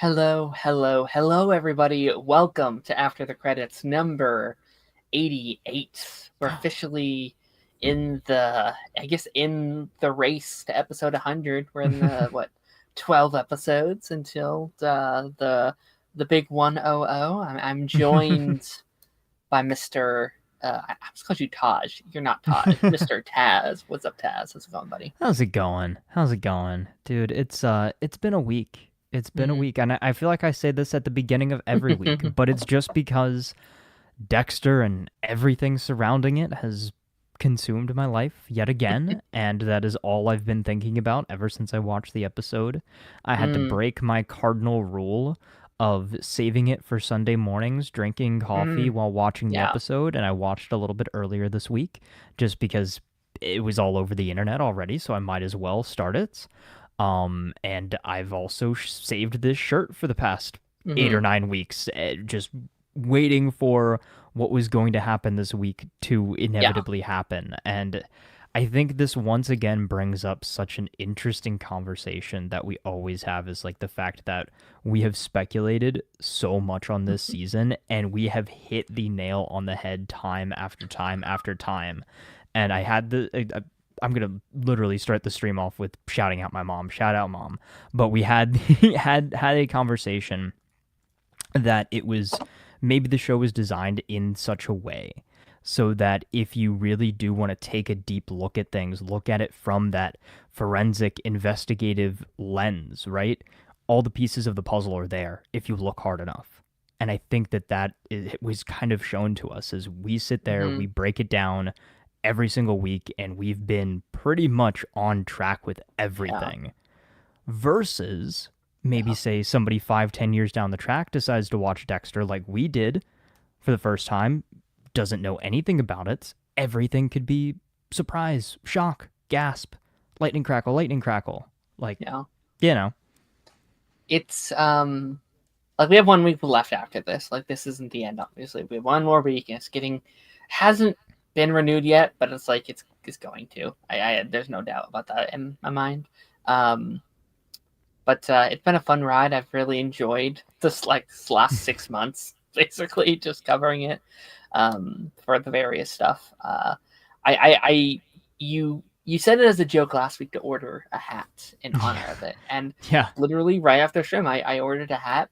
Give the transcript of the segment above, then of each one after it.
Hello, everybody. Welcome to After the Credits number 88. We're officially in the race to episode 100. We're in the 12 episodes until the big 100. I'm joined by Mr. I was called you Taj. You're not Taj. Mr. Taz. What's up, Taz? How's it going, buddy? How's it going? Dude, it's been a week. It's been a week, and I feel like I say this at the beginning of every week, but it's just because Dexter and everything surrounding it has consumed my life yet again, and that is all I've been thinking about ever since I watched the episode. I had to break my cardinal rule of saving it for Sunday mornings, drinking coffee while watching the Yeah. episode, and I watched a little bit earlier this week just because it was all over the internet already, so I might as well start it. And I've also saved this shirt for the past 8 or 9 weeks, just waiting for what was going to happen this week to inevitably happen. And I think this once again brings up such an interesting conversation that we always have, is like the fact that we have speculated so much on this season and we have hit the nail on the head time after time after time. And I had I'm gonna literally start the stream off with shouting out my mom. Shout out, mom! But we had had a conversation that it was maybe the show was designed in such a way so that if you really do want to take a deep look at things, look at it from that forensic investigative lens, right? All the pieces of the puzzle are there if you look hard enough. And I think it was kind of shown to us as we sit there, we break it down every single week, and we've been pretty much on track with everything. Versus maybe say somebody 5-10 years down the track decides to watch Dexter like we did for the first time, doesn't know anything about it. Everything could be surprise, shock, gasp, lightning crackle. Like, It's like we have 1 week left after this. Like, this isn't the end, obviously. We have one more week, and hasn't been renewed yet, but it's like it's going to. I there's no doubt about that in my mind. But it's been a fun ride. I've really enjoyed this last 6 months, basically just covering it for the various stuff. You said it as a joke last week to order a hat in honor of it, and literally right after stream, I ordered a hat,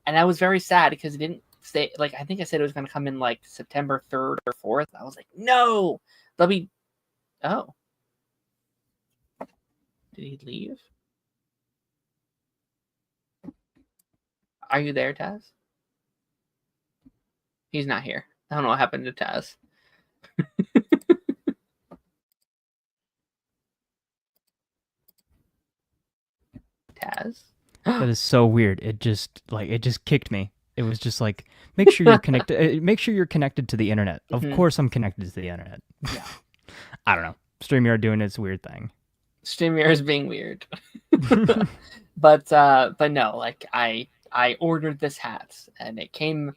and I was very sad because it didn't say, like, I think I said it was going to come in like September 3rd or 4th. I was like, no, they'll be. Oh, did he leave? Are you there, Taz? He's not here. I don't know what happened to Taz. Taz? That is so weird. It just kicked me. It was just like, make sure you're connected. Make sure you're connected to the internet. Of course, I'm connected to the internet. Yeah. I don't know. StreamYard doing its weird thing. StreamYard is being weird. but no, like I ordered this hat and it came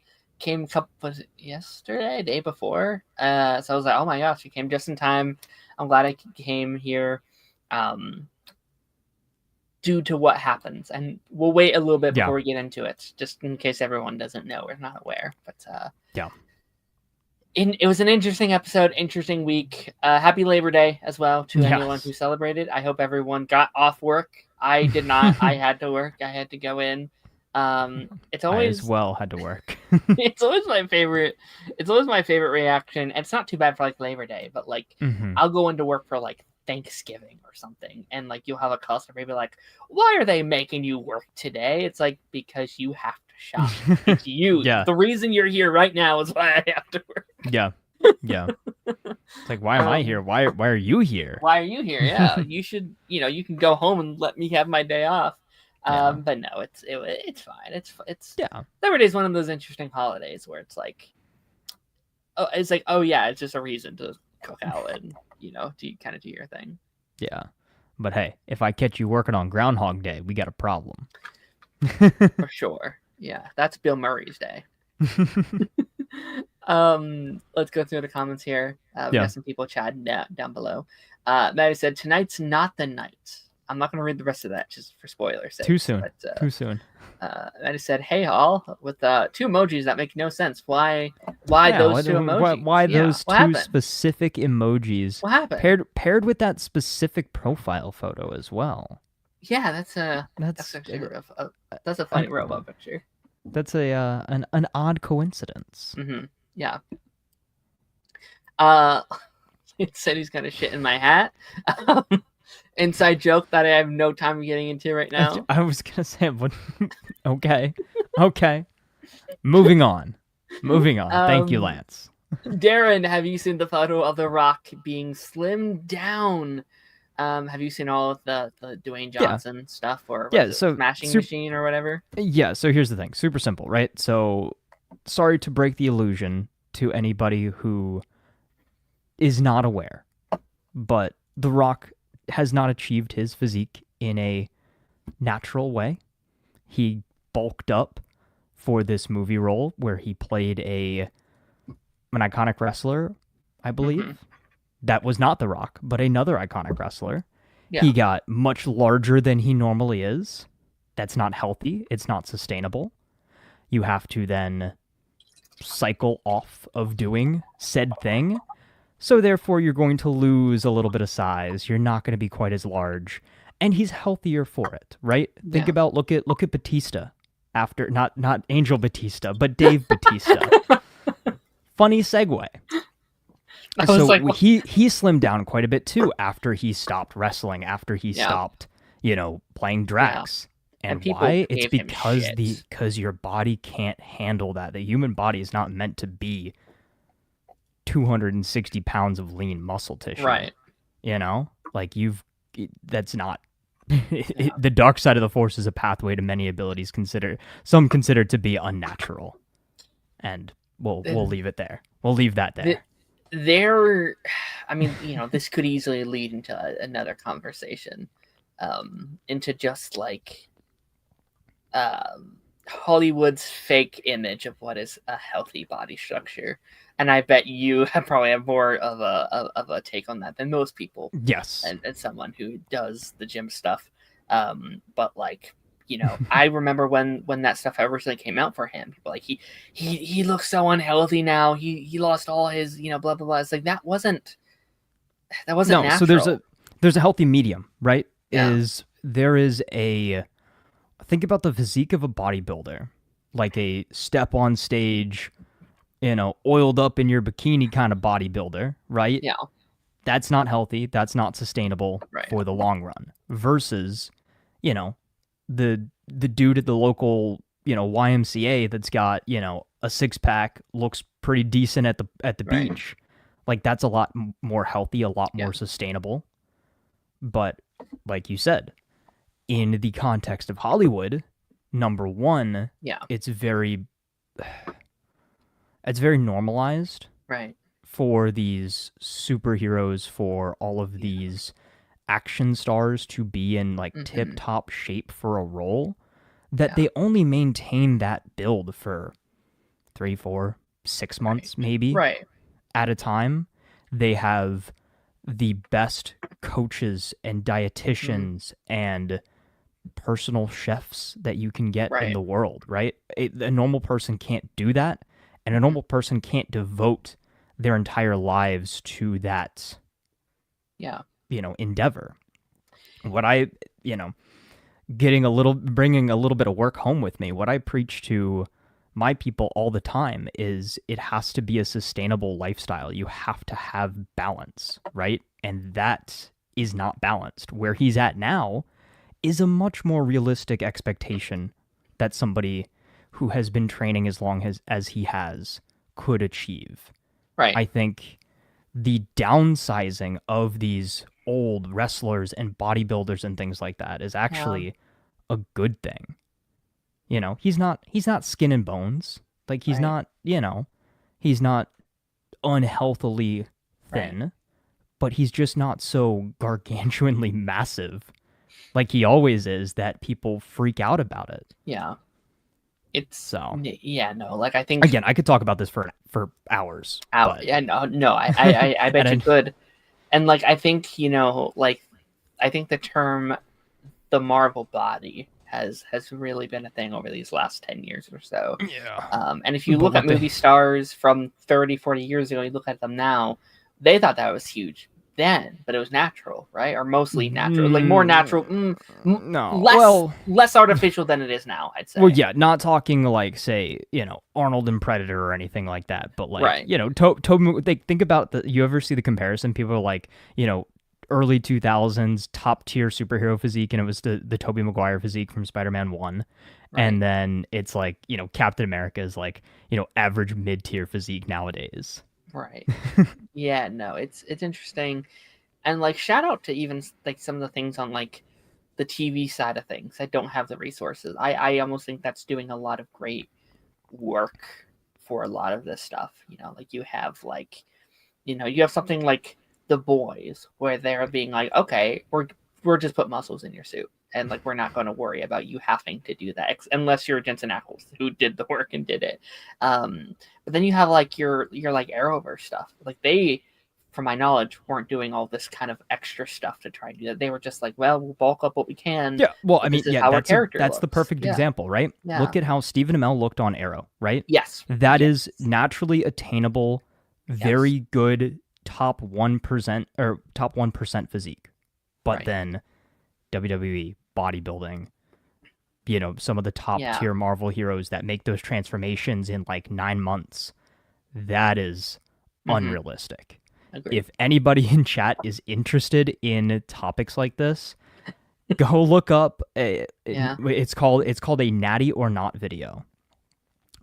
was it yesterday, day before. So I was like, oh my gosh, it came just in time. I'm glad it came here. Due to what happens, and we'll wait a little bit before we get into it, just in case everyone doesn't know or not aware. But it was an interesting episode, interesting week. Happy Labor Day as well to anyone who celebrated. I hope everyone got off work. I did not. I had to work. I had to go in. It's always I as well had to work. It's always my favorite. It's always my favorite reaction. And it's not too bad for like Labor Day, but like I'll go into work for like Thanksgiving or something, and like you'll have a customer be like, why are they making you work today? It's like, because you have to shop. It's you. The reason you're here right now is why I have to work. It's like, why am I here? Why are you here? Why are you here? Yeah. You should, you can go home and let me have my day off. But no, it's fine. It's Labor Day is one of those interesting holidays where it's like, it's just a reason to cook out and do kind of do your thing. But hey, if I catch you working on Groundhog Day, we got a problem. For sure. That's Bill Murray's day. Let's go through the comments here. We got some people chatting down below. Maddie said, tonight's not the night. I'm not going to read the rest of that just for spoiler's sake. Too soon. But, Too soon. I just said, "Hey, all," with 2 emojis that make no sense. Why those 2 emojis? Why those 2 happened? specific emojis? What happened? Paired with that specific profile photo as well. Yeah, that's a funny robot picture. That's an odd coincidence. Mm-hmm. Yeah. It said he's gonna shit in my hat. Inside joke that I have no time getting into right now. I was gonna say, but okay. Moving on. Thank you, Lance. Darren, have you seen the photo of The Rock being slimmed down? Have you seen all of the Dwayne Johnson stuff, or so Smashing Machine or whatever? Yeah, so here's the thing. Super simple, right? So sorry to break the illusion to anybody who is not aware, but The Rock has not achieved his physique in a natural way. He bulked up for this movie role where he played an iconic wrestler, I believe. Mm-hmm. That was not The Rock, but another iconic wrestler. Yeah. He got much larger than he normally is. That's not healthy. It's not sustainable. You have to then cycle off of doing said thing. So therefore, you're going to lose a little bit of size. You're not going to be quite as large. And he's healthier for it, right? Yeah. Think about, look at Batista. After, not Angel Batista, but Dave Batista. Funny segue. So like, he slimmed down quite a bit too after he stopped wrestling, after he stopped, playing Drax. Yeah. And why? It's because your body can't handle that. The human body is not meant to be 260 pounds of lean muscle tissue. Right. That's not. The dark side of the Force is a pathway to many abilities some consider to be unnatural. And we'll leave it there. We'll leave that there. This could easily lead into another conversation, into just like Hollywood's fake image of what is a healthy body structure, and I bet you probably have more of a take on that than most people. Yes, and someone who does the gym stuff, but like. I remember when that stuff originally came out for him. People like he looks so unhealthy now. He lost all his blah blah blah. It's like that wasn't natural. So there's a healthy medium, right? Yeah. Think about the physique of a bodybuilder, like a step on stage, oiled up in your bikini kind of bodybuilder, right? Yeah. That's not healthy. That's not sustainable for the long run. Versus, the dude at the local, YMCA that's got, a six pack, looks pretty decent at the beach. Like that's a lot more healthy, a lot more sustainable. But like you said, in the context of Hollywood, number one, it's very normalized. Right. For these superheroes, for all of these action stars to be in like tip-top shape for a role, that they only maintain that build for 3, 4, 6 months maybe at a time. They have the best coaches and dietitians and personal chefs that you can get in the world, right? A normal person can't do that, and a normal person can't devote their entire lives to that endeavor. What I, bringing a little bit of work home with me, what I preach to my people all the time is it has to be a sustainable lifestyle. You have to have balance, right? And that is not balanced. Where he's at now is a much more realistic expectation that somebody who has been training as long as he has could achieve. Right. I think the downsizing of these old wrestlers and bodybuilders and things like that is actually a good thing. He's not skin and bones. Like he's not, he's not unhealthily thin, but he's just not so gargantuanly massive like he always is that people freak out about it. Yeah. It's so like I think again I could talk about this for hours. I bet you could. And like I think I think the term the Marvel body has really been a thing over these last 10 years or so. Yeah. And if you But look at what they- movie stars from 30, 40 years ago, you look at them now, they thought that was huge then, but it was natural, right? Or mostly natural, like more natural, No. less artificial than it is now, I'd say. Well, yeah, not talking like, say, Arnold and Predator or anything like that, but like, Right. Tobey. They think about you ever see the comparison? People are like, early 2000s top tier superhero physique, and it was the Tobey Maguire physique from Spider-Man 1. Right. And then it's like, Captain America is like, average mid-tier physique nowadays. Right. Yeah, no, it's interesting. And like shout out to even like some of the things on like the TV side of things that don't have the resources. I almost think that's doing a lot of great work for a lot of this stuff. Like you have like, you have something like The Boys where they're being like, okay, we're just put muscles in your suit. And like we're not going to worry about you having to do that unless you're Jensen Ackles who did the work and did it. But then you have like your like Arrowverse stuff. Like they, from my knowledge, weren't doing all this kind of extra stuff to try and do that. They were just like, well, we'll bulk up what we can. Yeah, well, I mean, yeah, that's the perfect Yeah. example, right? Yeah. Look at how Stephen Amell looked on Arrow, right? Yes. That is naturally attainable, very good top 1% or top 1% physique. But then WWE, bodybuilding, some of the top tier Marvel heroes that make those transformations in like 9 months, that is unrealistic. Agreed. If anybody in chat is interested in topics like this, go look up it's called a Natty or Not video.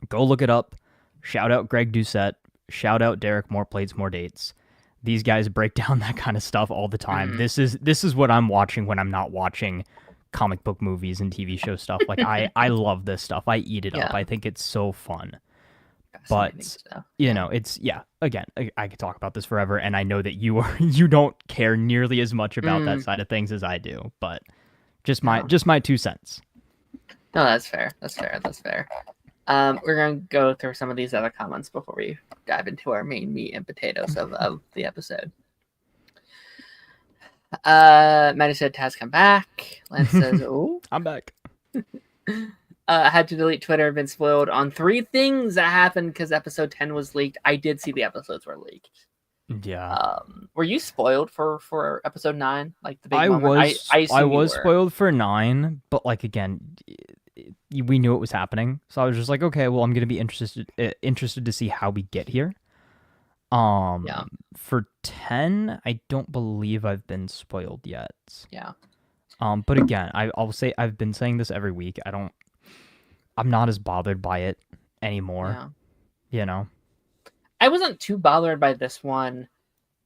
Go look it up. Shout out Greg Doucette. Shout out Derek More Plates More Dates. These guys break down that kind of stuff all the time. This is what I'm watching when I'm not watching comic book movies and TV show stuff. Like I love this stuff. I eat it up. I think it's so fun. But it's again, I could talk about this forever, and I know that you don't care nearly as much about that side of things as I do, but just my 2 cents. No, that's fair. We're gonna go through some of these other comments before we dive into our main meat and potatoes of the episode. Maddie said Taz come back. Lance says, "Oh, I'm back." I had to delete Twitter. Been spoiled on 3 things that happened because episode 10 was leaked. I did see the episodes were leaked. Yeah. Were you spoiled for episode 9? Like the big I moment? I was spoiled for 9, but like again, we knew it was happening, so I was just like, okay, well, I'm gonna be interested to see how we get here. For 10, I don't believe I've been spoiled yet. Yeah. But again, I'll say I've been saying this every week. I'm not as bothered by it anymore. Yeah. I wasn't too bothered by this one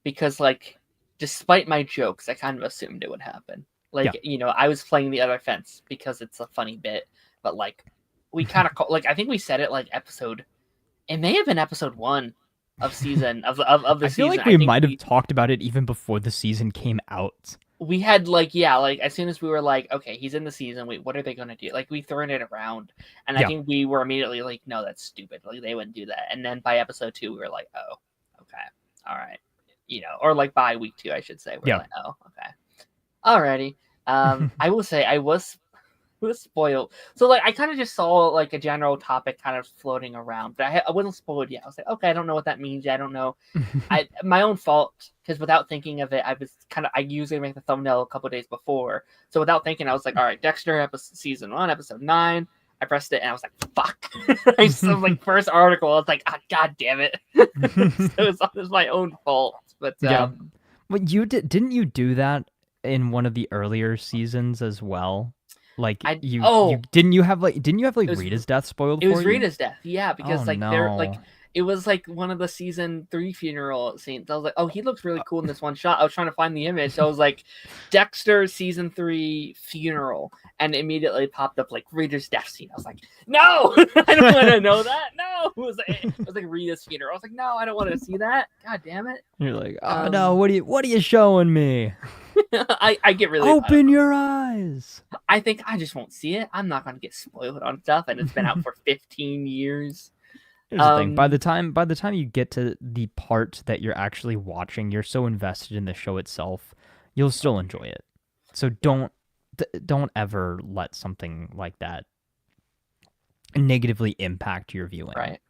because, like, despite my jokes, I kind of assumed it would happen. Like, I was playing the other fence because it's a funny bit, but like, we kind of like I think we said it like it may have been episode 1 of season of the season. I feel like we might have talked about it even before the season came out. We had like as soon as we were like, okay, he's in the season. Wait, what are they gonna do? Like we thrown it around, and I think we were immediately like, no, that's stupid. Like they wouldn't do that. And then by episode 2, we were like, oh, okay, all right, or like by week 2, I should say, we're like, oh, okay, alrighty. I will say I was spoiled. So like I kind of just saw like a general topic kind of floating around, but I wasn't spoiled yet. I was like, okay, I don't know what that means. I don't know. My own fault, because without thinking of it, I usually make the thumbnail a couple days before. So without thinking, I was like, all right, Dexter season 1, episode 9. I pressed it and I was like, fuck. I saw like first article. I was like, god damn it. So it was my own fault. But Well, didn't you do that in one of the earlier seasons as well? Like didn't you have Rita's death spoiled for you? It was Rita's death, yeah, because they're like it was like one of the season 3 funeral scenes. I was like, oh, he looks really cool in this one shot. I was trying to find the image. So I was like, Dexter season 3 funeral, and immediately popped up like Rita's death scene. I was like, no, I don't want to know that. No, it was like Rita's funeral. I was like, no, I don't want to see that. God damn it. You're like, oh no, what are you showing me? I get really open your eyes. I think I just won't see it. I'm not going to get spoiled on stuff, and it's been out for 15 years. Here's the thing. By the time you get to the part that you're actually watching, you're so invested in the show itself, you'll still enjoy it. So don't don't ever let something like that negatively impact your viewing. Right.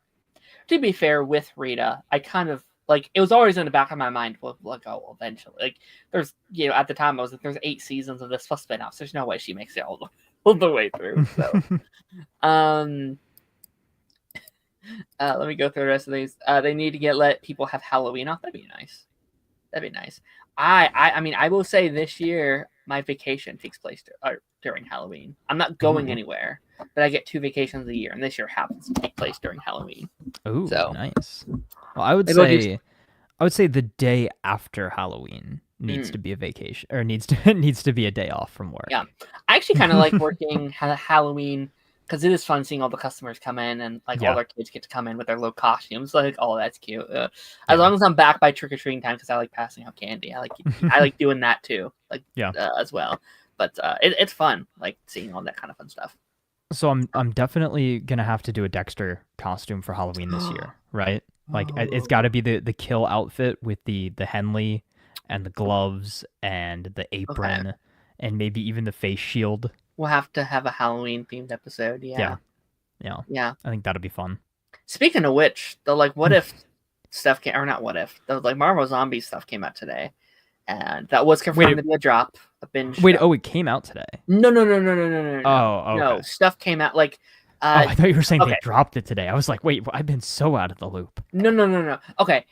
To be fair, with Rita, I kind of like it was always in the back of my mind. Like, oh, eventually, like there's at the time I was like, there's 8 seasons of this plus spin-offs. There's no way she makes it all the way through. So, um, let me go through the rest of these. They need to let people have Halloween off. That'd be nice. That'd be nice. I mean, I will say this year my vacation takes place during Halloween. I'm not going anywhere, but I get 2 vacations a year, and this year happens to take place during Halloween. Ooh, so nice. Well, I would say the day after Halloween needs to be a vacation, or needs to be a day off from work. Yeah, I actually kind of like working Halloween because it is fun seeing all the customers come in and like all their kids get to come in with their little costumes. Like, oh, that's cute. As long as I'm back by trick or treating time, because I like passing out candy. I like doing that too. Like as well. But it's fun, like seeing all that kind of fun stuff. So I'm definitely gonna have to do a Dexter costume for Halloween this year, right? Like it's got to be the kill outfit with the Henley and the gloves and the apron and maybe even the face shield. We'll have to have a Halloween themed episode. Yeah. I think that'll be fun. Speaking of which, the like what if stuff came, or not what if, the like Marvel Zombie stuff came out today, and that was confirmed to be a drop, a binge. Wait, it came out today? No. Oh, okay. No, stuff came out like. I thought you were saying they dropped it today. I was like, wait, I've been so out of the loop. No. Okay,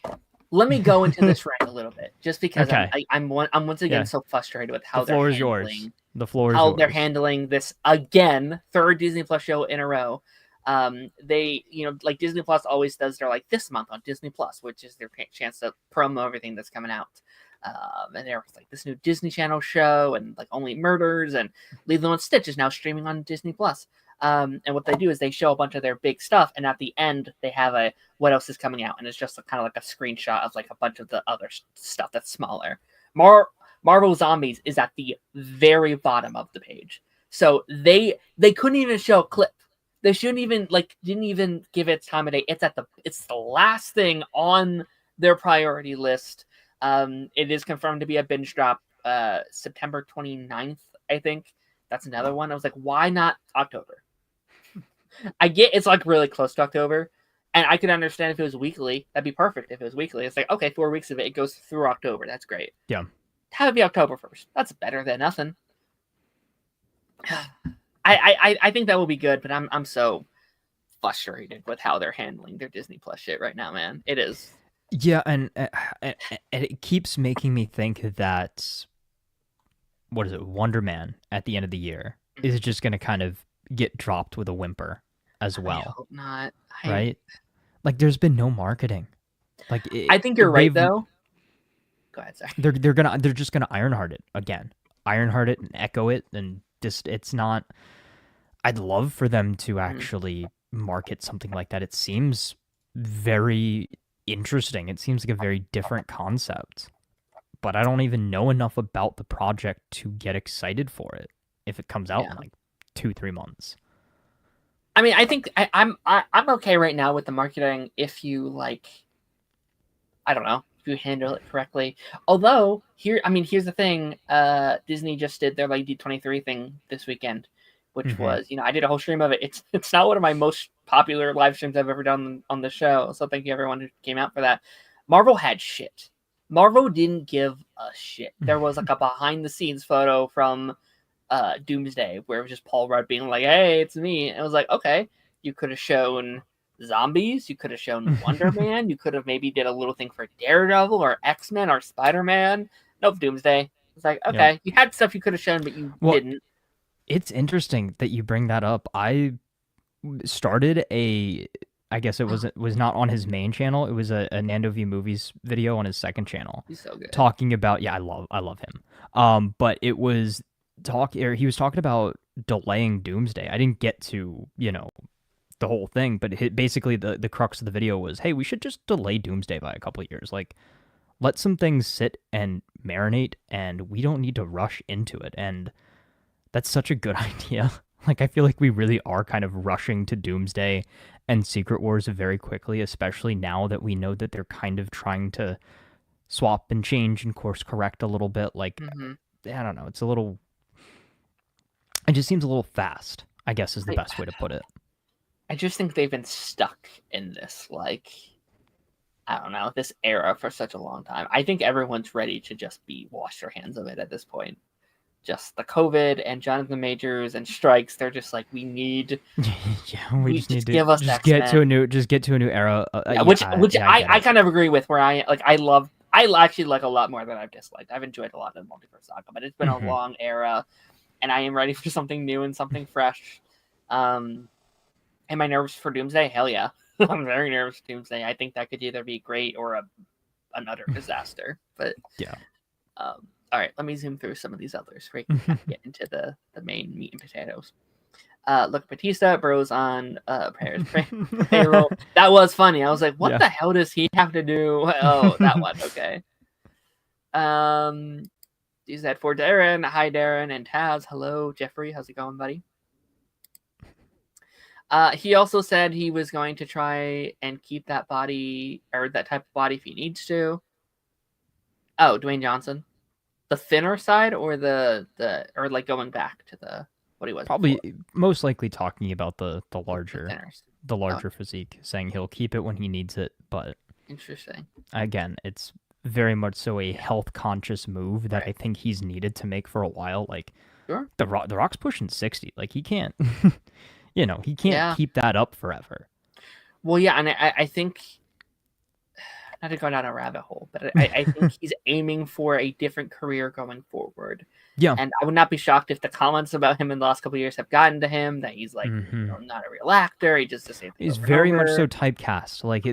let me go into this rant a little bit, just because I'm once again so frustrated with how the floor is yours. The floor is yours. How they're handling this again, 3rd Disney Plus show in a row. They, like Disney Plus always does their like this month on Disney Plus, which is their chance to promo everything that's coming out. And there was like this new Disney Channel show and like Only Murders and Lilo and Stitch is now streaming on Disney Plus. And what they do is they show a bunch of their big stuff, and at the end they have a what else is coming out, and it's just kind of like a screenshot of like a bunch of the other stuff that's smaller. Marvel Zombies is at the very bottom of the page, so they couldn't even show a clip. They didn't even give it time of day. It's the last thing on their priority list. It is confirmed to be a binge drop September 29th, I think. That's another one. I was like, why not October? I get it's like really close to October, and I could understand if it was weekly. That'd be perfect if it was weekly. It's like, okay, 4 weeks of it goes through October. That's great. Yeah. Have it be October 1st. That's better than nothing. I think that will be good, but I'm so frustrated with how they're handling their Disney Plus shit right now, man. It is. Yeah, and it keeps making me think that what is it, Wonder Man at the end of the year is just going to kind of get dropped with a whimper as well. I hope not. Right? Like there's been no marketing. Like I think you're right though. Go ahead, sorry. They're just gonna Ironheart it again. Ironheart it and echo it, and just it's not. I'd love for them to actually market something like that. It seems very interesting. It seems like a very different concept. But I don't even know enough about the project to get excited for it if it comes out in like 2-3 months. I mean, I think I'm okay right now with the marketing if you like. I don't know if you handle it correctly. Although here's the thing. Disney just did their like D23 thing this weekend, which was I did a whole stream of it. It's not one of my most popular live streams I've ever done on the show. So thank you everyone who came out for that. Marvel had shit. Marvel didn't give a shit. There was like a behind the scenes photo from Doomsday where it was just Paul Rudd being like, hey, it's me. And it was like, okay, you could have shown zombies, you could have shown Wonder Man, you could have maybe did a little thing for Daredevil or X-Men or Spider-Man. Nope, Doomsday. It's like, okay, you had stuff you could have shown, but you didn't. It's interesting that you bring that up. I started I guess it was not on his main channel. It was a Nando V Movies video on his second channel. He's so good. Talking about I love him. But it was he was talking about delaying Doomsday. I didn't get to, the whole thing, but basically the crux of the video was, hey, we should just delay Doomsday by a couple of years. Like, let some things sit and marinate, and we don't need to rush into it. And that's such a good idea. Like, I feel like we really are kind of rushing to Doomsday and Secret Wars very quickly, especially now that we know that they're kind of trying to swap and change and course correct a little bit. Like, I don't know. It's a little It just seems a little fast, I guess is the best way to put it. I just think they've been stuck in this, like, I don't know, this era for such a long time. I think everyone's ready to just wash their hands of it at this point. Just the COVID and Jonathan Majors and strikes, they're just like, we need we just need to give us get to a new era. Which I kind of agree with, where I actually like a lot more than I've disliked. I've enjoyed a lot of the Multiverse Saga, but it's been a long era, and I am ready for something new and something fresh. Am I nervous for Doomsday? Hell yeah. I'm very nervous for Doomsday. I think that could either be great or an utter disaster. But yeah. All right, let me zoom through some of these others so we can get into the main meat and potatoes. Look, Batista bros on payroll. That was funny. I was like, what the hell does he have to do? Oh, that one. Okay. Use that for Darren. Hi, Darren and Taz. Hello, Jeffrey. How's it going, buddy? He also said he was going to try and keep that body, or that type of body, if he needs to. Oh, Dwayne Johnson. The thinner side, or or like going back to what he was probably before? Most likely talking about the larger physique, saying he'll keep it when he needs it, but interesting. Again, it's very much so a health conscious move that I think he's needed to make for a while. Like, sure. the Rock's pushing 60. Like, he can't he can't keep that up forever. Well, yeah, and I think, not to go down a rabbit hole, but I think he's aiming for a different career going forward. Yeah. And I would not be shocked if the comments about him in the last couple of years have gotten to him, that he's like, not a real actor. He just the same thing. He's very much so typecast. Like,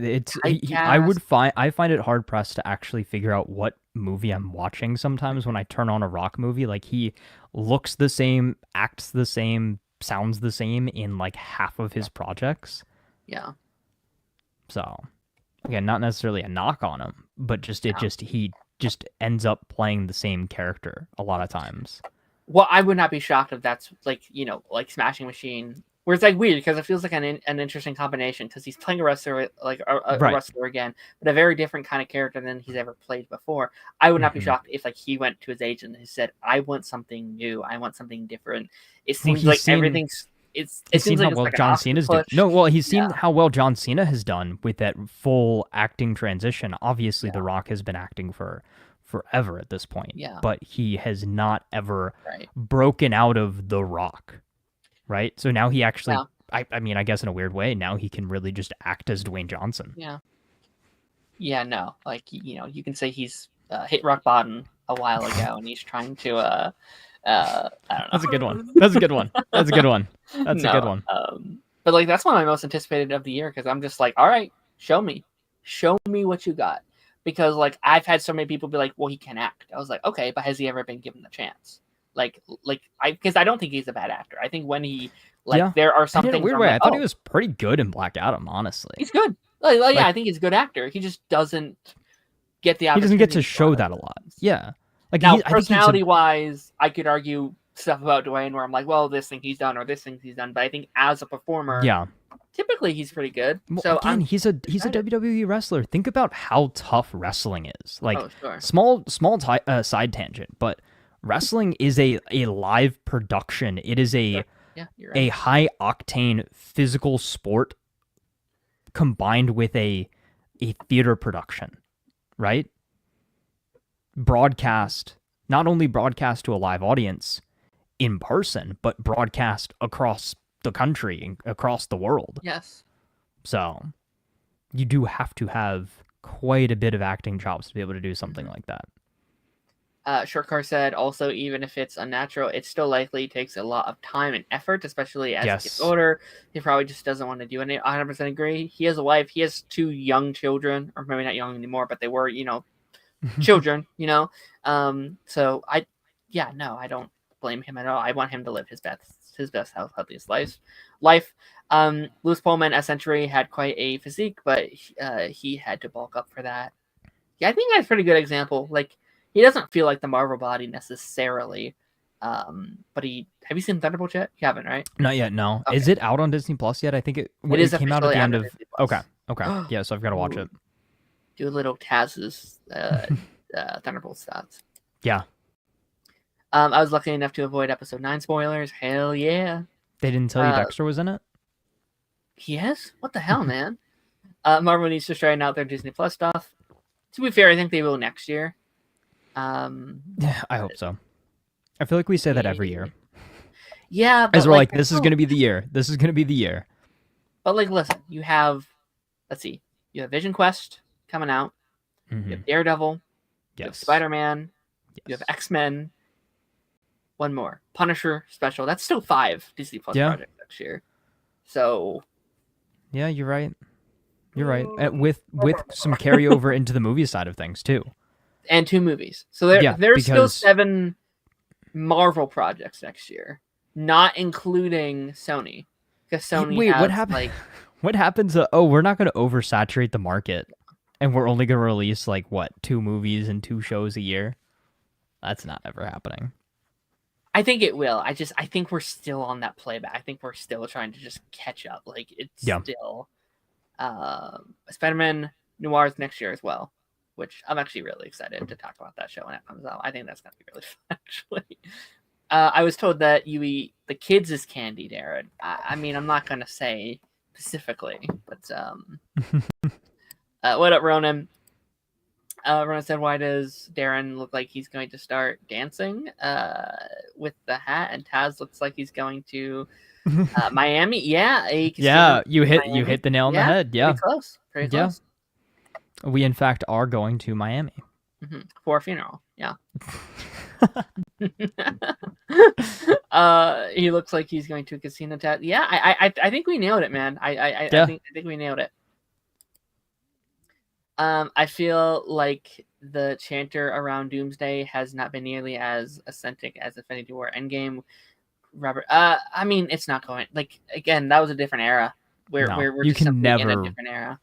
I find it hard pressed to actually figure out what movie I'm watching sometimes when I turn on a Rock movie. Like, he looks the same, acts the same, sounds the same in like half of his projects. Yeah. So, again, not necessarily a knock on him, but he just ends up playing the same character a lot of times. Well, I would not be shocked if that's like Smashing Machine, where it's like weird because it feels like an interesting combination, because he's playing a wrestler, like a wrestler again, but a very different kind of character than he's ever played before. I would not be shocked if like he went to his agent and he said, I want something new, I want something different. It seems everything's it seems like how well John Cena's doing. No, well, he's seen how well John Cena has done with that full acting transition. Obviously, The Rock has been acting for forever at this point. Yeah. But he has not ever broken out of The Rock. Right? So now he actually, I mean, I guess in a weird way, now he can really just act as Dwayne Johnson. Yeah. Yeah, no. Like, you can say he's hit rock bottom a while ago, and he's trying to, I don't know. That's a good one. That's a good one. That's a good one. That's a good one. But like, that's one of my most anticipated of the year, because I'm just like, all right, show me what you got. Because like, I've had so many people be like, well, he can act. I was like, okay, but has he ever been given the chance? Because I don't think he's a bad actor. I think when he there are some things. In a weird way, I thought he was pretty good in Black Adam. Honestly, he's good. Yeah, I think he's a good actor. He just doesn't get the opportunity. He doesn't get to show that a lot. Yeah. Like, now, personality-wise, I could argue stuff about Dwayne where I'm like, well, this thing he's done or this thing he's done. But I think as a performer, typically he's pretty good. Well, so again, he's a WWE wrestler. Think about how tough wrestling is. Like, small side tangent, but wrestling is a live production. It is a high octane physical sport combined with a theater production, right? Not only broadcast to a live audience in person, but broadcast across the country and across the world. Yes. So you do have to have quite a bit of acting chops to be able to do something like that. Shortcar said, also, even if it's unnatural, it still likely takes a lot of time and effort, especially as he gets older. He probably just doesn't want to do it. I 100% agree. He has a wife. He has 2 young children, or maybe not young anymore, but they were, children, So I don't blame him at all. I want him to live his best, healthiest life. Louis Pullman at Century had quite a physique, but he had to bulk up for that. Yeah, I think that's a pretty good example. Like, he doesn't feel like the Marvel body necessarily, but have you seen Thunderbolt yet? You haven't, right? Not yet, no. Okay. Is it out on Disney Plus yet? I think it came out at the end of. Okay. Yeah, so I've got to watch it. Do a little Taz's Thunderbolt stats. Yeah. I was lucky enough to avoid episode 9 spoilers. Hell yeah. They didn't tell you Dexter was in it? Yes? What the hell, man? Marvel needs to straighten out their Disney Plus stuff. To be fair, I think they will next year. Yeah, I hope so. I feel like we say that every year. Yeah, but as we're like, this is gonna be the year. This is gonna be the year. But like, listen, you have, let's see, you have Vision Quest coming out. Mm-hmm. You have Daredevil. Yes. You have Spider-Man. Yes. You have X-Men. One more, Punisher special. That's still 5 Disney Plus projects next year. So. Yeah, you're right. You're right. With some carryover into the movie side of things too. And 2 movies. So there's still 7 Marvel projects next year, not including Sony. Because Sony has, what happens? We're not going to oversaturate the market, and we're only going to release 2 movies and 2 shows a year. That's not ever happening. I think it will. I think we're still on that playback. I think we're still trying to just catch up. Still. Spider-Man Noir's next year as well, which I'm actually really excited to talk about that show when it comes out. I think that's going to be really fun, actually. I was told that you eat the kids' as candy, Darren. I mean, I'm not going to say specifically, but what up, Ronan? Ronan said, why does Darren look like he's going to start dancing with the hat? And Taz looks like he's going to Miami. Yeah. You hit the nail on the head. Yeah. Pretty close. We, in fact, are going to Miami. Mm-hmm. For a funeral. Yeah. He looks like he's going to a casino. Yeah, I think we nailed it, man. I think we nailed it. I feel like the chanter around Doomsday has not been nearly as authentic as Infinity War Endgame. Robert, I mean, it's not going again. That was a different era. We're just in a different era.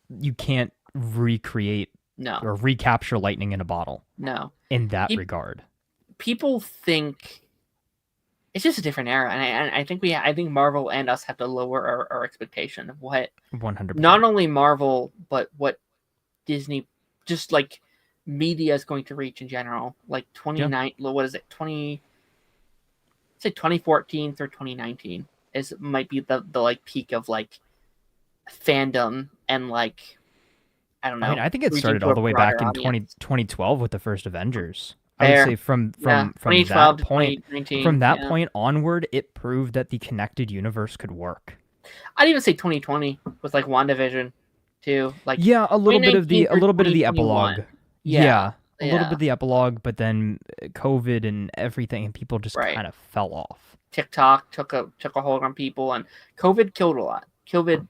You can't recreate or recapture lightning in a bottle. No, in that regard, people think it's just a different era, and I think Marvel and us have to lower our expectation of what 100%. Not only Marvel, but what Disney, just media is going to reach in general. 29, what is it? 2014 through 2019 might be the peak of fandom and I don't know. I mean, I think it started all the way back in 2012 with the first Avengers. I would say from that point onward, it proved that the connected universe could work. I'd even say 2020 with WandaVision too. A little bit of the epilogue. A little bit of the epilogue, but then COVID and everything, and people just kind of fell off. TikTok took a hold on people, and COVID killed a lot. COVID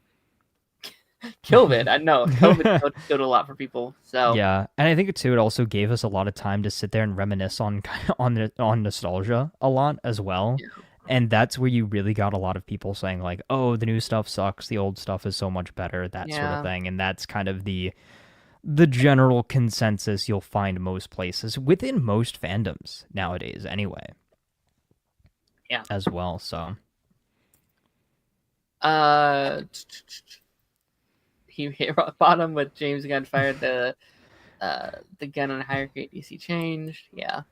killed a lot for people. So yeah, and I think too, it also gave us a lot of time to sit there and reminisce on nostalgia a lot as well. Yeah. And that's where you really got a lot of people saying oh, the new stuff sucks, the old stuff is so much better, that sort of thing. And that's kind of the general consensus you'll find most places within most fandoms nowadays anyway. Yeah. As well, so he hit rock bottom with James Gunn fired the gun on hierarchy at DC changed. Yeah.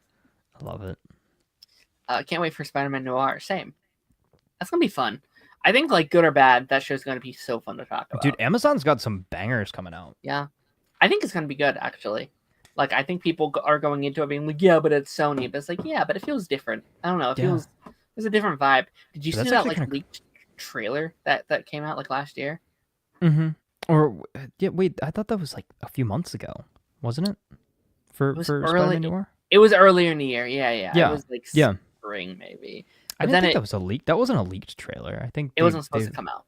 I love it. Can't wait for Spider-Man Noir. Same. That's gonna be fun. I think good or bad, that show's gonna be so fun to talk about. Dude, Amazon's got some bangers coming out. Yeah. I think it's gonna be good actually. I think people are going into it being yeah, but it's Sony. But it's yeah, but it feels different. I don't know. There's a different vibe. Did you see that leaked trailer that came out last year? Mm-hmm. Or wait, I thought that was a few months ago, wasn't it? For Spider-Man Noir? It was earlier in the year. Yeah. It was spring maybe. But I didn't think that was a leak. That wasn't a leaked trailer. I think it wasn't supposed to come out.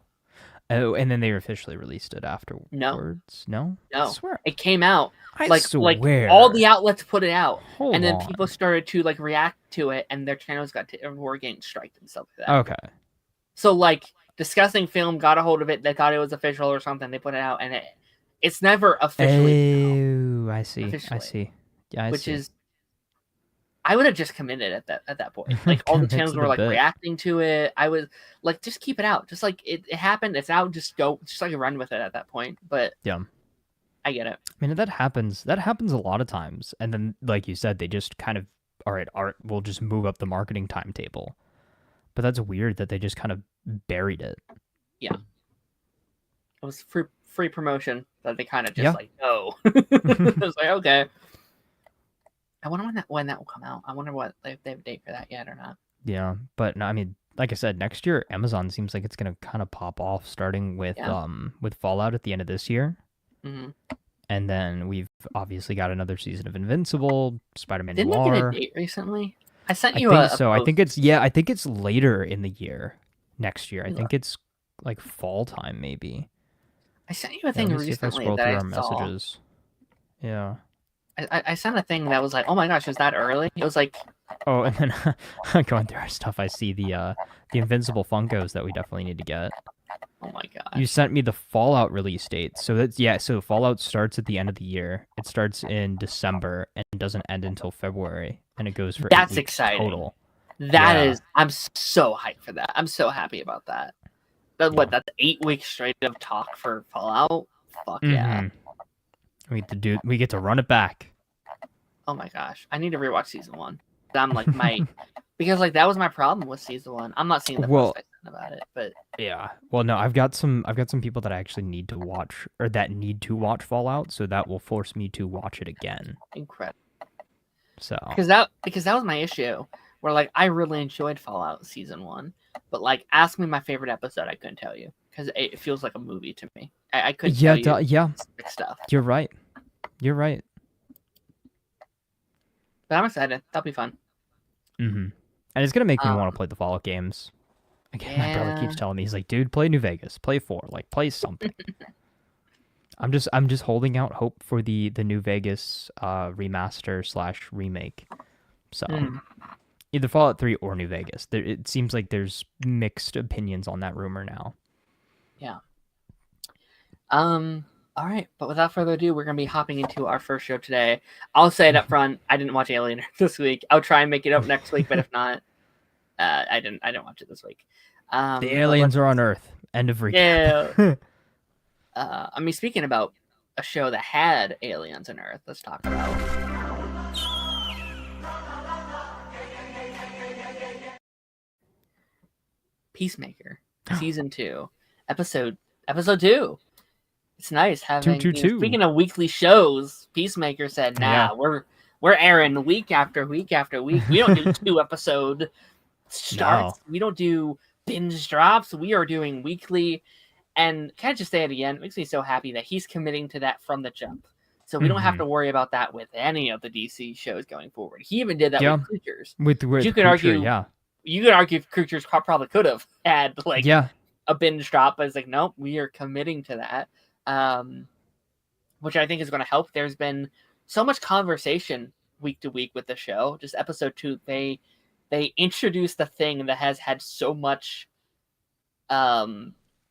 Oh, and then they officially released it afterwards. No. I swear. It came out. I swear. All the outlets put it out, Hold and then on. people started to react to it, and their channels were getting striked and stuff like that. Okay. So Disgusting Film got a hold of it. They thought it was official or something. They put it out, and it's never officially. Oh, I see. Officially. I see. Yeah, which is, I would have just committed at that point. All the channels were reacting to it. I was just keep it out. Just it happened. It's out. Just go. Just run with it at that point. But yeah, I get it. I mean, that happens. That happens a lot of times. And then, like you said, they just kind of all right, art, we'll just move up the marketing timetable. But that's weird that they just kind of buried it. Yeah, it was free promotion that they kind of just Yeah. like, oh, it was like, okay. I wonder when that will come out. I wonder what if they have a date for that yet or not. Yeah, but no, I mean, like I said, next year Amazon seems like it's gonna kind of pop off, starting Yeah. with Fallout at the end of this year, Mm-hmm. and then we've obviously got another season of Invincible, Spider-Man Didn't they get a Noir. date recently? I sent I you think a so. I post. think I think it's later in the year, next year. I think it's like fall time, maybe. I sent you a Yeah, let thing me see if I recently scroll that through I our saw. messages. Yeah. I sent a thing that was like, oh my gosh, is that early? It was like, Oh, and then going through our stuff, I see the Invincible Funkos that we definitely need to get. oh my You gosh, sent me the Fallout release date. So that's yeah, so Fallout starts at the end of the year. It starts in December and doesn't end until February, and it goes for 8 that's weeks exciting. total. That Yeah. is, I'm so hyped for that. I'm so happy about that. That what? Yeah. That's 8 weeks straight of talk for Fallout. Fuck yeah. Mhm. We get to run it back. Oh my gosh, I need to rewatch season one. I'm like because like that was my problem with season one. I'm not seeing the post Well, I sent about it, but yeah. Well, no, I've got some people that I actually need to watch or that need to watch Fallout, so that will force me to watch it again. incredible. So, Because that was my issue. Where like I really enjoyed Fallout season one, but like ask me my favorite episode, I couldn't tell you because it feels like a movie to me. I couldn't tell you yeah, specific stuff. you're right. You're right. But I'm excited. That'll be fun. Mhm. And it's gonna make me Um, want to play the Fallout games. Again, my brother yeah. keeps telling me, he's like, dude, play New Vegas, play 4, like play something. I'm just holding out hope for the New Vegas remaster slash remake. So Hmm. either Fallout 3 or New Vegas. It seems like there's mixed opinions on that rumor now. Yeah. All right, but without further ado, we're gonna be hopping into our first show today. I'll say it up front. I didn't watch Alien this week. I'll try and make it up next week, but if not, I didn't watch it this week. The But let's aliens are on Earth. End of yeah. recap. I mean, speaking about a show that had aliens on Earth, let's talk about Peacemaker, season 2, episode 2. It's nice having. 222. Speaking of weekly shows, Peacemaker said, Yeah. "Nah, we're airing week after week after week. We don't do 2 episode No. starts. We don't do binge drops. We are doing weekly." And can I just say it again? It makes me so happy that he's committing to that from the jump. So we don't have to worry about that with any of the DC shows going forward. He even did that Yeah. with Creatures. With You could Creature, argue, yeah. Creatures probably could have had like Yeah. a binge drop, but it's like, nope, we are committing to that. Which I think is going to help. There's been so much conversation week to week with the show. Just episode 2, they introduced the thing that has had so much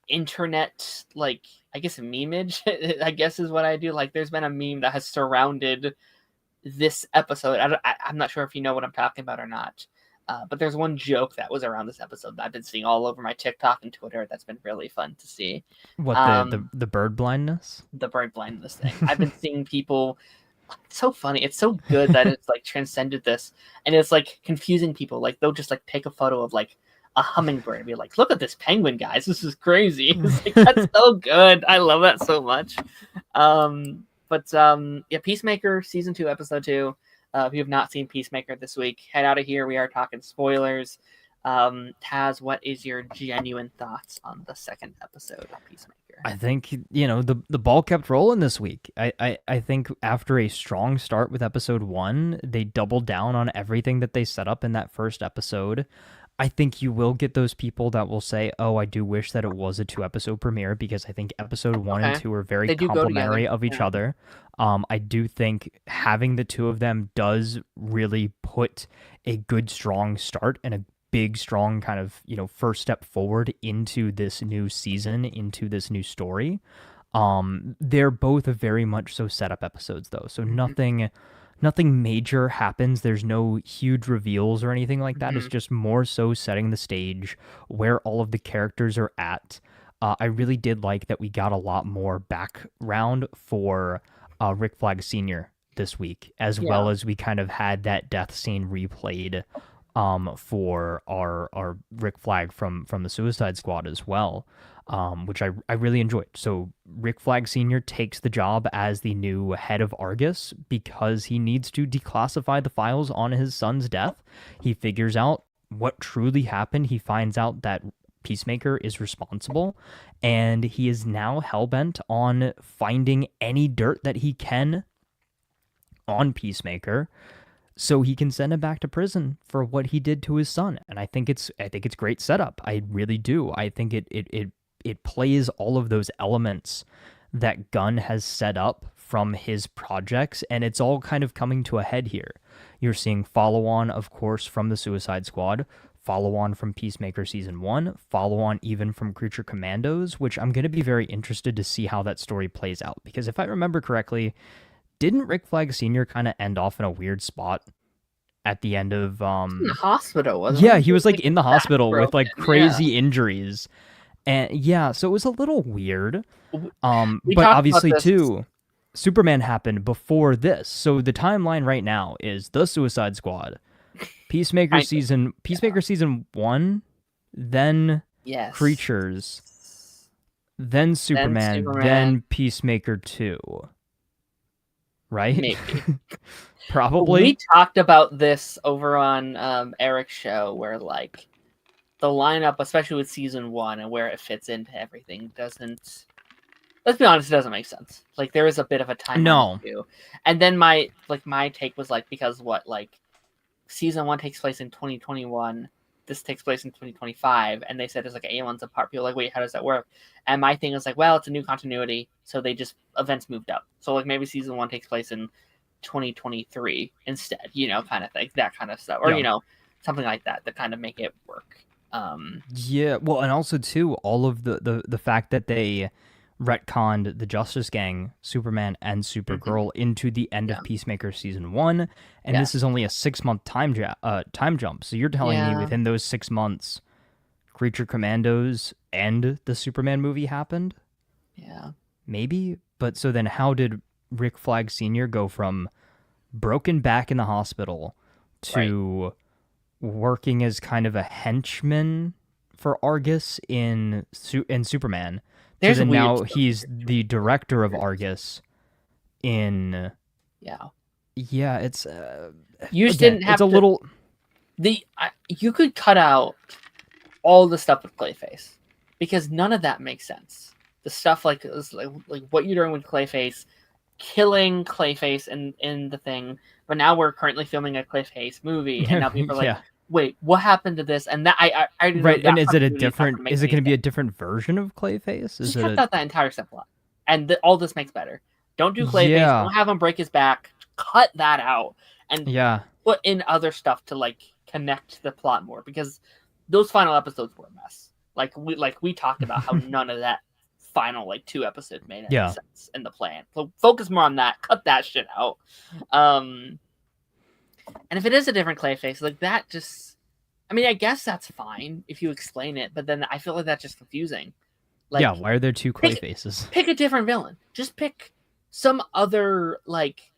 internet, like, I guess memeage, I guess is what I do. Like, there's been a meme that has surrounded this episode. I'm not sure if you know what I'm talking about or not. But there's one joke that was around this episode that I've been seeing all over my TikTok and Twitter. That's been really fun to see. What the bird blindness? The bird blindness thing. I've been seeing people. It's so funny. It's so good that it's like transcended this, and it's like confusing people. Like they'll just like take a photo of like a hummingbird and be like, "Look at this penguin, guys! This is crazy." It's like that's so good. I love that so much. Yeah, Peacemaker season 2, episode 2. If you have not seen Peacemaker this week, head out of here. We are talking spoilers. Taz, what is your genuine thoughts on the second episode of Peacemaker? I think the ball kept rolling this week. I think after a strong start with episode 1, they doubled down on everything that they set up in that first episode. I think you will get those people that will say, "Oh, I do wish that it was a 2-episode premiere," because I think episode 1 and 2 are very They do go complementary together. of each Yeah. other. I do think having the two of them does really put a good, strong start and a big, strong kind of first step forward into this new season, into this new story. They're both very much so setup episodes though, so nothing major happens. There's no huge reveals or anything like that. It's just more so setting the stage where all of the characters are at. I really did like that we got a lot more background for Rick Flag Sr. this week, as Yeah. well as we kind of had that death scene replayed for our Rick Flag from the Suicide Squad as well, which I really enjoyed. So Rick Flag Sr. takes the job as the new head of Argus because he needs to declassify the files on his son's death. He figures out what truly happened. He finds out that Peacemaker is responsible, and he is now hellbent on finding any dirt that he can on Peacemaker so he can send him back to prison for what he did to his son. And I think it's great setup. I really do. I think it plays all of those elements that Gunn has set up from his projects, and it's all kind of coming to a head here. You're seeing follow on, of course, from the Suicide Squad, follow on from Peacemaker Season 1, follow on even from Creature Commandos, which I'm going to be very interested to see how that story plays out. Because if I remember correctly, didn't Rick Flag Sr. kind of end off in a weird spot at the end of In the hospital, wasn't yeah, he? he was like in the hospital with like broken, crazy injuries. And yeah, so it was a little weird. We But talked about obviously this. too, Superman happened before this. So the timeline right now is the Suicide Squad, Peacemaker season 1, then Yes. Creatures, then Superman, then Peacemaker 2. Right? Maybe. Probably. We talked about this over on Eric's show, where like the lineup, especially with season 1 and where it fits into everything, doesn't. Let's be honest, it doesn't make sense. Like there is a bit of a timeline issue. And then my take was like, because what, like season 1 takes place in 2021, this takes place in 2025, and they said it's like aliens apart. People are like, wait, how does that work? And my thing is like, well, it's a new continuity, so they just events moved up. So like maybe season 1 takes place in 2023 instead, kind of thing, that kind of stuff, or something like that to kind of make it work. Yeah, well, and also too, all of the fact that they retconned the Justice Gang, Superman and Supergirl into the end of Peacemaker season 1, and this is only a 6-month time jump. So you're telling me within those 6 months, Creature Commandos and the Superman movie happened? Yeah, maybe. But so then, how did Rick Flag Sr. go from broken back in the hospital to working as kind of a henchman for Argus in Superman? So then now he's the director of Argus in... Yeah, it's... you just didn't have it's a little... You could cut out all the stuff with Clayface, because none of that makes sense. The stuff like what you're doing with Clayface, killing Clayface in the thing, but now we're currently filming a Clayface movie, and now people are like, wait, what happened to this? And that I right. And is it a different? Is it going to be a different version of Clayface? Just cut out that entire subplot, and all this makes better. Don't do Clayface. Yeah. Don't have him break his back. Cut that out, and put in other stuff to like connect the plot more, because those final episodes were a mess. Like we talked about how none of that final like 2 episodes made any sense in the plan. So focus more on that. Cut that shit out. And if it is a different Clayface, like that just... I mean, I guess that's fine if you explain it, but then I feel like that's just confusing. Like, why are there 2 Clayfaces? Pick a different villain. Just pick some other, like,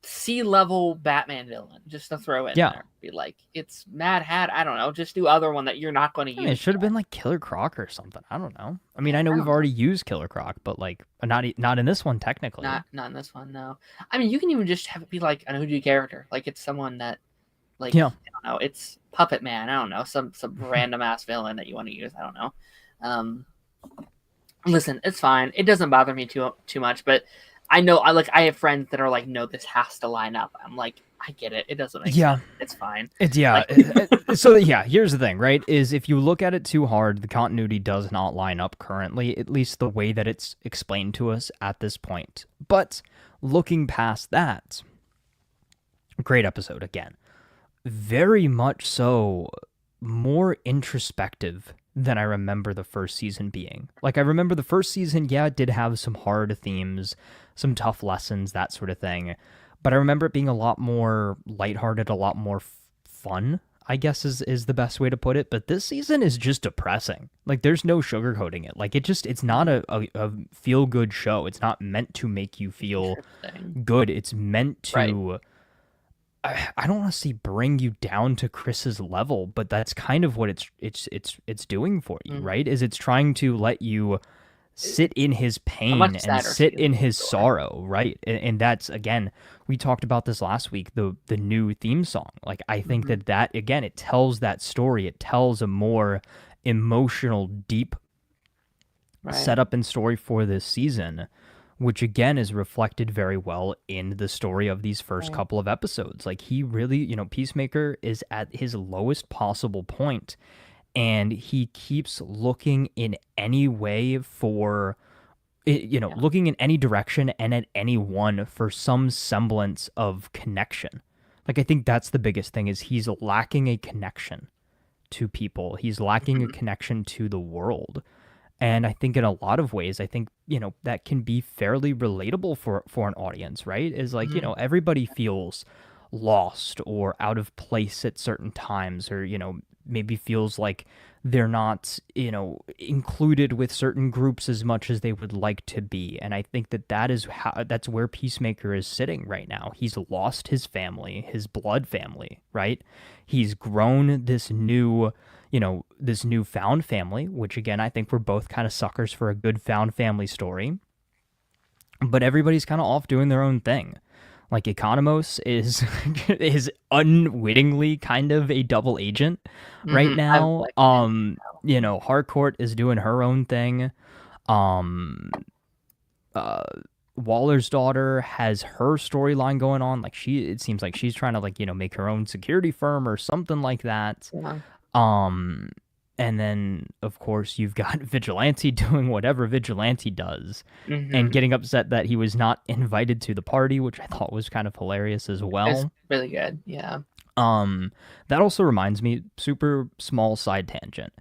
C-level Batman villain just to throw in there. Be like, it's Mad Hat. I don't know. Just do other one that you're not going to use. It should have been like Killer Croc or something. I don't know. I mean, I know we've already used Killer Croc, but like not in this one technically. Not in this one, no. I mean, you can even just have it be like an OG character. Like it's someone that, like, I don't know. It's Puppet Man. I don't know. Some random ass villain that you want to use. I don't know. Listen, it's fine. It doesn't bother me too much, but I know I have friends that are like, no, this has to line up. I'm like, I get it. It doesn't make sense. It's fine. So here's the thing, right? Is if you look at it too hard, the continuity does not line up currently, at least the way that it's explained to us at this point. But looking past that, great episode again. Very much so, more introspective than I remember the first season being. Like, I remember the first season, it did have some hard themes, some tough lessons, that sort of thing. But I remember it being a lot more lighthearted, a lot more fun. I guess is the best way to put it. But this season is just depressing. Like there's no sugarcoating it. Like it's not a feel good show. It's not meant to make you feel Interesting. good. It's meant Right. to I don't want to say bring you down to Chris's level, but that's kind of what it's doing for you, Mm. right? Is it's trying to let you sit in his A much pain and sadder sit in season, his for sure. sorrow, right? And that's again, we talked about this last week, the new theme song. Like I think Hmm. that again, it tells that story. It tells a more emotional, deep Right. setup and story for this season, which again is reflected very well in the story of these first Right. couple of episodes. Like he really, Peacemaker is at his lowest possible point, and he keeps looking in any way for Yeah. looking in any direction and at anyone for some semblance of connection. Like I think that's the biggest thing is he's lacking a connection to people. He's lacking a Hmm. connection to the world. And I think in a lot of ways, I think, that can be fairly relatable for an audience, right? Is like, Hmm. everybody feels lost or out of place at certain times, or, maybe feels like they're not, included with certain groups as much as they would like to be. And I think that's where Peacemaker is sitting right now. He's lost his family, his blood family, right? He's grown this new found family, which again, I think we're both kind of suckers for a good found family story. But everybody's kind of off doing their own thing. Like Economos is is unwittingly kind of a double agent right Hmm. I've now. like been. Harcourt is doing her own thing. Um, uh, Waller's daughter has her storyline going on. Like it seems like she's trying to like make her own security firm or something like that. Yeah. Um, and then of course you've got Vigilante doing whatever Vigilante does, and Hmm. getting upset that he was not invited to the party, which I thought was kind of hilarious as It's well. really good. Yeah. Um, that also reminds me, super small side tangent.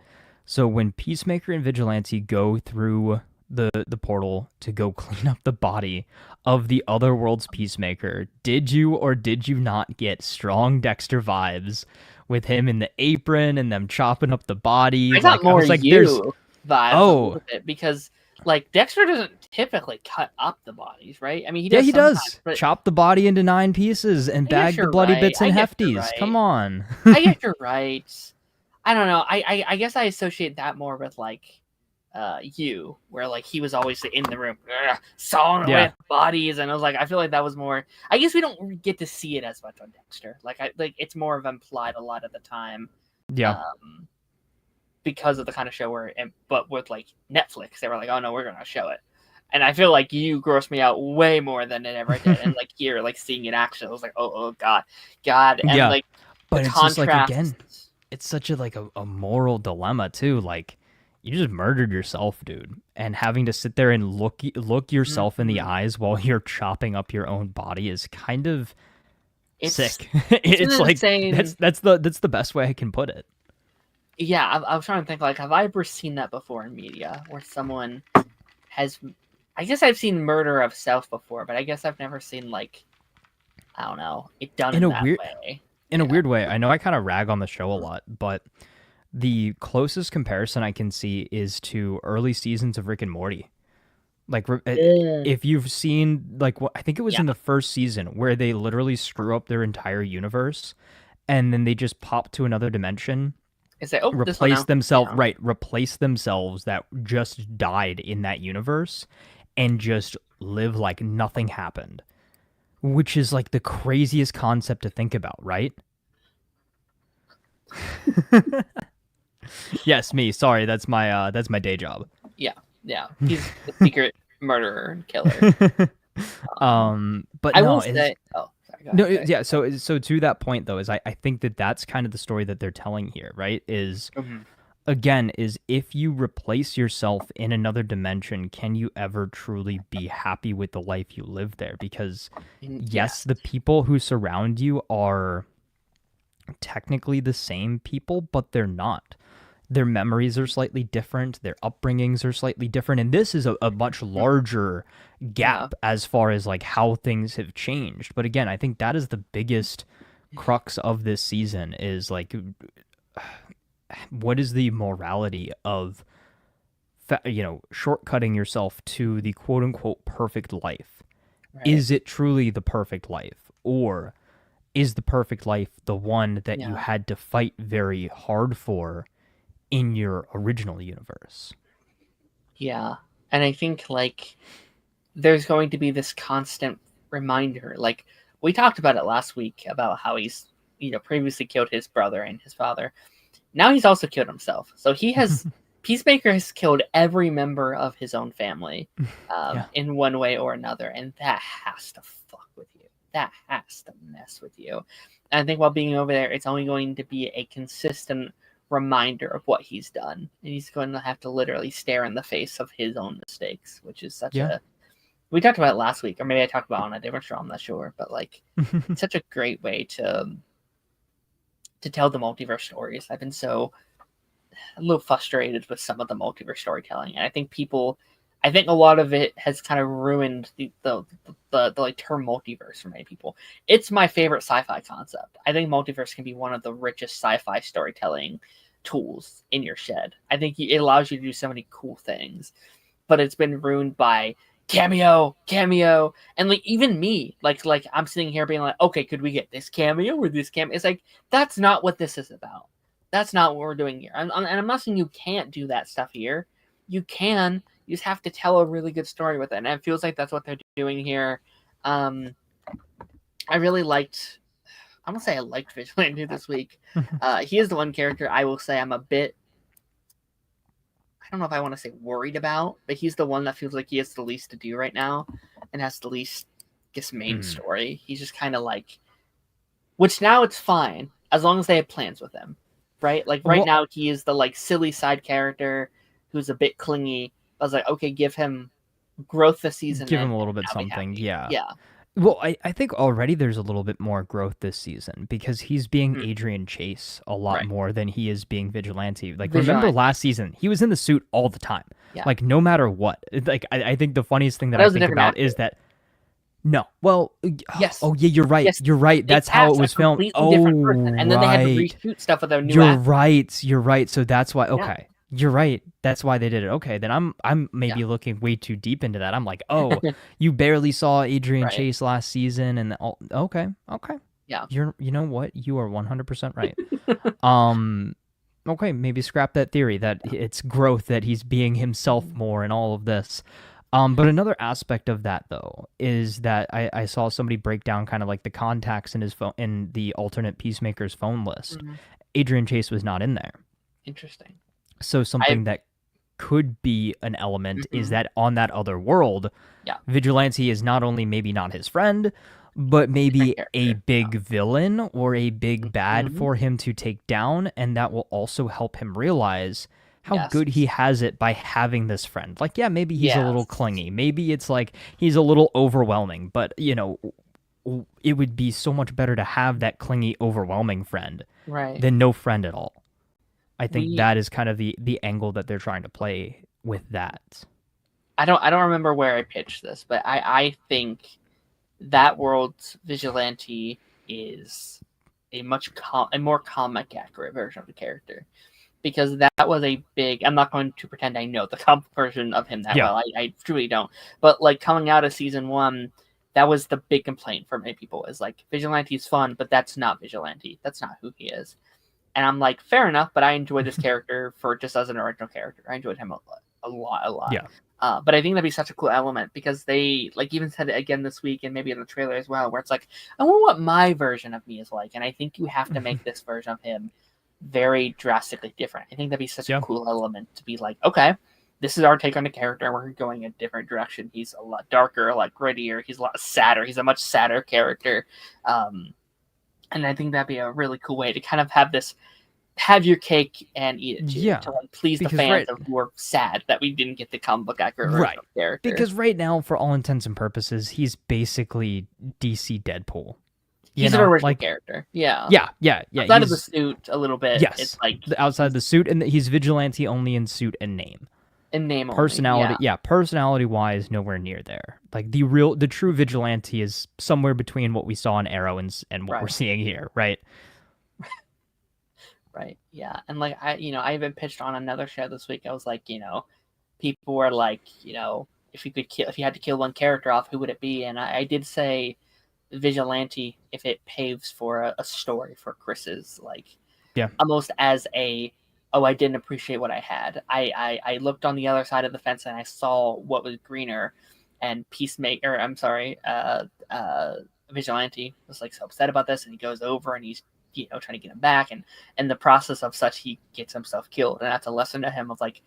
So when Peacemaker and Vigilante go through the portal to go clean up the body of the other world's Peacemaker, did you or did you not get strong Dexter vibes with him in the apron and them chopping up the body? I got Like I more was like, there's you vibes a oh little bit because like Dexter doesn't typically cut up the bodies, right? I mean, he yeah, does he sometimes, does. but Chop the body into 9 pieces and I guess bag the you're bloody right. bits in I guess you're hefties. Come right. on. I guess you're right. I don't know. I guess I associate that more with like you, where like he was always in the room sawing away Yeah. at bodies, and I was like, I feel like that was more. I guess we don't get to see it as much on Dexter. Like it's more of implied a lot of the time. Yeah. Um, because of the kind of show but with like Netflix, they were like, oh no, we're gonna show it. And I feel like you grossed me out way more than it ever did. And like here, like seeing it actually, I was like, oh God, and Yeah. like the But it's just like again, contrast. it's such a moral dilemma too. Like you just murdered yourself, dude, and having to sit there and look yourself in the Mhm. eyes while you're chopping up your own body is kind of It's sick. it's an It's like insane. that's the best way I can put it. Yeah, I was trying to think like, have I ever seen that before in media where someone has? I guess I've seen murder of self before, but I guess I've never seen like, I don't know, it done In in a that weird way. in a Yeah. weird way. I know I kind of rag on the show a lot, but the closest comparison I can see is to early seasons of Rick and Morty. Like Yeah. if you've seen like what I think it was Yeah. in the first season where they literally screw up their entire universe and then they just pop to another dimension, I say, oh, this one replace now. themselves, Yeah. right, replace themselves that just died in that universe and just live like nothing happened, which is like the craziest concept to think about, right? Yes, me. Sorry, that's my day job. Yeah. Yeah. He's the secret murderer and killer. Um, But I no, will it's say, oh, sorry, go no, ahead. Go ahead. yeah. So to that point though, is I think that's kind of the story that they're telling here, right? Is Mhm. again, is if you replace yourself in another dimension, can you ever truly be happy with the life you live there? Because Yeah. yes, the people who surround you are technically the same people, but they're not. Their memories are slightly different, their upbringings are slightly different, and this is a much Mhm. larger Yeah. gap as far as like how things have changed. But again, I think that is the biggest crux of this season is like, what is the morality of shortcutting yourself to the quote unquote perfect life? Right. Is it truly the perfect life, or is the perfect life the one that you Yeah. had to fight very hard for in your original universe? Yeah. And I think like there's going to be this constant reminder. Like we talked about it last week about how he's previously killed his brother and his father. Now he's also killed himself. So he has Peacemaker has killed every member of his own family, Yeah. in one way or another, and that has to fuck with you. That has to mess with you. And I think while being over there, it's only going to be a consistent reminder of what he's done, and he's going to have to literally stare in the face of his own mistakes, which is such Yeah. a. We talked about it last week, or maybe I talked about it on a different show. I'm not sure, but like, it's such a great way to tell the multiverse stories. I've been so a little frustrated with some of the multiverse storytelling, and I think a lot of it has kind of ruined the like term multiverse for many people. It's my favorite sci-fi concept. I think multiverse can be one of the richest sci-fi storytelling tools in your shed. I think it allows you to do so many cool things, but it's been ruined by cameo, and like even me, like I'm sitting here being like, okay, could we get this cameo or this cameo? It's like that's not what this is about. That's not what we're doing here. And I'm not saying you can't do that stuff here. You can. You just have to tell a really good story with it, and it feels like that's what they're doing here. I really liked. I'm gonna say I liked Vigilante this week. He is the one character I will say I'm a bit. I don't know if I want to say worried about, but he's the one that feels like he has the least to do right now, and has the least, I guess, main story. He's just kind of like, which now it's fine as long as they have plans with him, right? Like right now he is the like silly side character who's a bit clingy. I was like, okay, give him growth this season. Give him a little bit something, yeah. Yeah. Well, I think already there's a little bit more growth this season because he's being Adrian Chase a lot more than he is being Vigilante. Like, remember last season, he was in the suit all the time. Yeah. Like, no matter what. Like, I think the funniest thing that I think about is that... No. Well, yes. Oh, yeah, you're right. Yes. You're right. That's how it was filmed. Different person. And then they had to reshoot stuff with a new actor. You're right. So that's why... Okay. Yeah. You're right. That's why they did it. Okay, then I'm maybe looking way too deep into that. I'm like, oh, you barely saw Adrian Chase last season, and okay. Yeah. You know what? You are 100% right. Okay, maybe scrap that theory that it's growth, that he's being himself more in all of this. But another aspect of that though is that I saw somebody break down kind of like the contacts in his phone in the alternate Peacemaker's phone list. Adrian Chase was not in there. Interesting. So something that could be an element is that on that other world, Vigilante is not only maybe not his friend, but maybe a big villain or a big bad for him to take down, and that will also help him realize how good he has it by having this friend. Like, yeah, maybe he's a little clingy. Maybe it's like he's a little overwhelming, but, you know, it would be so much better to have that clingy, overwhelming friend than no friend at all. I think that is kind of the angle that they're trying to play with that. I don't remember where I pitched this, but I think that world's Vigilante is a more comic accurate version of the character, because that was a big. I'm not going to pretend I know the comic version of him that well. I truly don't. But like coming out of season 1, that was the big complaint for many people. Is like Vigilante's fun, but that's not Vigilante. That's not who he is. And I'm like, fair enough, but I enjoyed this character for just as an original character. I enjoyed him a lot. Yeah. But I think that'd be such a cool element, because they like even said it again this week and maybe in the trailer as well, where it's like, I wonder what my version of me is like. And I think you have to make this version of him very drastically different. I think that'd be such a cool element to be like, okay, this is our take on the character, and we're going a different direction. He's a lot darker, a lot grittier. He's a lot sadder. He's a much sadder character. And I think that'd be a really cool way to kind of have your cake and eat it too, to like please the fans who are sad that we didn't get the comic book accurate character. Because right now, for all intents and purposes, he's basically DC Deadpool. He's an original character. Yeah. Outside of the suit a little bit. Yes. It's like outside the suit, and he's Vigilante only in suit and name. In name only, Personality, yeah, personality wise, nowhere near there. Like the true vigilante is somewhere between what we saw in Arrow and what we're right, seeing here, right? right, yeah. And like I even pitched on another show this week. I was like, people were like, if you had to kill one character off, who would it be? And I did say vigilante if it paves for a story for Chris's, like, Yeah. almost as I didn't appreciate what I had. I looked on the other side of the fence and I saw what was greener, and Peacemaker, I'm sorry, Vigilante was like so upset about this, and he goes over and he's trying to get him back, and in the process of such he gets himself killed, and that's a lesson to him of like,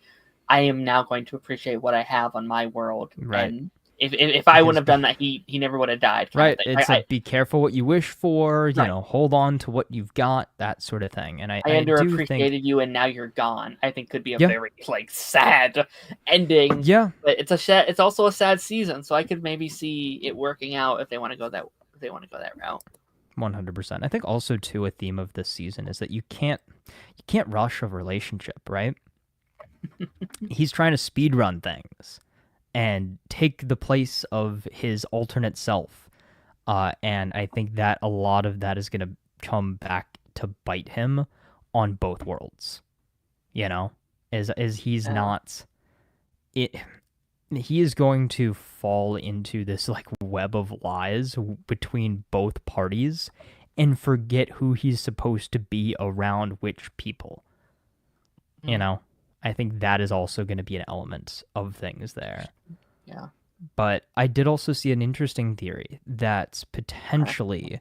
I am now going to appreciate what I have on my world, Right. and if I wouldn't have done that, he never would have died. Kind Right. of thing. It's like be careful what you wish for, Right. hold on to what you've got, that sort of thing. And I do think, underappreciated you and now you're gone, I think could be a yeah, very like sad ending. yeah, But it's also a sad season, so I could maybe see it working out if they want to go that route. 100%. I think also too a theme of this season is that you can't rush a relationship, right? He's trying to speed run things and take the place of his alternate self. And I think that a lot of that is going to come back to bite him on both worlds. As he's not it. He is going to fall into this like web of lies between both parties and forget who he's supposed to be around which people. I think that is also going to be an element of things there. Yeah. But I did also see an interesting theory that potentially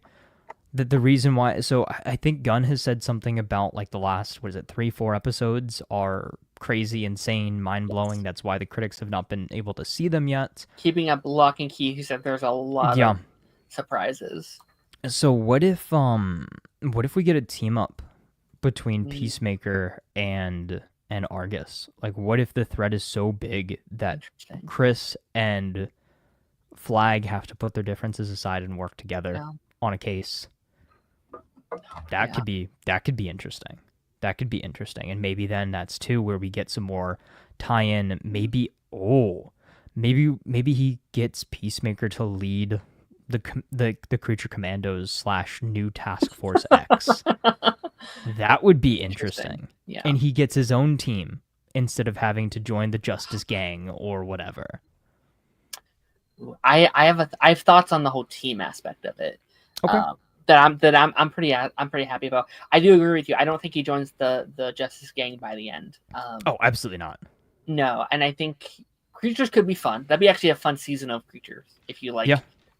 that the reason why. So I think Gunn has said something about like the last 3-4 episodes are crazy, insane, mind blowing. Yes. That's why the critics have not been able to see them yet. Keeping up Lock and Key, he said there's a lot of surprises. So what if we get a team up between Peacemaker and Argus? Like, what if the threat is so big that Chris and Flag have to put their differences aside and work together on a case? That could be interesting. That could be interesting, and maybe then that's too where we get some more tie-in. Maybe he gets Peacemaker to lead the Creature Commandos / New Task Force X. That would be interesting. Yeah. And he gets his own team instead of having to join the Justice Gang or whatever. I have thoughts on the whole team aspect of it. Okay. That I'm pretty happy about. I do agree with you. I don't think he joins the Justice Gang by the end. Oh, absolutely not. No, and I think Creatures could be fun. That'd be actually a fun season of Creatures if you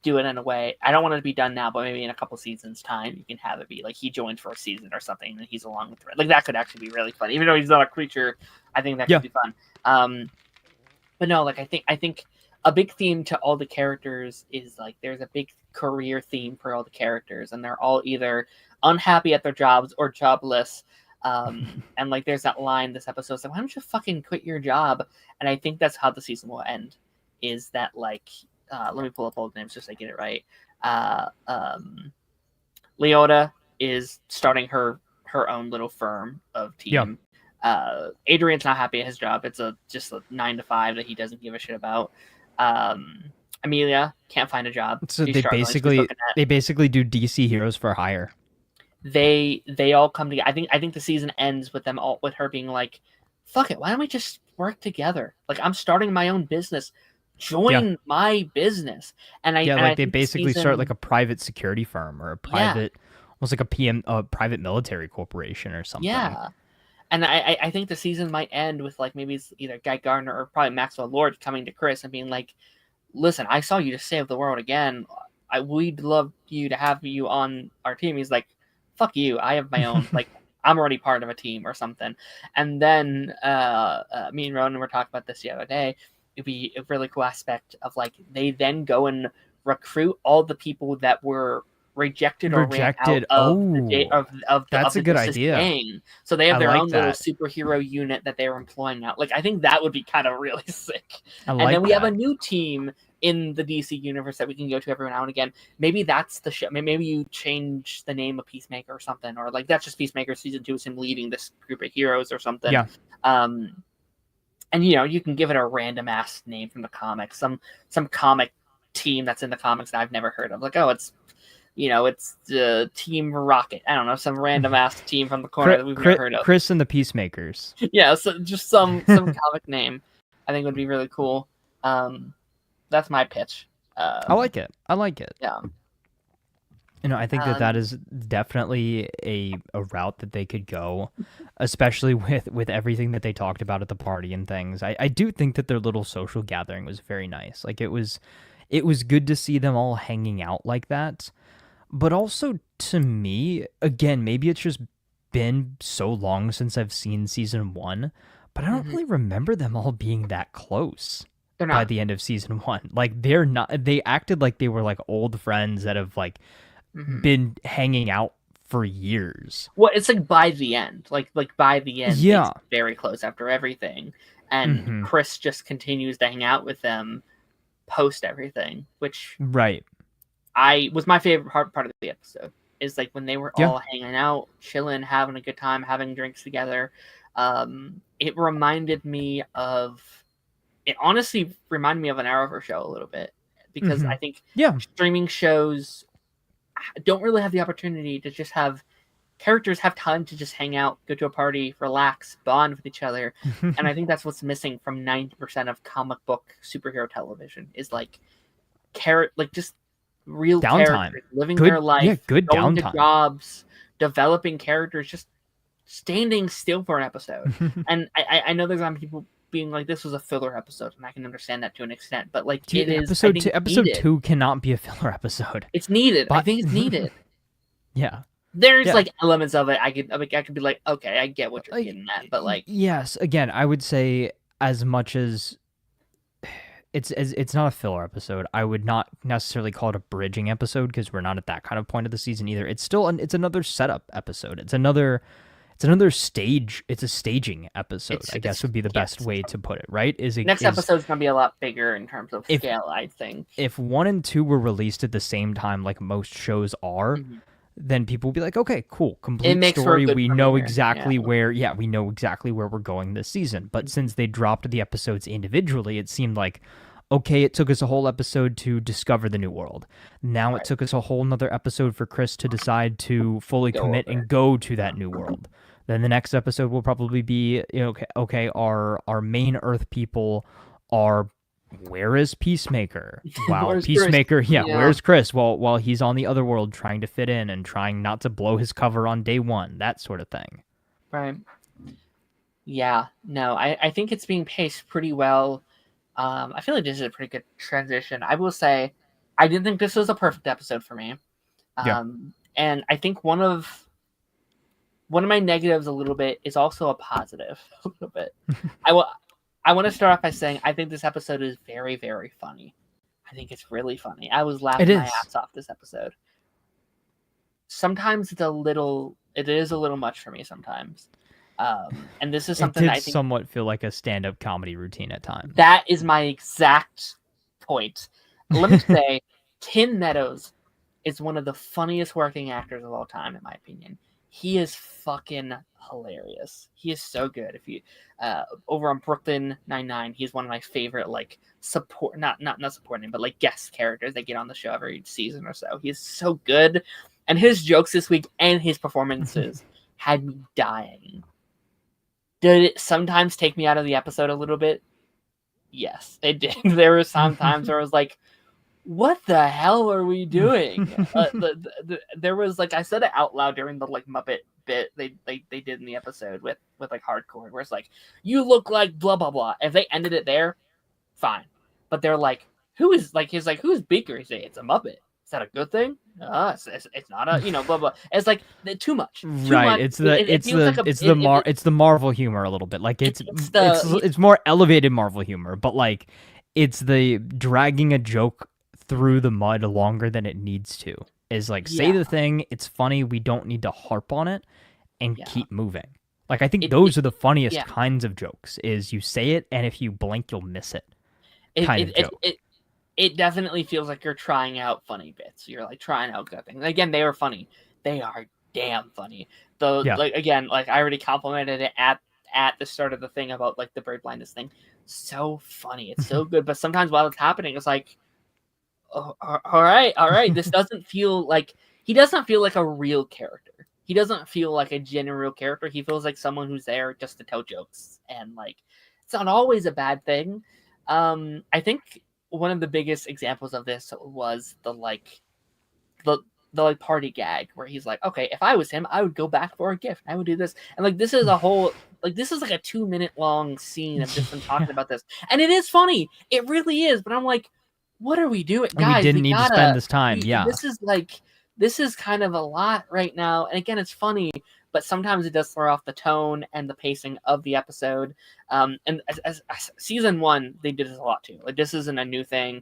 do it in a way. I don't want it to be done now, but maybe in a couple seasons time you can have it be like he joins for a season or something and he's along with Red. Like that could actually be really fun. Even though he's not a creature, I think that could be fun. But no, like I think a big theme to all the characters is like there's a big career theme for all the characters, and they're all either unhappy at their jobs or jobless. And like there's that line this episode said, why don't you fucking quit your job? And I think that's how the season will end, is that like let me pull up all the names just so I get it right. Leota is starting her own little firm of team. Adrian's not happy at his job. It's just a 9 to 5 that he doesn't give a shit about. Amelia can't find a job. So they basically do DC Heroes for Hire. They all come together. I think the season ends with them all, with her being like, fuck it, why don't we just work together? Like, I'm starting my own business. Join my business. And they basically start like a private security firm or a private almost like a private military corporation or something. Yeah. And I think the season might end with like maybe it's either Guy Gardner or probably Maxwell Lord coming to Chris and being like, listen, I saw you to save the world again. We'd love you to have you on our team. He's like, fuck you, I have my own. Like, I'm already part of a team or something. And then me and Ronan were talking about this the other day. It'd be a really cool aspect of like they then go and recruit all the people that were rejected or ran out of that's the a good idea. Gang. So they have their own little superhero unit that they're employing now. Like I think that would be kind of really sick. And then we have a new team in the DC universe that we can go to every now and again. Maybe that's the show. Maybe you change the name of Peacemaker or something, or like that's just Peacemaker season 2 is him leading this group of heroes or something. Yeah. And you can give it a random ass name from the comics, some comic team that's in the comics that I've never heard of. Like, oh, it's the Team Rocket. I don't know, some random ass team from the corner that we've never heard of. Chris and the Peacemakers. Yeah, so just some comic name, I think would be really cool. That's my pitch. I like it. Yeah. I think that is definitely a route that they could go, especially with everything that they talked about at the party and things. I do think that their little social gathering was very nice. Like, it was good to see them all hanging out like that. But also, to me, again, maybe it's just been so long since I've seen season 1, but I don't really remember them all being that close by the end of season 1. Like, they're not. They acted like they were like old friends that have like been hanging out for years. Well, it's like by the end, like by the end, yeah, very close after everything, and Chris just continues to hang out with them post everything, which was my favorite part of the episode. Is like when they were all hanging out, chilling, having a good time, having drinks together. It reminded me of. It honestly reminded me of an Arrowverse show a little bit, because I think streaming shows don't really have the opportunity to just have characters have time to just hang out, go to a party, relax, bond with each other. And I think that's what's missing from 90% of comic book superhero television is like just real downtime, characters living their life, good going downtime, to jobs, developing characters, just standing still for an episode. And I know there's some people being like, this was a filler episode, and I can understand that to an extent, but like, it is episode 2 cannot be a filler episode. It's needed. I think it's needed. There's like elements of it I could be like, okay, I get what you're getting at, but like, yes, again, I would say as much as it's not a filler episode, I would not necessarily call it a bridging episode, because we're not at that kind of point of the season either. It's still it's another setup episode. It's another stage. It's a staging episode, I guess would be the best way to put it, right? Next episode's going to be a lot bigger in terms of scale, I think. If 1 and 2 were released at the same time, like most shows are, then people will be like, okay, cool, complete story. We know exactly where we're going this season. But since they dropped the episodes individually, it seemed like, okay, it took us a whole episode to discover the new world. Now it took us a whole nother episode for Chris to decide to fully commit and go to that new world. Then the next episode will probably be, okay, our main Earth people are, where is Peacemaker? Wow, Peacemaker, where's Chris? While he's on the other world trying to fit in and trying not to blow his cover on day 1, that sort of thing. Right. Yeah, no, I think it's being paced pretty well. I feel like this is a pretty good transition. I will say, I didn't think this was a perfect episode for me. And I think one of my negatives a little bit is also a positive a little bit. I want to start off by saying I think this episode is very, very funny. I think it's really funny. I was laughing my ass off this episode. Sometimes it is a little much for me sometimes. And this is something I think somewhat feel like a stand-up comedy routine at times. That is my exact point. Let me say, Tim Meadows is one of the funniest working actors of all time, in my opinion. He is fucking hilarious. He is so good. If you over on Brooklyn Nine-Nine, he's one of my favorite like support, not supporting, but like guest characters that get on the show every season or so. He is so good, and his jokes this week and his performances had me dying. Did it sometimes take me out of the episode a little bit? Yes, it did. There were some times where I was like, what the hell are we doing? There was like, I said it out loud during the like Muppet bit they did in the episode with like Hardcore, where it's like, you look like blah blah blah. If they ended it there, fine. But they're like, who's Beaker? He's like, it's a Muppet. Is that a good thing? It's not a, blah blah. It's like too much. Right. It's the Marvel humor a little bit. Like it's more elevated Marvel humor, but like it's the dragging a joke through the mud longer than it needs to. Is like, say the thing, it's funny, we don't need to harp on it and keep moving. Like, I think those are the funniest kinds of jokes, is you say it and if you blink you'll miss it. It definitely feels like you're trying out funny bits. You're like trying out good things. Again, they are funny. They are damn funny. Though, like, again, like I already complimented it at at the start of the thing about like the bird blindness thing. So funny. It's so good. But sometimes while it's happening, it's like, oh, all right. This doesn't feel like he doesn't feel like a real character. He doesn't feel like a genuine real character. He feels like someone who's there just to tell jokes, and like it's not always a bad thing. I think one of the biggest examples of this was the like party gag where he's like, okay, if I was him, I would go back for a gift. I would do this. And like this is a whole this is like a 2-minute long scene of just them talking about this. And it is funny. It really is. But I'm like, what are we doing? Guys, we didn't need to spend this time. This is kind of a lot right now. And again, it's funny, but sometimes it does throw off the tone and the pacing of the episode. And as season 1, they did this a lot too. Like this isn't a new thing.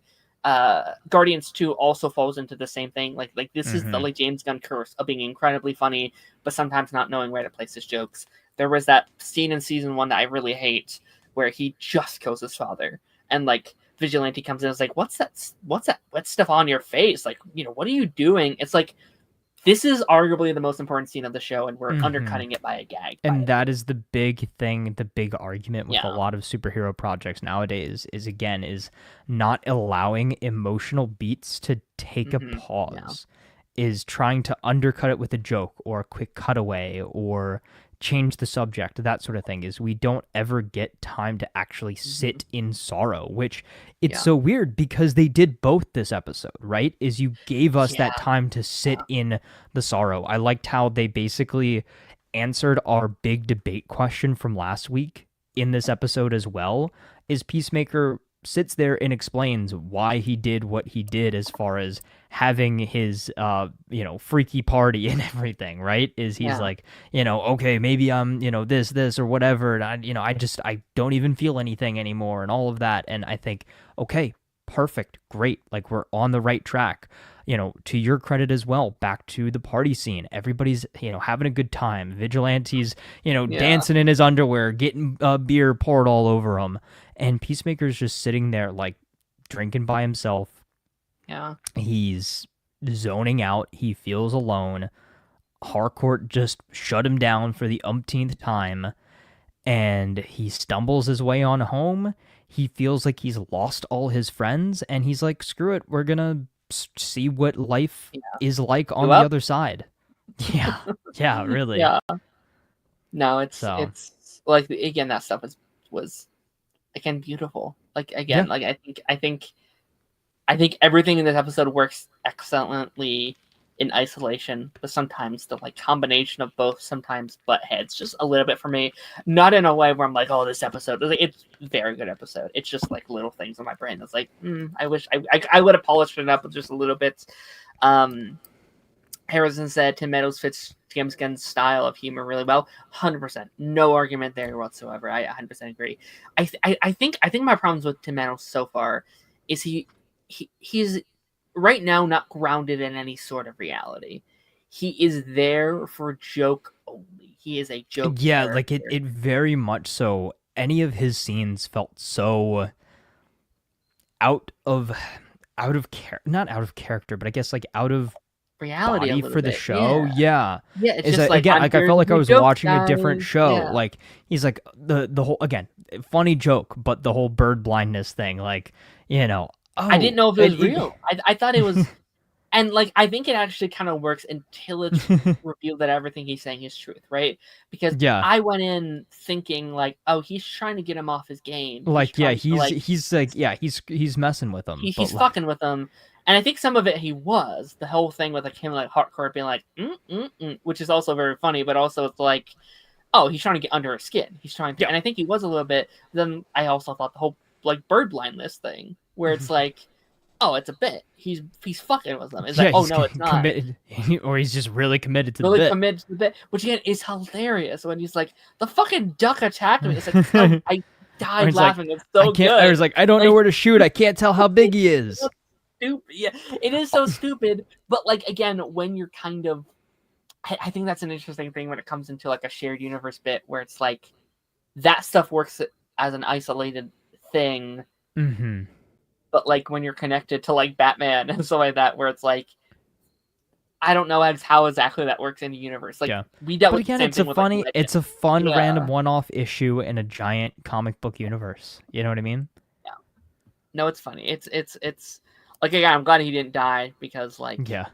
Guardians 2 also falls into the same thing. Like this is the like James Gunn curse of being incredibly funny, but sometimes not knowing where to place his jokes. There was that scene in season 1 that I really hate where he just kills his father, and like Vigilante comes in and is like, what's that wet stuff on your face? Like, what are you doing? It's like, this is arguably the most important scene of the show, and we're undercutting it by a gag. And that is the big thing, the big argument with a lot of superhero projects nowadays is not allowing emotional beats to take a pause, is trying to undercut it with a joke or a quick cutaway or change the subject, that sort of thing. Is we don't ever get time to actually sit in sorrow, which it's so weird because they did both this episode, right? Is you gave us that time to sit in the sorrow. I liked how they basically answered our big debate question from last week in this episode as well. Is Peacemaker sits there and explains why he did what he did as far as having his freaky party and everything, right? Is he's like, okay, maybe I'm, this or whatever, and I don't even feel anything anymore and all of that. And I think, okay, perfect, great, like we're on the right track. To your credit as well, back to the party scene. Everybody's, having a good time. Vigilante's, dancing in his underwear, getting beer poured all over him. And Peacemaker's just sitting there, like, drinking by himself. Yeah. He's zoning out. He feels alone. Harcourt just shut him down for the umpteenth time. And he stumbles his way on home. He feels like he's lost all his friends. And he's like, screw it. We're going to see what life is like on the other side. Yeah. Yeah, really. Yeah. No, it's like, again, that stuff was again beautiful. Like, again, like I think everything in this episode works excellently in isolation, but sometimes the like combination of both sometimes butt heads just a little bit for me. Not in a way where I'm like, oh, this episode, it's a very good episode. It's just like little things in my brain that's like, I wish I would have polished it up with just a little bit. Harrison said Tim Meadows fits James Gunn's style of humor really well. 100%, no argument there whatsoever. I 100% agree. I think my problems with Tim Meadows so far is he's right now not grounded in any sort of reality. He is there for joke only. He is a joke. Yeah, character. Like it very much so. Any of his scenes felt so not out of character, but I guess like out of reality body for the show. Yeah. It's just like, again, like I felt like I was watching guys. A different show. Yeah. Like he's like the whole, again, funny joke, but the whole bird blindness thing, like, I didn't know if it was real. I thought it was, and like I think it actually kind of works until it's revealed that everything he's saying is truth, right? Because I went in thinking like, oh, he's trying to get him off his game. Like he's messing with him. He's fucking with him, and I think some of it he was the whole thing with like him like Harcourt being like, which is also very funny, but also it's like, oh, he's trying to get under his skin. He's trying to, and I think he was a little bit. Then I also thought the whole like bird blindness thing, where it's like, oh, it's a bit. He's fucking with them. It's like, oh no, it's not. Committed, or he's just really committed to the bit. Which again is hilarious when he's like, the fucking duck attacked me. It's like, I died laughing. Like, it's so good. I was like, I don't know where to shoot. I can't tell how big he is. So stupid. Yeah, it is so stupid. But like again, when you're kind of, I think that's an interesting thing when it comes into like a shared universe bit where it's like that stuff works as an isolated thing. But like when you're connected to like Batman and stuff like that, where it's like, I don't know how exactly that works in the universe. Like Yeah. we dealt But with the again, same thing with like Legend. it's a fun Yeah. random one-off issue in a giant comic book universe. You know what I mean? Yeah. No, it's funny. It's like again, I'm glad he didn't die because like Yeah.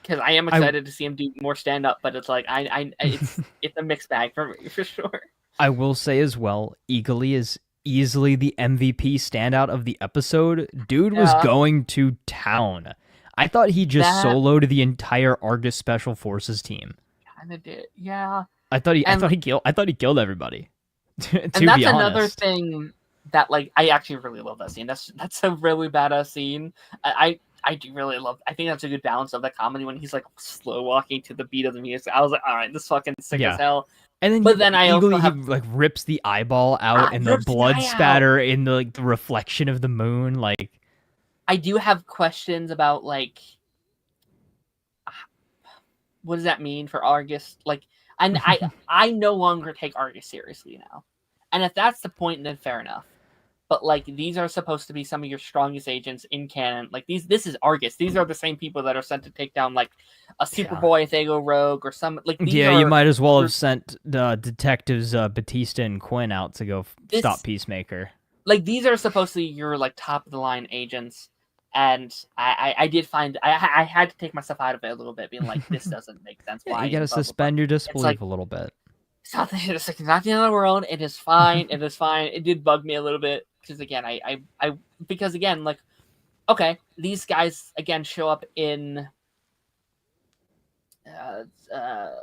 because I am I excited to see him do more stand up, but it's like it's a mixed bag for me for sure. I will say as well, Eagly is easily the MVP standout of the episode. Dude was Yeah. going to town. I thought he just That soloed the entire Argus Special Forces team. kind of did, yeah. I thought he killed everybody. And To that's be another honest. thing that like I actually really love that scene. That's a really badass scene. I do really love. I think that's a good balance of the comedy when he's like slow walking to the beat of the music. I was like, all right, this fucking sick as hell. And then But then I also have he like rips the eyeball out and the rips the blood eye spatter in the like the reflection of the moon. Like I do have questions about like what does that mean for Argus? Like, and I no longer take Argus seriously now. And if that's the point, then fair enough. But like these are supposed to be some of your strongest agents in canon. Like this is Argus. These are the same people that are sent to take down like a Superboy if they go rogue or some like these yeah, are, you might as well have sent the detectives Batista and Quinn out to go stop Peacemaker. Like these are supposed to be your like top of the line agents, and I did find I had to take myself out of it a little bit, being like this doesn't make sense. Yeah, Why you gotta suspend your disbelief a little bit. It's not the end of the world. It is fine. It is fine. It did bug me a little bit because again, because again, like, okay, these guys again show up in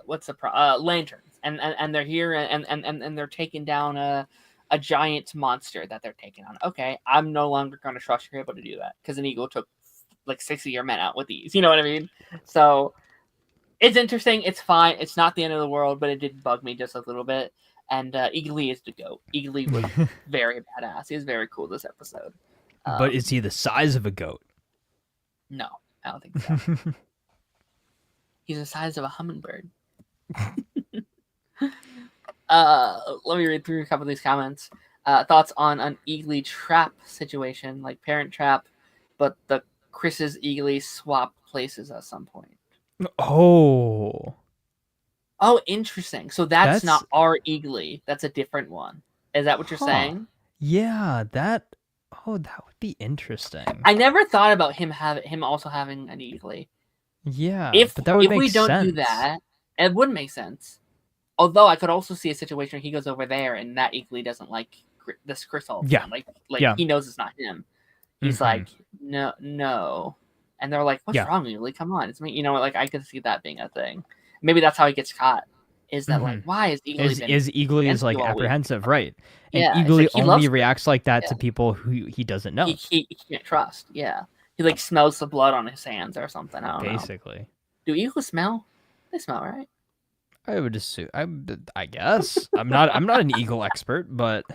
what's the lanterns, and they're here and they're taking down a giant monster that they're taking on. Okay, I'm no longer going to trust you're able to do that because an eagle took like 60 of your men out with these. You know what I mean? So. It's interesting. It's fine. It's not the end of the world, but it did bug me just a little bit. And Eagly is the goat. Eagly was very badass. He was very cool this episode. But is he the size of a goat? No, I don't think so. He's the size of a hummingbird. Let me read through a couple of these comments. Thoughts on an Eagly trap situation, like Parent Trap, but the Chris's Eagly swap places at some point. Oh, interesting. So that's not our Eagly. That's a different one. Is that what you're saying? Yeah, that would be interesting. I never thought about him also having an Eagly. Yeah, but that would make we don't sense. do that, it wouldn't make sense. Although I could also see a situation where he goes over there and that Eagly doesn't like this Chris all the time. Like he knows it's not him. He's like, no. And they're like, what's wrong, Eagly? Come on. It's me. You know, like, I could see that being a thing. Maybe that's how he gets caught. Is that, like, why is Eagly Eagly is, like, apprehensive, right? And yeah, Eagly like, only reacts like that to people who he doesn't know. He can't trust, yeah. He, like, smells the blood on his hands or something. I don't know. Basically. Do eagles smell? They smell, right? I would assume. I guess. I'm not an eagle expert, but...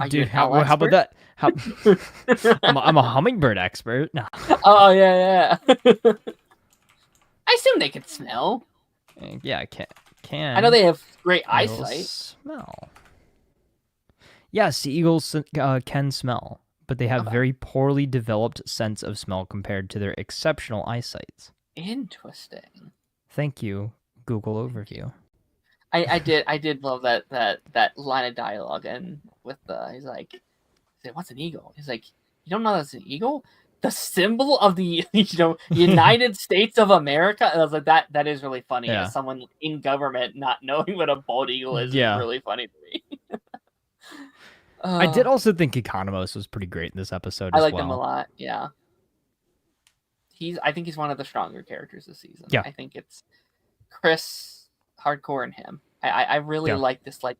Dude, how about that? I'm a hummingbird expert. No. Oh yeah. I assume they can smell. Yeah, can. I know they have great eyesight. Smell. Yeah, sea eagles can smell, but they have very poorly developed sense of smell compared to their exceptional eyesight. Interesting. Thank you, Google overview. I did love that line of dialogue, and with he's like, what's an eagle? He's like, you don't know that's an eagle? The symbol of the United States of America. And I was like, that is really funny. As someone in government not knowing what a bald eagle is really funny to me. I did also think Economos was pretty great in this episode. I liked him a lot. Yeah, I think he's one of the stronger characters this season. Yeah, I think it's Chris. Hardcore in him. I really like this like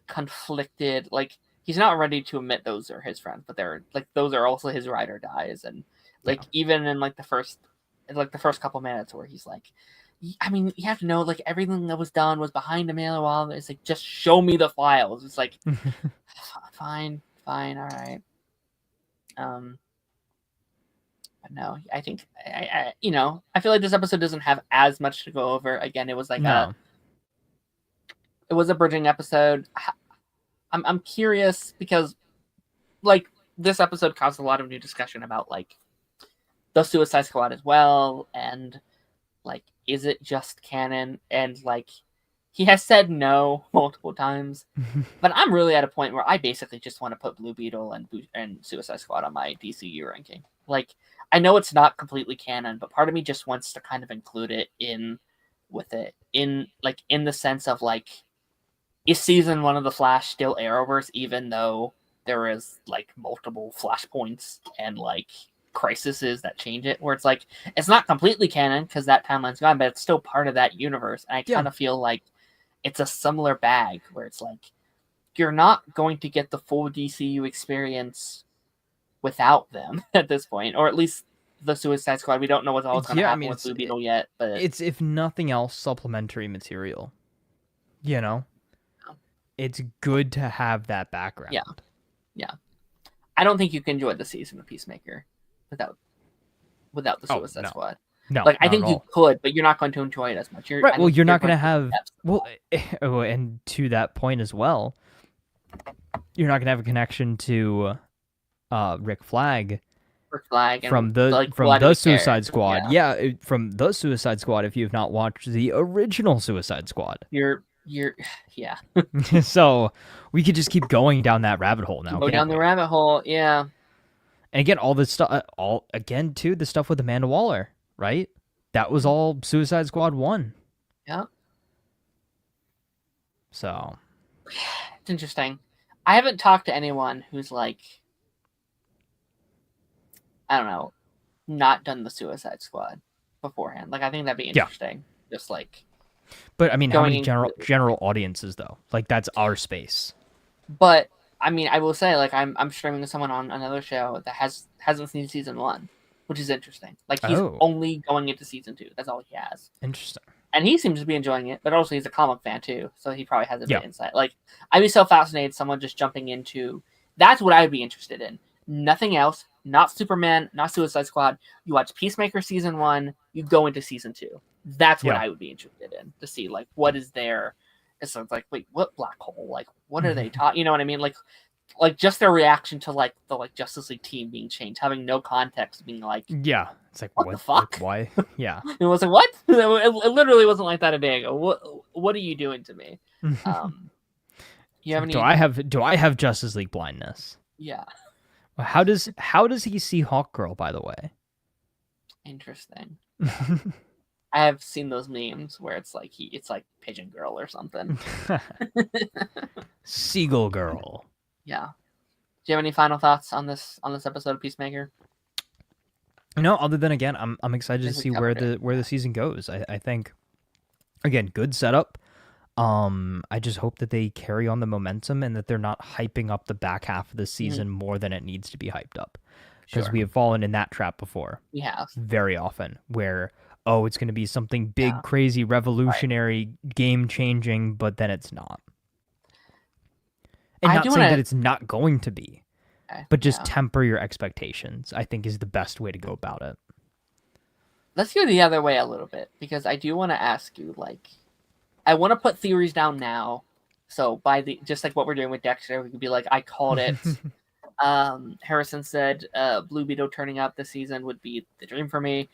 conflicted, like he's not ready to admit those are his friends, but they're like those are also his ride or dies, and like even in like the first couple minutes where he's like, I mean, you have to know like everything that was done was behind a mail wall. It's like just show me the files. It's like fine, all right. But no, I think I feel like this episode doesn't have as much to go over. Again, it was like it was a bridging episode. I'm curious because, like, this episode caused a lot of new discussion about like the Suicide Squad as well, and like is it just canon? And like, he has said no multiple times, but I'm really at a point where I basically just want to put Blue Beetle and Suicide Squad on my DCU ranking. Like, I know it's not completely canon, but part of me just wants to kind of include it in with it in the sense of like, is season 1 of the Flash still Arrowverse, even though there is like multiple flashpoints and like crises that change it, where it's like it's not completely canon because that timeline's gone, but it's still part of that universe. And I kind of feel like it's a similar bag where it's like you're not going to get the full DCU experience without them at this point, or at least the Suicide Squad. We don't know what's going to happen with Blue Beetle yet, but it's, if nothing else, supplementary material. You know, it's good to have that background. Yeah. I don't think you can enjoy the season of Peacemaker without the Suicide Squad. No, like I think you could, but you're not going to enjoy it as much. Right. Well, you're not going to have. Well, and to that point as well, you're not going to have a connection to Rick Flag from the Suicide Squad. Yeah, from the Suicide Squad. If you've not watched the original Suicide Squad, you're So we could just keep going down that rabbit hole now. Go down the rabbit hole, yeah. And again, all this stuff, the stuff with Amanda Waller, right? That was all Suicide Squad 1. Yeah. So it's interesting. I haven't talked to anyone who's like, I don't know, not done the Suicide Squad beforehand. Like, I think that'd be interesting. Yeah. Just like, but I mean, how many general audiences though? Like, that's our space. But I mean, I will say, like, I'm streaming with someone on another show that hasn't seen season 1, which is interesting. Like, he's only going into season 2. That's all he has. Interesting. And he seems to be enjoying it, but also he's a comic fan too, so he probably has a bit of insight. Like, I'd be so fascinated someone just jumping into. That's what I would be interested in. Nothing else. Not Superman. Not Suicide Squad. You watch Peacemaker season 1. You go into season 2. That's what I would be interested in, to see like what is there. It's like, wait, what black hole? Like, what are they talking? You know what I mean? Like just their reaction to like the Justice League team being changed, having no context, being like, it's like, what the fuck? Like, why? Yeah, it was like, what? It literally wasn't like that a day ago. What are you doing to me? You have any? Do I have Justice League blindness? Yeah. How does he see Hawkgirl, by the way? Interesting. I have seen those memes where it's like Pigeon Girl or something. Seagull Girl. Yeah. Do you have any final thoughts on this episode of Peacemaker? No, other than, again, I'm excited to see where the season goes. I think, again, good setup. I just hope that they carry on the momentum and that they're not hyping up the back half of the season more than it needs to be hyped up. Because we have fallen in that trap before. We have. Very often, where, it's going to be something big, crazy, revolutionary, game-changing, but then it's not. And not saying that it's not going to be, but just temper your expectations, I think, is the best way to go about it. Let's go the other way a little bit, because I do want to ask you, like, I want to put theories down now. So just like what we're doing with Dexter, we could be like, I called it. Harrison said Blue Beetle turning up this season would be the dream for me.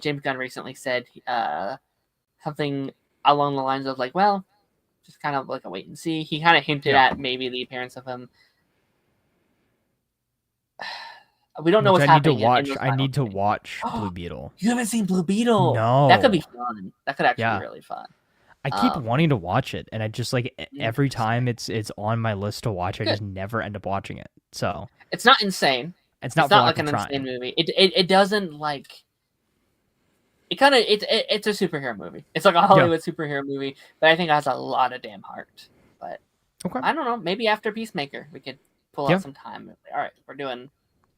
James Gunn recently said something along the lines of like, well, just kind of like a wait and see. He kind of hinted at maybe the appearance of him. We don't know what's happening. I need to watch Blue Beetle. You haven't seen Blue Beetle? No. That could be fun. That could actually be really fun. I keep wanting to watch it, and I just like every time it's on my list to watch, I just never end up watching it. So it's not insane. It's not like an insane movie. It doesn't like. It kind of it's a superhero movie. It's like a Hollywood superhero movie, but I think it has a lot of damn heart. But I don't know. Maybe after Peacemaker, we could pull out some time. All right, we're doing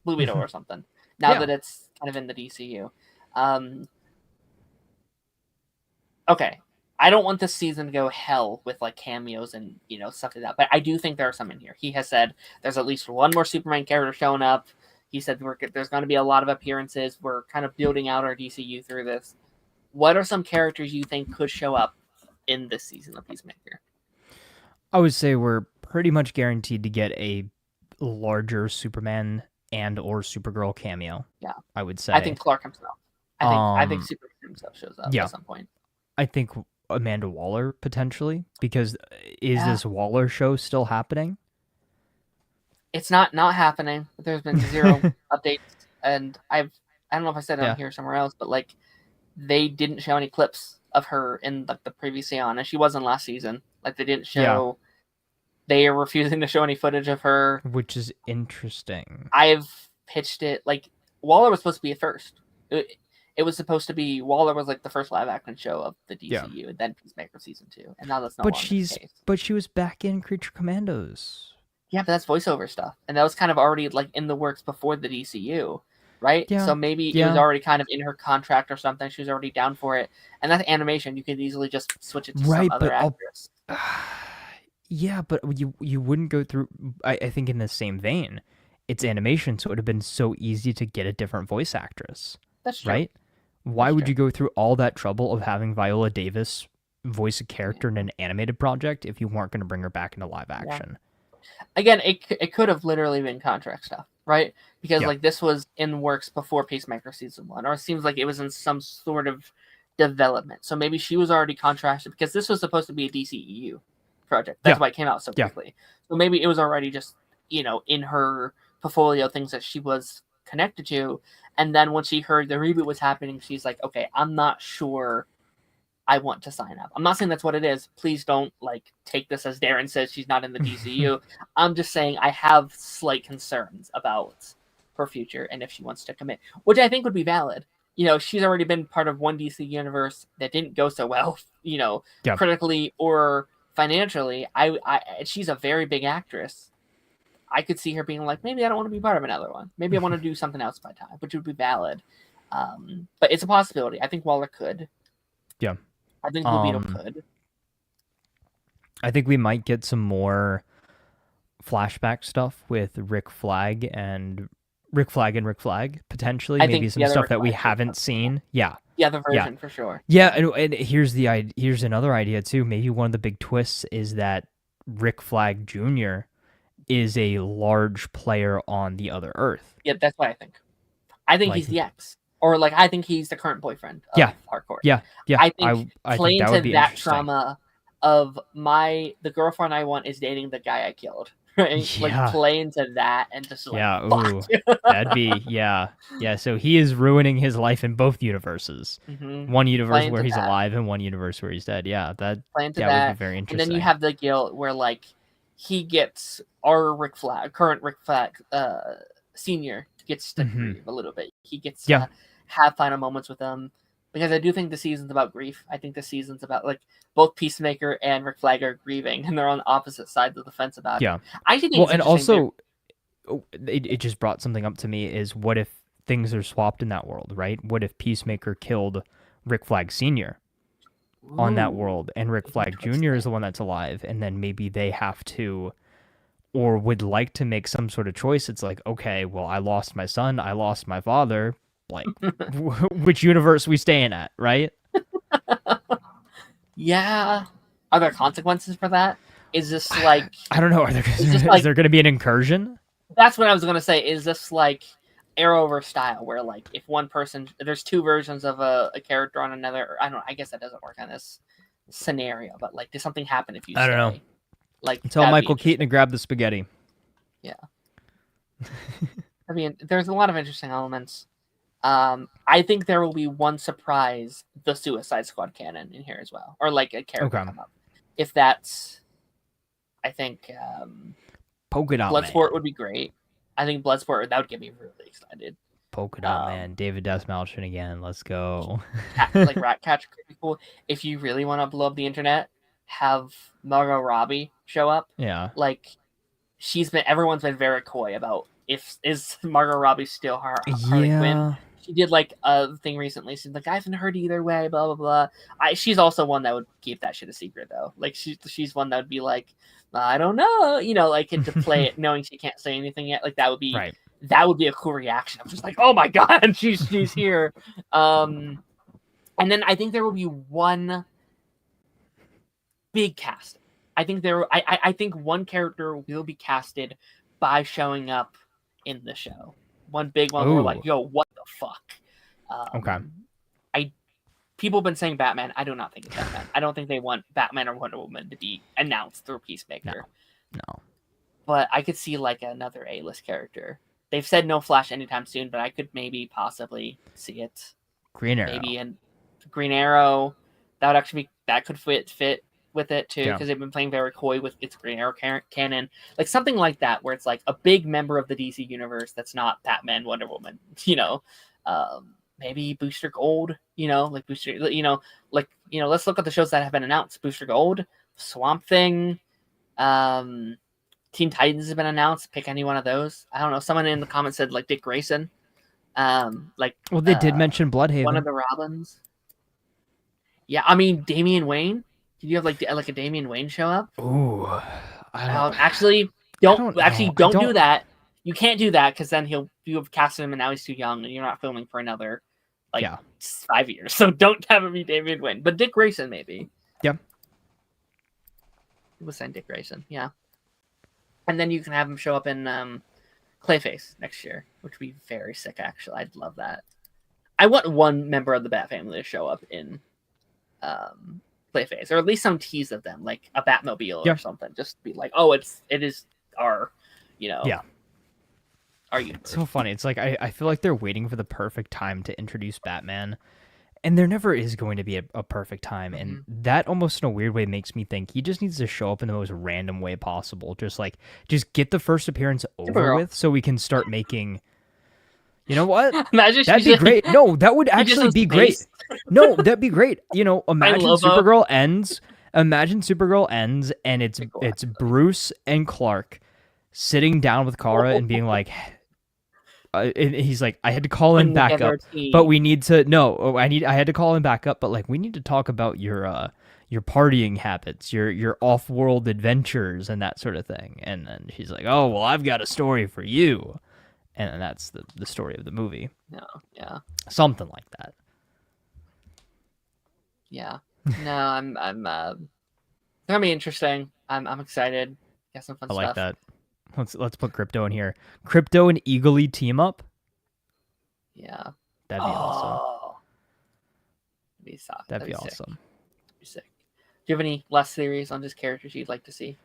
Blue Beetle or something. Now that it's kind of in the DCU. Okay. I don't want this season to go hell with like cameos and stuff like that, but I do think there are some in here. He has said there's at least one more Superman character showing up. He said there's going to be a lot of appearances. We're kind of building out our DCU through this. What are some characters you think could show up in this season of Peacemaker? I would say we're pretty much guaranteed to get a larger Superman and or Supergirl cameo. Yeah, I would say. I think Clark himself. I think Superman himself shows up Yeah. at some point. I think Amanda Waller potentially, because is Yeah. this Waller show still happening? It's not happening. There's been zero updates, and I don't know if I said it on Yeah. here somewhere else, but like they didn't show any clips of her in like the previous season, and she was in last season. Like they didn't show. Yeah. They are refusing to show any footage of her. Which is interesting. I've pitched it like Waller was supposed to be at first. It was supposed to be Waller was like the first live action show of the Yeah. DCU, and then Peacemaker season 2, and now that's no But longer the case. but she was back in Creature Commandos. Yeah, but that's voiceover stuff, and that was kind of already like in the works before the DCU, right? Yeah. So maybe it was already kind of in her contract or something. She was already down for it, and that's animation. You could easily just switch it to some other actress. Yeah, but you wouldn't go through. I think in the same vein, it's animation, so it would have been so easy to get a different voice actress. That's true. Right? Why would you go through all that trouble of having Viola Davis voice a character in an animated project if you weren't going to bring her back into live action? Yeah. Again, it could have literally been contract stuff, right? Because like this was in works before Peacemaker season 1, or it seems like it was in some sort of development. So maybe she was already contracted because this was supposed to be a DCEU project. That's why it came out so quickly. So maybe it was already just in her portfolio things that she was connected to, and then when she heard the reboot was happening, she's like, okay, I'm not sure I want to sign up. I'm not saying that's what it is. Please don't like take this as Darren says she's not in the DCU. I'm just saying I have slight concerns about her future and if she wants to commit, which I think would be valid. She's already been part of one DC universe that didn't go so well, critically or financially. She's a very big actress. I could see her being like, maybe I don't want to be part of another one. Maybe I want to do something else by time, which would be valid. But it's a possibility. I think Waller could. Yeah. I think Lupito could. I think we might get some more flashback stuff with Rick Flag potentially. Maybe some stuff that we haven't seen. Yeah. Yeah, the version for sure. Yeah, and here's another idea too. Maybe one of the big twists is that Rick Flag Jr. is a large player on the other Earth. Yeah, that's what I think. I think he's the ex. Or like I think he's the current boyfriend of Hardcore. Yeah. I think I playing think that would to be that trauma of the girlfriend I want is dating the guy I killed. Right? Yeah. Like playing to that and just like that'd be yeah. So he is ruining his life in both universes. Mm-hmm. One universe where he's alive and one universe where he's dead. Yeah, that would be very interesting. And then you have the guilt where like he gets our current Rick Flag senior gets to grieve a little bit. He gets to have final moments with them, because I do think the season's about grief. I think the season's about like both Peacemaker and Rick Flag are grieving, and they're on opposite sides of the fence about it. I think and also it just brought something up to me is what if things are swapped in that world, right? What if Peacemaker killed Rick Flag Senior on that world, and Rick Flag Jr. is the one that's alive, and then maybe they have to or would like to make some sort of choice. It's like, okay, well, I lost my son, I lost my father, like which universe we staying at, right? Yeah. Are there consequences for that? Is this like I don't know, is there going to be an incursion? That's what I was going to say. Is this like Arrowverse style where like if one person, there's two versions of a character on another, I don't know, I guess that doesn't work on this scenario, but like does something happen if you I don't know. Like tell Michael Keaton to grab the spaghetti. Yeah. I mean, there's a lot of interesting elements. I think there will be one surprise, the Suicide Squad canon in here as well, or like a character come up. If that's, I think Polka Dot Bloodsport Man would be great. I think Bloodsport, that would get me really excited. Polka Dot Man, David Desmalchin again. Let's go. Like Ratcatcher could be cool. If you really want to blow up the internet, have Margot Robbie show up. Yeah. Like everyone's been very coy about is Margot Robbie still Harley Quinn. She did like a thing recently. She's like, I haven't heard either way, blah blah blah. She's also one that would keep that shit a secret though. Like she's one that would be like, I don't know, like to play it knowing she can't say anything yet. Like that would be that would be a cool reaction. I'm just like, oh my god, she's here. And then I think there will be one big cast. I think one character will be casted by showing up in the show. One big one where like, yo, what the fuck? Okay. people have been saying Batman. I do not think it's Batman. I don't think they want Batman or Wonder Woman to be announced through Peacemaker. No. But I could see like another A-list character. They've said no Flash anytime soon, but I could maybe possibly see it. Green Arrow. Maybe in Green Arrow. That could fit with it too, because they've been playing very coy with its Green Arrow canon, like something like that, where it's like a big member of the DC universe that's not Batman, Wonder Woman, maybe Booster Gold, like Booster, let's look at the shows that have been announced: Booster Gold, Swamp Thing, Teen Titans has been announced. Pick any one of those. I don't know. Someone in the comments said like Dick Grayson, they did mention Bloodhaven, one of the Robins. Yeah, I mean Damian Wayne. Did you have like a Damian Wayne show up? Ooh, don't do that. You can't do that because then you have casted him and now he's too young and you're not filming for another 5 years. So don't have him be Damian Wayne, but Dick Grayson maybe. Yeah, it was saying Dick Grayson. Yeah, and then you can have him show up in Clayface next year, which would be very sick. Actually, I'd love that. I want one member of the Bat family to show up in Clayface, or at least some tease of them, like a Batmobile or something. Just be like, oh, it is our, our universe. It's so funny. It's like I feel like they're waiting for the perfect time to introduce Batman, and there never is going to be a perfect time. Mm-hmm. And that almost in a weird way makes me think he just needs to show up in the most random way possible. Just get the first appearance over with, so we can start making. You know what? That'd be great. No, that would actually be great. No, that'd be great. Imagine Supergirl ends. Imagine Supergirl ends, and it's Bruce and Clark sitting down with Kara and being like, and he's like, I had to call in back up, but we need to. No, I had to call him back up, but like we need to talk about your partying habits, your off-world adventures, and that sort of thing. And then she's like, oh well, I've got a story for you. And that's the story of the movie. No, yeah. Something like that. Yeah. No, I'm it's gonna be interesting. I'm excited. Got some fun stuff. I like that. Let's put Crypto in here. Crypto and Eagly team up. Yeah. That'd be awesome. That'd be awesome. Sick. That'd be sick. Do you have any last theories on just characters you'd like to see?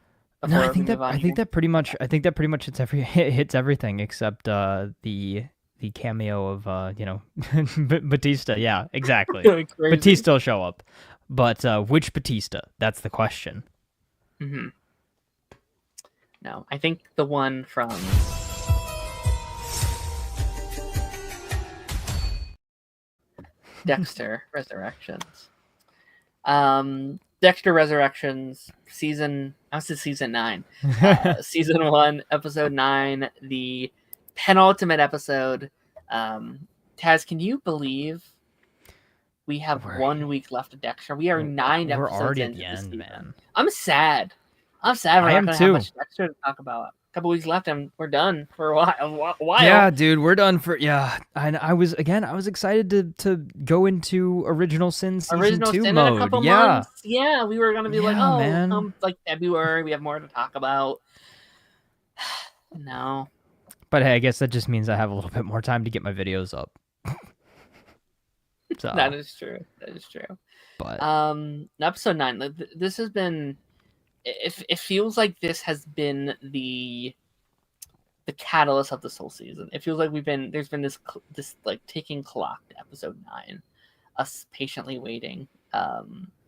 No, I think that pretty much hits everything except the cameo of Batista. Yeah, exactly. Batista will show up, but which Batista? That's the question. Mm-hmm. No, I think the one from Dexter Resurrections. Dexter Resurrections season 9, season 1, episode 9, the penultimate episode. Taz, can you believe we have 1 week left of Dexter? We are 9 episodes already into at the end, season. man. I'm sad. We're not gonna have too. much Dexter to talk about. A couple weeks left and we're done for a while. Yeah, dude, we're done for And I was excited to go into Original Sin season 2 mode. In a couple months. Yeah, we were gonna be man. Like February, we have more to talk about. No. But hey, I guess that just means I have a little bit more time to get my videos up. So That is true. But episode 9. This has been. It feels like this has been the catalyst of this whole season. It feels like there's been this like ticking clock to episode 9, us patiently waiting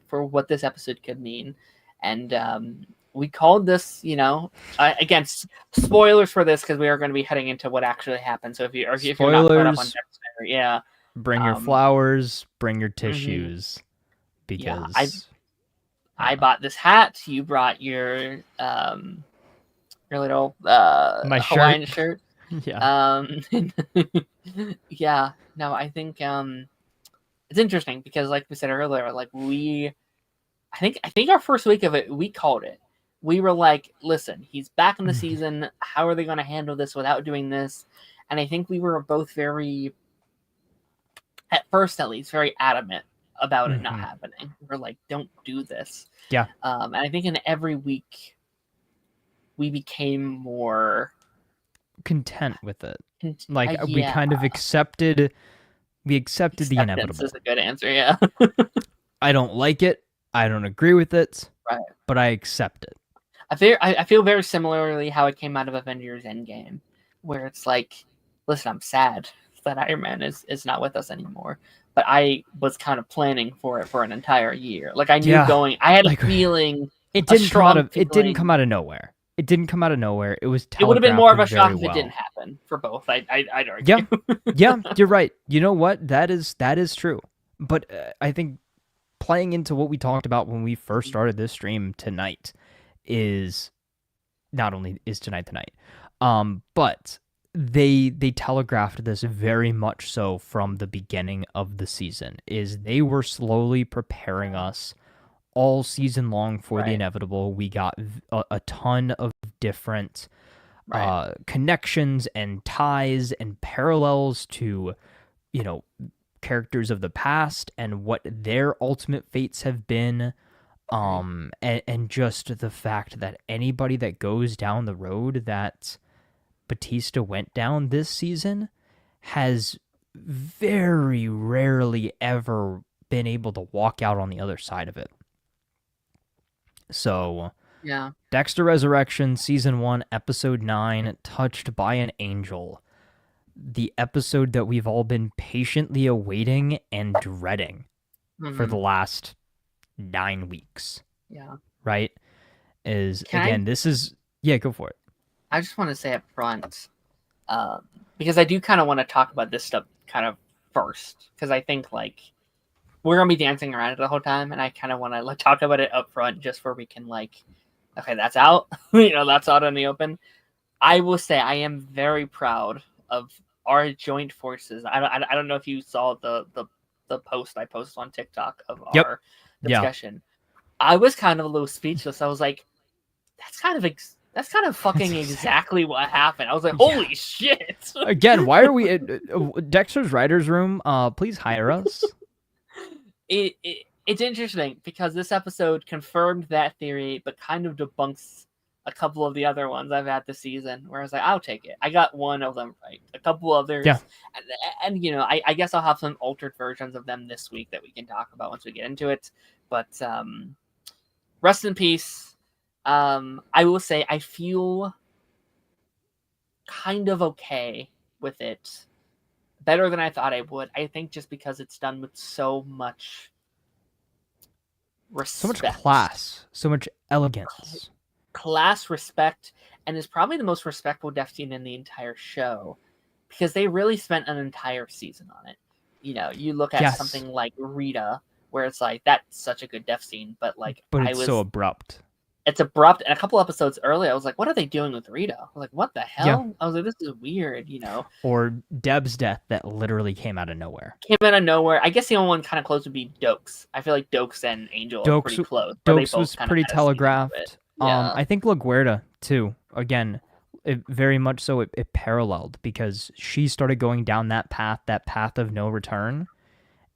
for what this episode could mean, and we called this. Again, spoilers for this because we are going to be heading into what actually happened. So if you're not caught up on Dexter, bring your flowers, bring your tissues, because. I bought this hat. You brought your little my Hawaiian shirt. Yeah. Yeah. No, I think it's interesting because, like we said earlier, like I think our first week of it, we called it. We were like, listen, he's back in the season. How are they going to handle this without doing this? And I think we were both very, at first at least, very adamant about it not happening. We're like, don't do this. Yeah. And I think in every week we became more content with it. We kind of accepted We accepted the Acceptance inevitable. is a good answer. Yeah. I don't like it. I don't agree with it. Right. But I accept it. I feel very similarly how it came out of Avengers Endgame, where it's like, listen, I'm sad that Iron Man is not with us anymore, but I was kind of planning for it for an entire year. Like I knew I had a feeling, it a didn't strong feeling. It didn't come out of nowhere. It didn't come out of nowhere. It was telegraphed. It would have been more of a shock if well. it didn't happen for both. I'd argue. Yeah, you're right. You know what? That is true. But I think playing into what we talked about when we first started this stream tonight is not only is tonight, but they telegraphed this very much so from the beginning of the season. Is they were slowly preparing us all season long for the inevitable. We got a ton of different connections and ties and parallels to, characters of the past and what their ultimate fates have been. And just the fact that anybody that goes down the road that Batista went down this season has very rarely ever been able to walk out on the other side of it. So, yeah. Dexter Resurrection, Season 1, Episode 9, Touched by an Angel. The episode that we've all been patiently awaiting and dreading for the last 9 weeks. Yeah. Right? This is... Yeah, go for it. I just want to say up front, because I do kind of want to talk about this stuff kind of first, because I think, like, we're going to be dancing around it the whole time, and I kind of want to talk about it up front just where we can, like, okay, that's out. That's out in the open. I will say I am very proud of our joint forces. I don't know if you saw the post I posted on TikTok of our discussion. Yeah. I was kind of a little speechless. I was like, that's kind of fucking exactly what happened. I was like, holy shit. Again, why are we at Dexter's Writers Room? Please hire us. It's interesting because this episode confirmed that theory, but kind of debunks a couple of the other ones I've had this season, where I was like, I'll take it. I got one of them right. A couple others. Yeah. And I guess I'll have some altered versions of them this week that we can talk about once we get into it. But rest in peace. I will say I feel kind of okay with it. Better than I thought I would. I think just because it's done with so much respect. So much class. So much elegance. Class, respect, and is probably the most respectful death scene in the entire show. Because they really spent an entire season on it. You look at something like Rita, where it's like, that's such a good death scene, but it's so abrupt. It's abrupt, and a couple episodes early, I was like, what are they doing with Rita? I was like, what the hell? Yeah. I was like, this is weird, Or Deb's death that literally came out of nowhere. I guess the only one kind of close would be Dokes. I feel like Dokes and Angel are pretty close. Dokes was pretty telegraphed. Yeah. I think LaGuerta, too. Again, it very much so it paralleled, because she started going down that path of no return,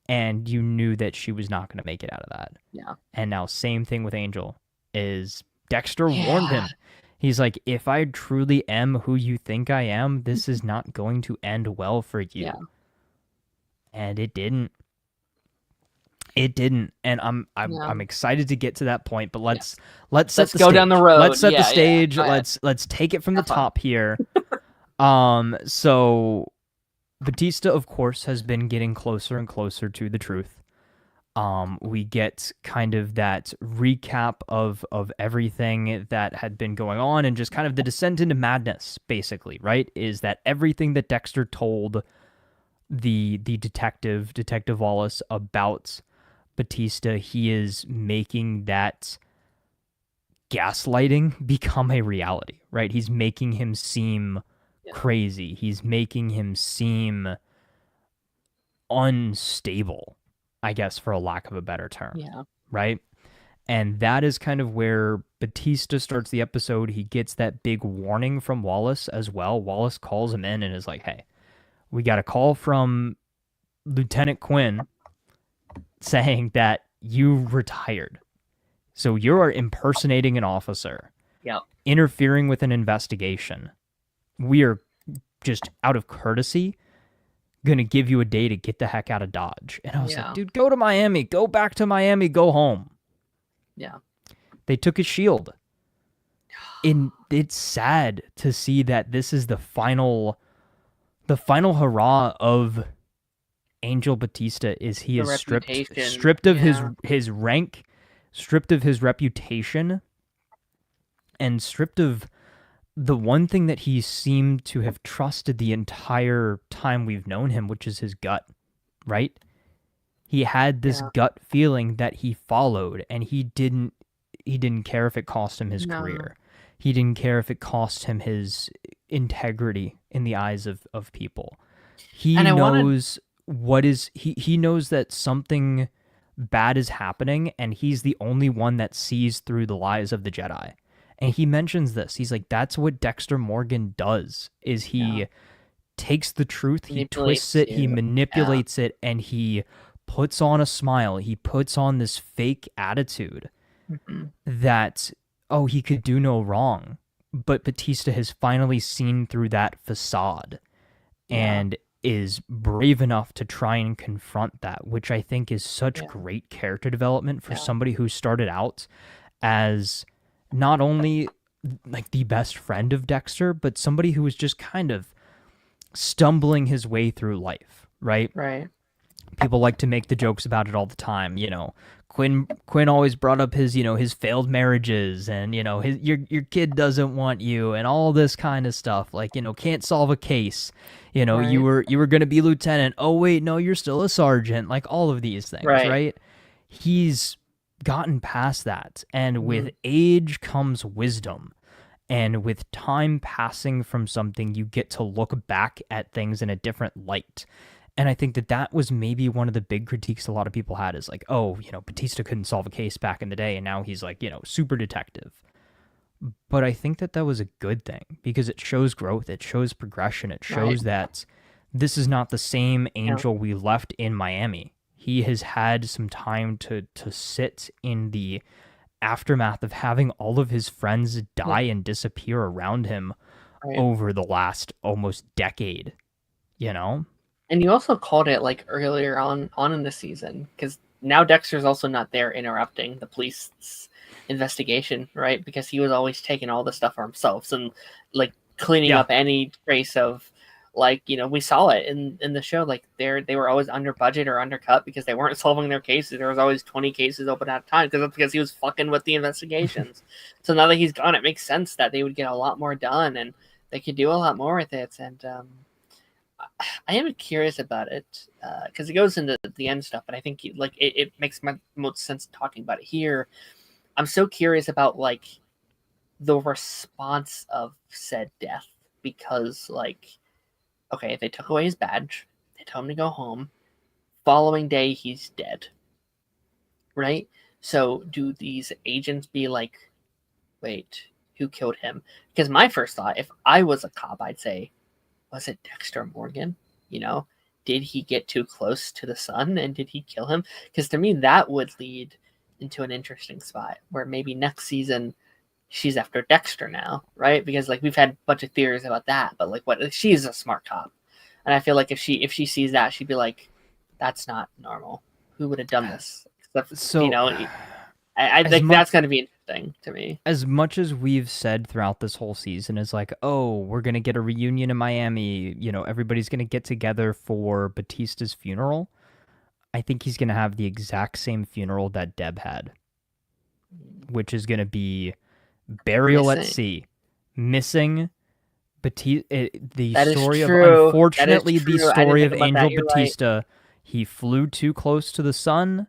and you knew that she was not going to make it out of that. Yeah. And now, same thing with Angel. Is Dexter warned him. He's like, if I truly am who you think I am, this is not going to end well for you. Yeah. And it didn't. It didn't. And I'm excited to get to that point, but let's go stage. Down the road. Let's set the stage. Let's take it from the top here. So Batista, of course, has been getting closer and closer to the truth. We get kind of that recap of everything that had been going on, and just kind of the descent into madness, basically, right? Is that everything that Dexter told the detective Wallace about Batista, he is making that gaslighting become a reality, right? He's making him seem crazy. He's making him seem unstable, I guess, for a lack of a better term. Yeah. Right? And that is kind of where Batista starts the episode. He gets that big warning from Wallace as well. Wallace calls him in and is like, hey, we got a call from Lieutenant Quinn saying that you retired. So you're impersonating an officer. Yep. Interfering with an investigation. We are just, out of courtesy, gonna give you a day to get the heck out of Dodge. And I was like, Yeah. dude, go to Miami, go back to Miami, go home. Yeah. They took his shield. And it's sad to see that this is the final hurrah of Angel Batista. Is he The is reputation. stripped of Yeah. his rank, stripped of his reputation, and stripped of the one thing that he seemed to have trusted the entire time we've known him, which is his gut, right? He had this Yeah. gut feeling that he followed, and he didn't care if it cost him his No. career. He didn't care if it cost him his integrity in the eyes of people. He And I wanted- knows what is he knows that something bad is happening, and he's the only one that sees through the lies of the Jedi. And he mentions this. He's like, that's what Dexter Morgan does, is he takes the truth, he twists it, he manipulates it, and he puts on a smile. He puts on this fake attitude that, oh, he could do no wrong. But Batista has finally seen through that facade and is brave enough to try and confront that, which I think is such great character development for somebody who started out as not only like the best friend of Dexter, but somebody who was just kind of stumbling his way through life, right? Right. People like to make the jokes about it all the time, you know. Quinn always brought up his, you know, his failed marriages and, you know, his your kid doesn't want you and all this kind of stuff. Like, you know, can't solve a case. You know, you were going to be lieutenant. Oh wait, no, you're still a sergeant. Like all of these things, right? He's gotten past that, and with age comes wisdom. And with time passing from something, you get to look back at things in a different light. And I think that was maybe one of the big critiques a lot of people had, is like, oh, you know, Batista couldn't solve a case back in the day, and now he's like, you know, super detective. But I think that was a good thing, because it shows growth, it shows progression, it shows that this is not the same Angel we left in Miami. He has had some time to sit in the aftermath of having all of his friends die and disappear around him over the last almost decade, you know? And you also called it like earlier on in the season, because now Dexter's also not there interrupting the police's investigation, right? Because he was always taking all the stuff for himself and like cleaning up any trace of, like, you know, we saw it in the show, like they were always under budget or undercut because they weren't solving their cases. There was always 20 cases open at a time because he was fucking with the investigations. So now that he's gone, it makes sense that they would get a lot more done and they could do a lot more with it. And I am curious about it because it goes into the end stuff, but I think it makes most sense talking about it here. I'm so curious about like the response of said death, because like, okay, they took away his badge, they told him to go home. Following day, he's dead. Right? So do these agents be like, wait, who killed him? Because my first thought, if I was a cop, I'd say, was it Dexter Morgan? You know, did he get too close to the sun and did he kill him? Because to me, that would lead into an interesting spot where maybe next season she's after Dexter now, right? Because like we've had a bunch of theories about that, but like what, she's a smart cop, and I feel like if she sees that, she'd be like, that's not normal. Who would have done this? So, you know, I think that's going to be interesting to me. As much as we've said throughout this whole season is like, oh, we're going to get a reunion in Miami, you know, everybody's going to get together for Batista's funeral. I think he's going to have the exact same funeral that Deb had, which is going to be burial at sea. Missing Batista. The story of, unfortunately, the story of Angel Batista. Right. He flew too close to the sun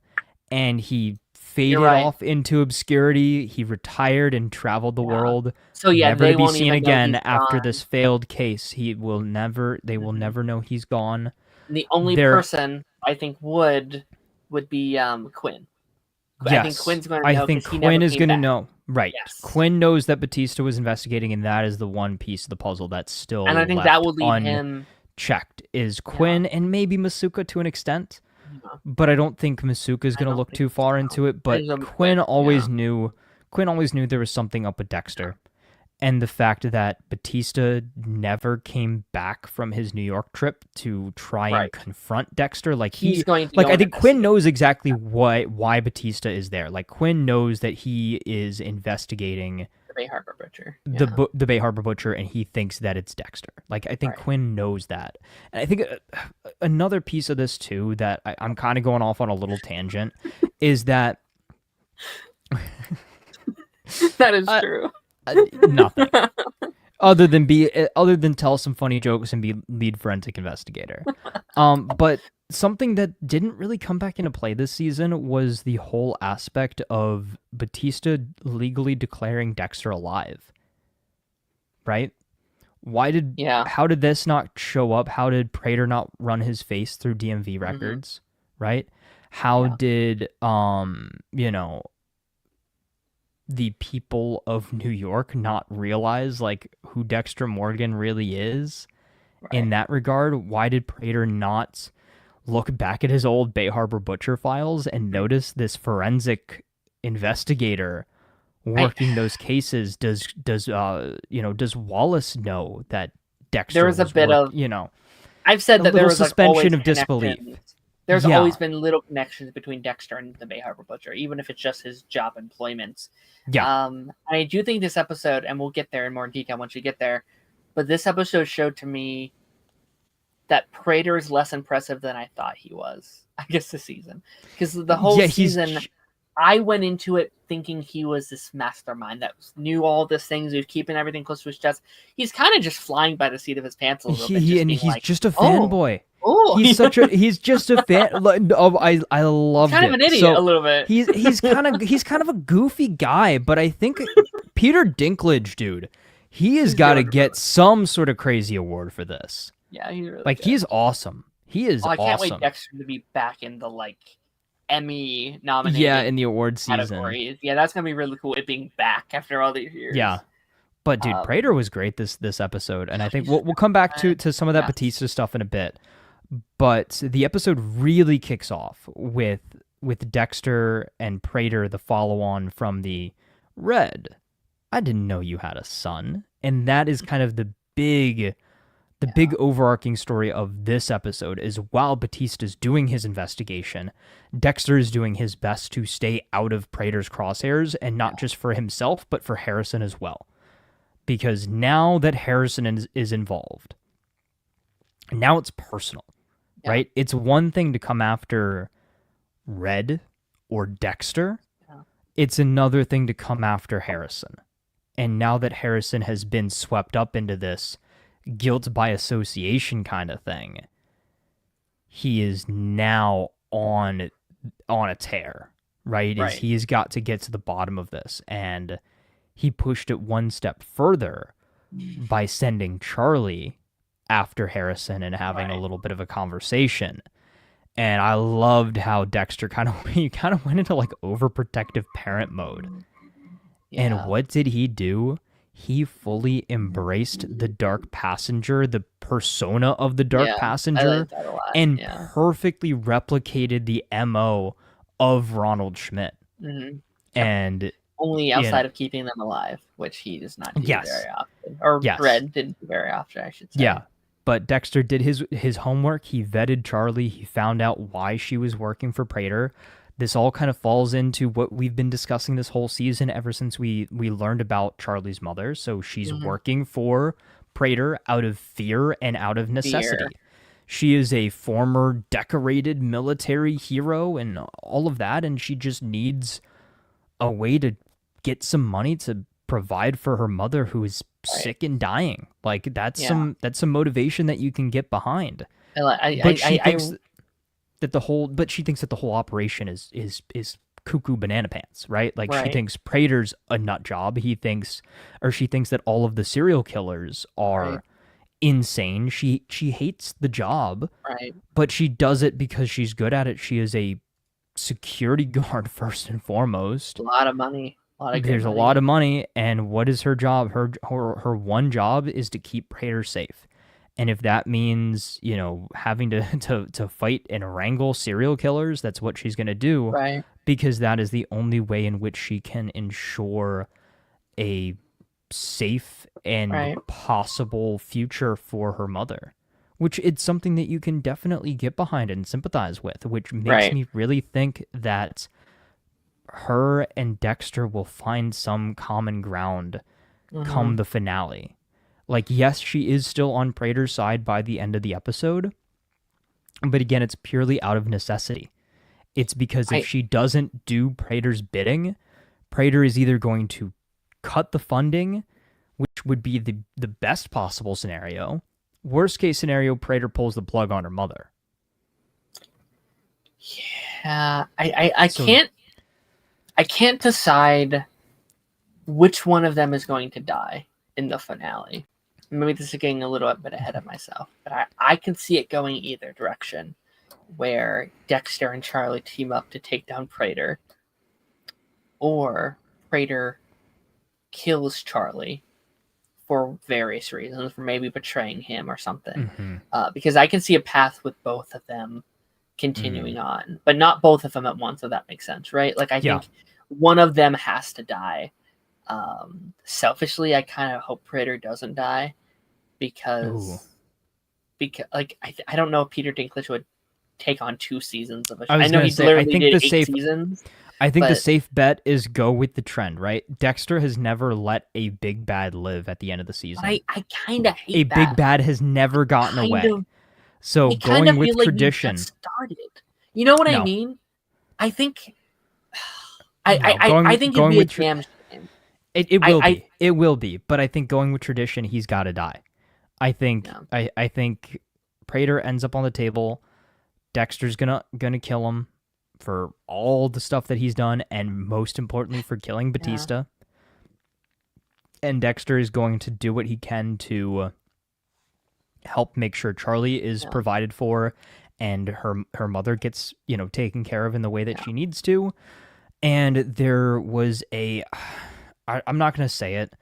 and he faded off into obscurity. He retired and traveled the world. So never to be seen again after this failed case. They will never know he's gone. And the only person I think would be Quinn. Yes. I think Quinn's going to know. I think Quinn is going to know. Right. Yes. Quinn knows that Batista was investigating, and that is the one piece of the puzzle that's still and I think that will lead him checked is Quinn and maybe Masuka to an extent. But I don't think Masuka is going to look too far into it. But Quinn always knew there was something up with Dexter. and the fact that Batista never came back from his New York trip to try and Right. confront Dexter. Like He's going to like go I think Quinn investigate. knows exactly why Batista is there. Like Quinn knows that he is investigating The Bay Harbor Butcher. the Yeah. the Bay Harbor Butcher, and he thinks that it's Dexter. Like I think Right. Quinn knows that, and I think another piece of this too that I'm kind of going off on a little tangent is that That is uh, true. nothing other than tell some funny jokes and be lead forensic investigator. But something that didn't really come back into play this season was the whole aspect of Batista legally declaring Dexter alive. Right? Yeah. How did this not show up? How did Prater not run his face through DMV records? Right? How Yeah. did the people of New York not realize like who Dexter Morgan really is in Right. that regard? Why did Prater not look back at his old Bay Harbor Butcher files and notice this forensic investigator working those cases? Does Wallace know that Dexter There was a bit of I've said a that there little was like suspension always of disbelief? connections. There's Yeah, always been little connections between Dexter and the Bay Harbor Butcher, even if it's just his job employments. yeah, I do think this episode, and we'll get there in more detail once we get there, but this episode showed to me that Prater is less impressive than I thought he was. I guess this season, because the whole yeah. season, I went into it thinking he was this mastermind that knew all these things, who's keeping everything close to his chest. He's kind of just flying by the seat of his pants a little bit. He's just a fanboy. Oh, He's just a fan. Oh, I loved kind it. of an idiot So a little bit. he's kind of a goofy guy, but I think Peter Dinklage, dude, he has got to get some sort of crazy award for this. Yeah, he's really Like good. He's awesome. He is I can't awesome. wait Dexter to be back in the Emmy nominated in the award season. categories. Yeah, that's gonna be really cool. It being back after all these years. Yeah. But dude, Prater was great this episode, and I think we'll come back to some of that Batista stuff in a bit. But the episode really kicks off with Dexter and Prater, the follow-on from the Red. I didn't know you had a son, and that is kind of the big overarching story of this episode. Is while Batista's doing his investigation, Dexter is doing his best to stay out of Prater's crosshairs, and not just for himself, but for Harrison as well. Because now that Harrison is involved, now it's personal, right? It's one thing to come after Red or Dexter. Yeah. It's another thing to come after Harrison. And now that Harrison has been swept up into this guilt by association kind of thing, he is now on a tear, right? He has got to get to the bottom of this, and he pushed it one step further by sending Charlie after Harrison and having a little bit of a conversation. And I loved how Dexter kind of went into like overprotective parent mode. Yeah. And what did he do? He fully embraced the Dark Passenger, the persona of the Dark Passenger, and perfectly replicated the MO of Ronald Schmidt. Mm-hmm. And only outside of keeping them alive, which he does not do very often. Or Red didn't do very often, I should say. Yeah. But Dexter did his homework. He vetted Charlie. He found out why she was working for Prater. This all kind of falls into what we've been discussing this whole season ever since we learned about Charlie's mother. So she's working for Prater out of fear and out of necessity. She is a former decorated military hero and all of that, and she just needs a way to get some money to provide for her mother who is sick and dying. Like that's some motivation that you can get behind. But she thinks that the whole operation is cuckoo banana pants, right? Like she thinks Prater's a nut job. She thinks that all of the serial killers are insane. She hates the job, but she does it because she's good at it. She is a security guard first and foremost. A lot of money. There's a lot of money, and what is her job? Her one job is to keep Prater safe. And if that means, having to fight and wrangle serial killers, that's what she's going to do. Right. Because that is the only way in which she can ensure a safe and Right. possible future for her mother, which it's something that you can definitely get behind and sympathize with, which makes Right. me really think that her and Dexter will find some common ground Mm-hmm. come the finale. Like, yes, she is still on Prater's side by the end of the episode, but again, it's purely out of necessity. It's because if I she doesn't do Prater's bidding, Prater is either going to cut the funding, which would be the best possible scenario. Worst case scenario, Prater pulls the plug on her mother. Yeah, I So, can't decide which one of them is going to die in the finale. Maybe this is getting a little bit ahead of myself, but I can see it going either direction, where Dexter and Charlie team up to take down Prater, or Prater kills Charlie for various reasons, for maybe betraying him or something. Because I can see a path with both of them continuing on, but not both of them at once, if that makes sense, right? Like, I think one of them has to die. Selfishly, I kind of hope Prater doesn't die, because like I don't know if Peter Dinklage would take on 2 seasons of a show. I know he literally did 8 seasons. I think the safe bet is go with the trend, right? Dexter has never let a big bad live at the end of the season. I kind of hate a that. big bad has never gotten away. So going with tradition. Started. You know what I mean? I think. I think it'd be a damn shame. It will be. It will be. But I think going with tradition, he's got to die. I think. Yeah. I think Prater ends up on the table. Dexter's gonna kill him for all the stuff that he's done, and most importantly for killing Batista. And Dexter is going to do what he can to help make sure Charlie is provided for, and her mother gets taken care of in the way that she needs to. And there was I'm not going to say it,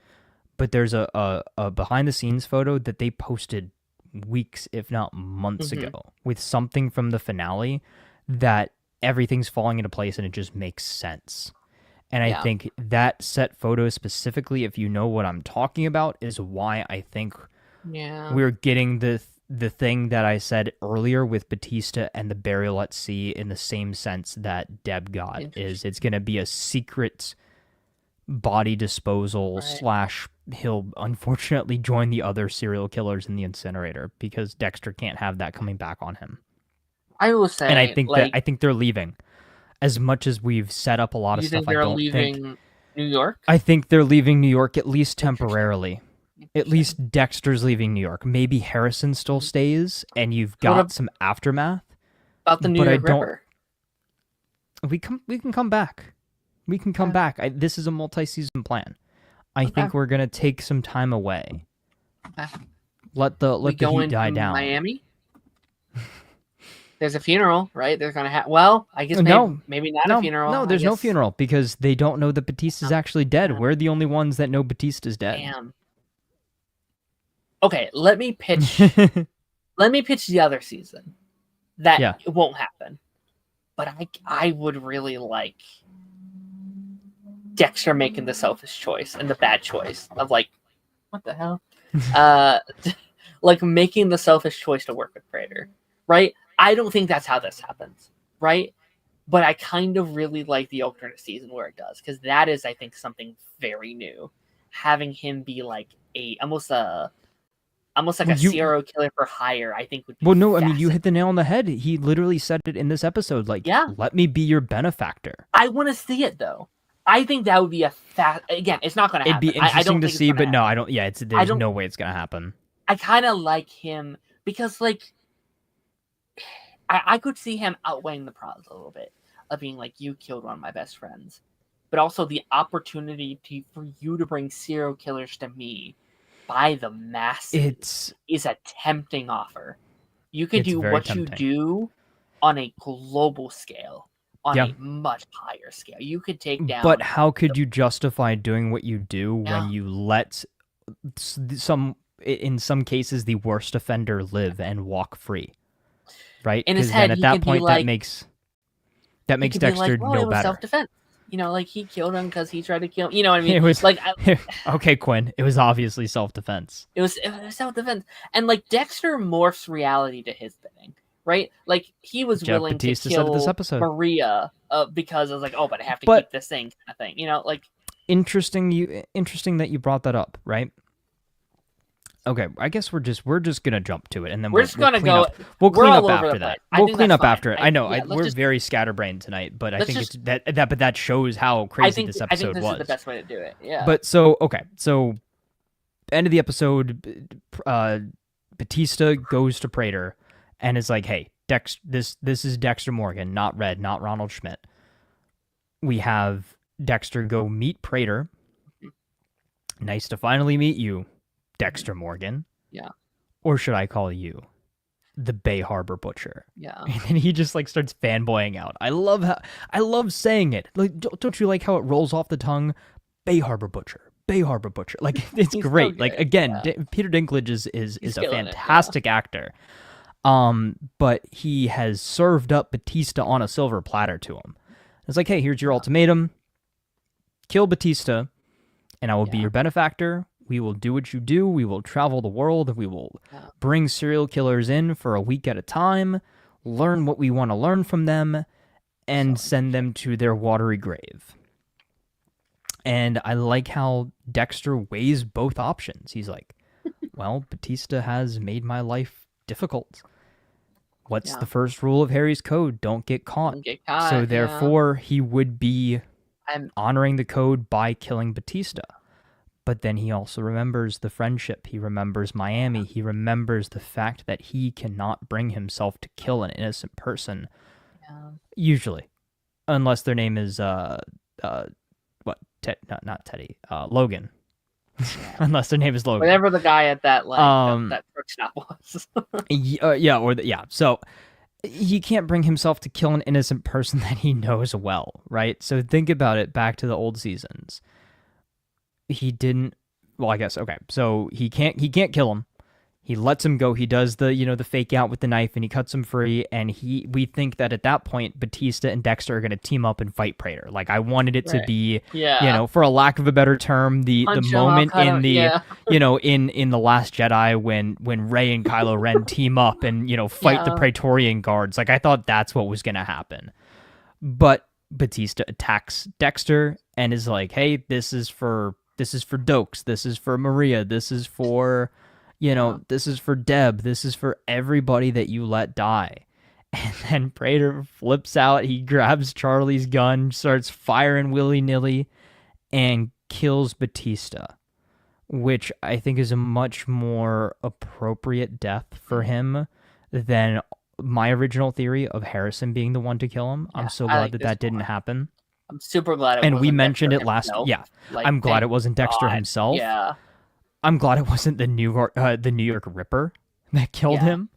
but there's a behind the scenes photo that they posted weeks, if not months ago, with something from the finale that everything's falling into place and it just makes sense. And I think that set photo specifically, if you know what I'm talking about, is why I think we're getting the thing that I said earlier with Batista and the burial at sea in the same sense that Deb got. Is it's going to be a secret body disposal / he'll unfortunately join the other serial killers in the incinerator, because Dexter can't have that coming back on him. I will say, and I think they're leaving. As much as we've set up a lot of stuff, I don't think New York. I think they're leaving New York, at least temporarily. At least Dexter's leaving New York. Maybe Harrison still stays, and you've got some aftermath. About the New York Ripper. We can come back. We can come back. This is a multi-season plan. I think we're gonna take some time away. Let the heat die down. Miami. There's a funeral, right? They're gonna have. I guess maybe not a funeral. No, there's no funeral, because they don't know that Batista's actually dead. We're the only ones that know Batista's dead. Damn. Okay, let me pitch. Let me pitch the other season. That it won't happen, but I would really like Dexter making the selfish choice and the bad choice of, like, what the hell, like making the selfish choice to work with Prater, right? I don't think that's how this happens, right? But I kind of really like the alternate season where it does, because that is, I think, something very new. Having him be like almost like a serial killer for hire, I think would be I mean, you hit the nail on the head. He literally said it in this episode, like, let me be your benefactor. I want to see it, though. I think that would be again, it's not going to happen. It'd be interesting to see, but no, I don't. Yeah, there's no way it's going to happen. I kind of like him because, like, I could see him outweighing the pros a little bit of being like, you killed one of my best friends, but also the opportunity for you to bring serial killers to me by the masses is a tempting offer. You could do what tempting. You do on a global scale, on a much higher scale. You could take down. But how could you justify doing what you do when you let in some cases, the worst offender live and walk free? Right? In his head, then at that point, that makes Dexter no better. Self-defense. like he killed him because he tried to kill him. You know what I mean? It was like okay, Quinn. It was obviously self-defense. it was self-defense, and like Dexter morphs reality to his bidding, right? Like he was Jeff willing Batista to said it this kill episode. Maria because I was like, oh, but I have to But keep this thing, kind of thing. Like interesting that you brought that up, right? Okay, I guess we're just gonna jump to it, and then we're just gonna clean go. up. We'll We're clean up all over after the that. place. I We'll think clean that's up fine. after it. I know we're just- very scatterbrained tonight, but I let's think just- it's but that shows how I crazy think this I episode think this was. is the best way to do it. Yeah. But so end of the episode, Batista goes to Prater and is like, "Hey, this is Dexter Morgan, not Red, not Ronald Schmidt." We have Dexter go meet Prater. Nice to finally meet you, Dexter Morgan. Yeah. Or should I call you the Bay Harbor Butcher? Yeah. And then he just like starts fanboying out. I love saying it. Like, don't you like how it rolls off the tongue? Bay Harbor Butcher. Bay Harbor Butcher. Like, it's great. Like, again, yeah. Peter Dinklage is a fantastic actor. But he has served up Batista on a silver platter to him. It's like, hey, here's your ultimatum. Kill Batista, and I will be your benefactor. We will do what you do. We will travel the world. We will bring serial killers in for a week at a time, learn what we want to learn from them, and send them to their watery grave. And I like how Dexter weighs both options. He's like, well, Batista has made my life difficult. What's the first rule of Harry's code? Don't get caught. Don't get caught. So therefore, he would be honoring the code by killing Batista. But then he also remembers the friendship. He remembers Miami. He remembers the fact that he cannot bring himself to kill an innocent person. Usually. Unless their name is, not Teddy, Logan. Unless their name is Logan. Whatever the guy at that, that truck stop was. So he can't bring himself to kill an innocent person that he knows well, right? So think about it back to the old seasons. He didn't. Well, I guess okay. So he can't kill him. He lets him go. He does the fake out with the knife, and he cuts him free. And we think that at that point, Batista and Dexter are going to team up and fight Prater. Like I wanted it to be, for a lack of a better term, the moment in the in the Last Jedi when Rey and Kylo Ren team up and fight the Praetorian guards. Like I thought that's what was going to happen, but Batista attacks Dexter and is like, "Hey, this is for Dokes. This is for Maria. This is for." This is for Deb. This is for everybody that you let die. And then Prater flips out. He grabs Charlie's gun, starts firing willy-nilly, and kills Batista, which I think is a much more appropriate death for him than my original theory of Harrison being the one to kill him. I'm so glad that didn't happen. I'm super glad it wasn't. And we mentioned Dexter it last. himself. Yeah, like, I'm glad it wasn't Dexter himself. Yeah. I'm glad it wasn't the New York Ripper that killed him.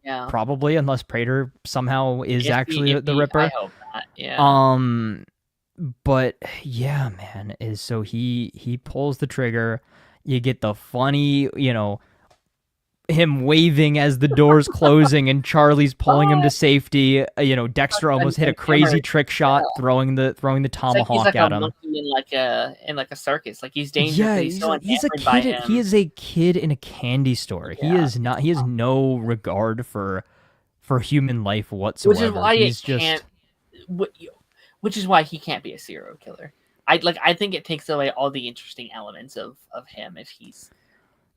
Yeah. Probably, unless Prater somehow is actually the Ripper. I hope not. Yeah. But yeah, man, so he pulls the trigger. You get the funny, him waving as the door's closing and Charlie's pulling him to safety. Dexter almost hit a crazy trick shot, throwing the tomahawk he's like at a him. Monkey in like a circus. Like he's dangerous. Yeah, he's a kid. He is a kid in a candy store. Yeah. He is not. He has no regard for human life whatsoever. Which is why which is why he can't be a serial killer. I think it takes away all the interesting elements of him if he's.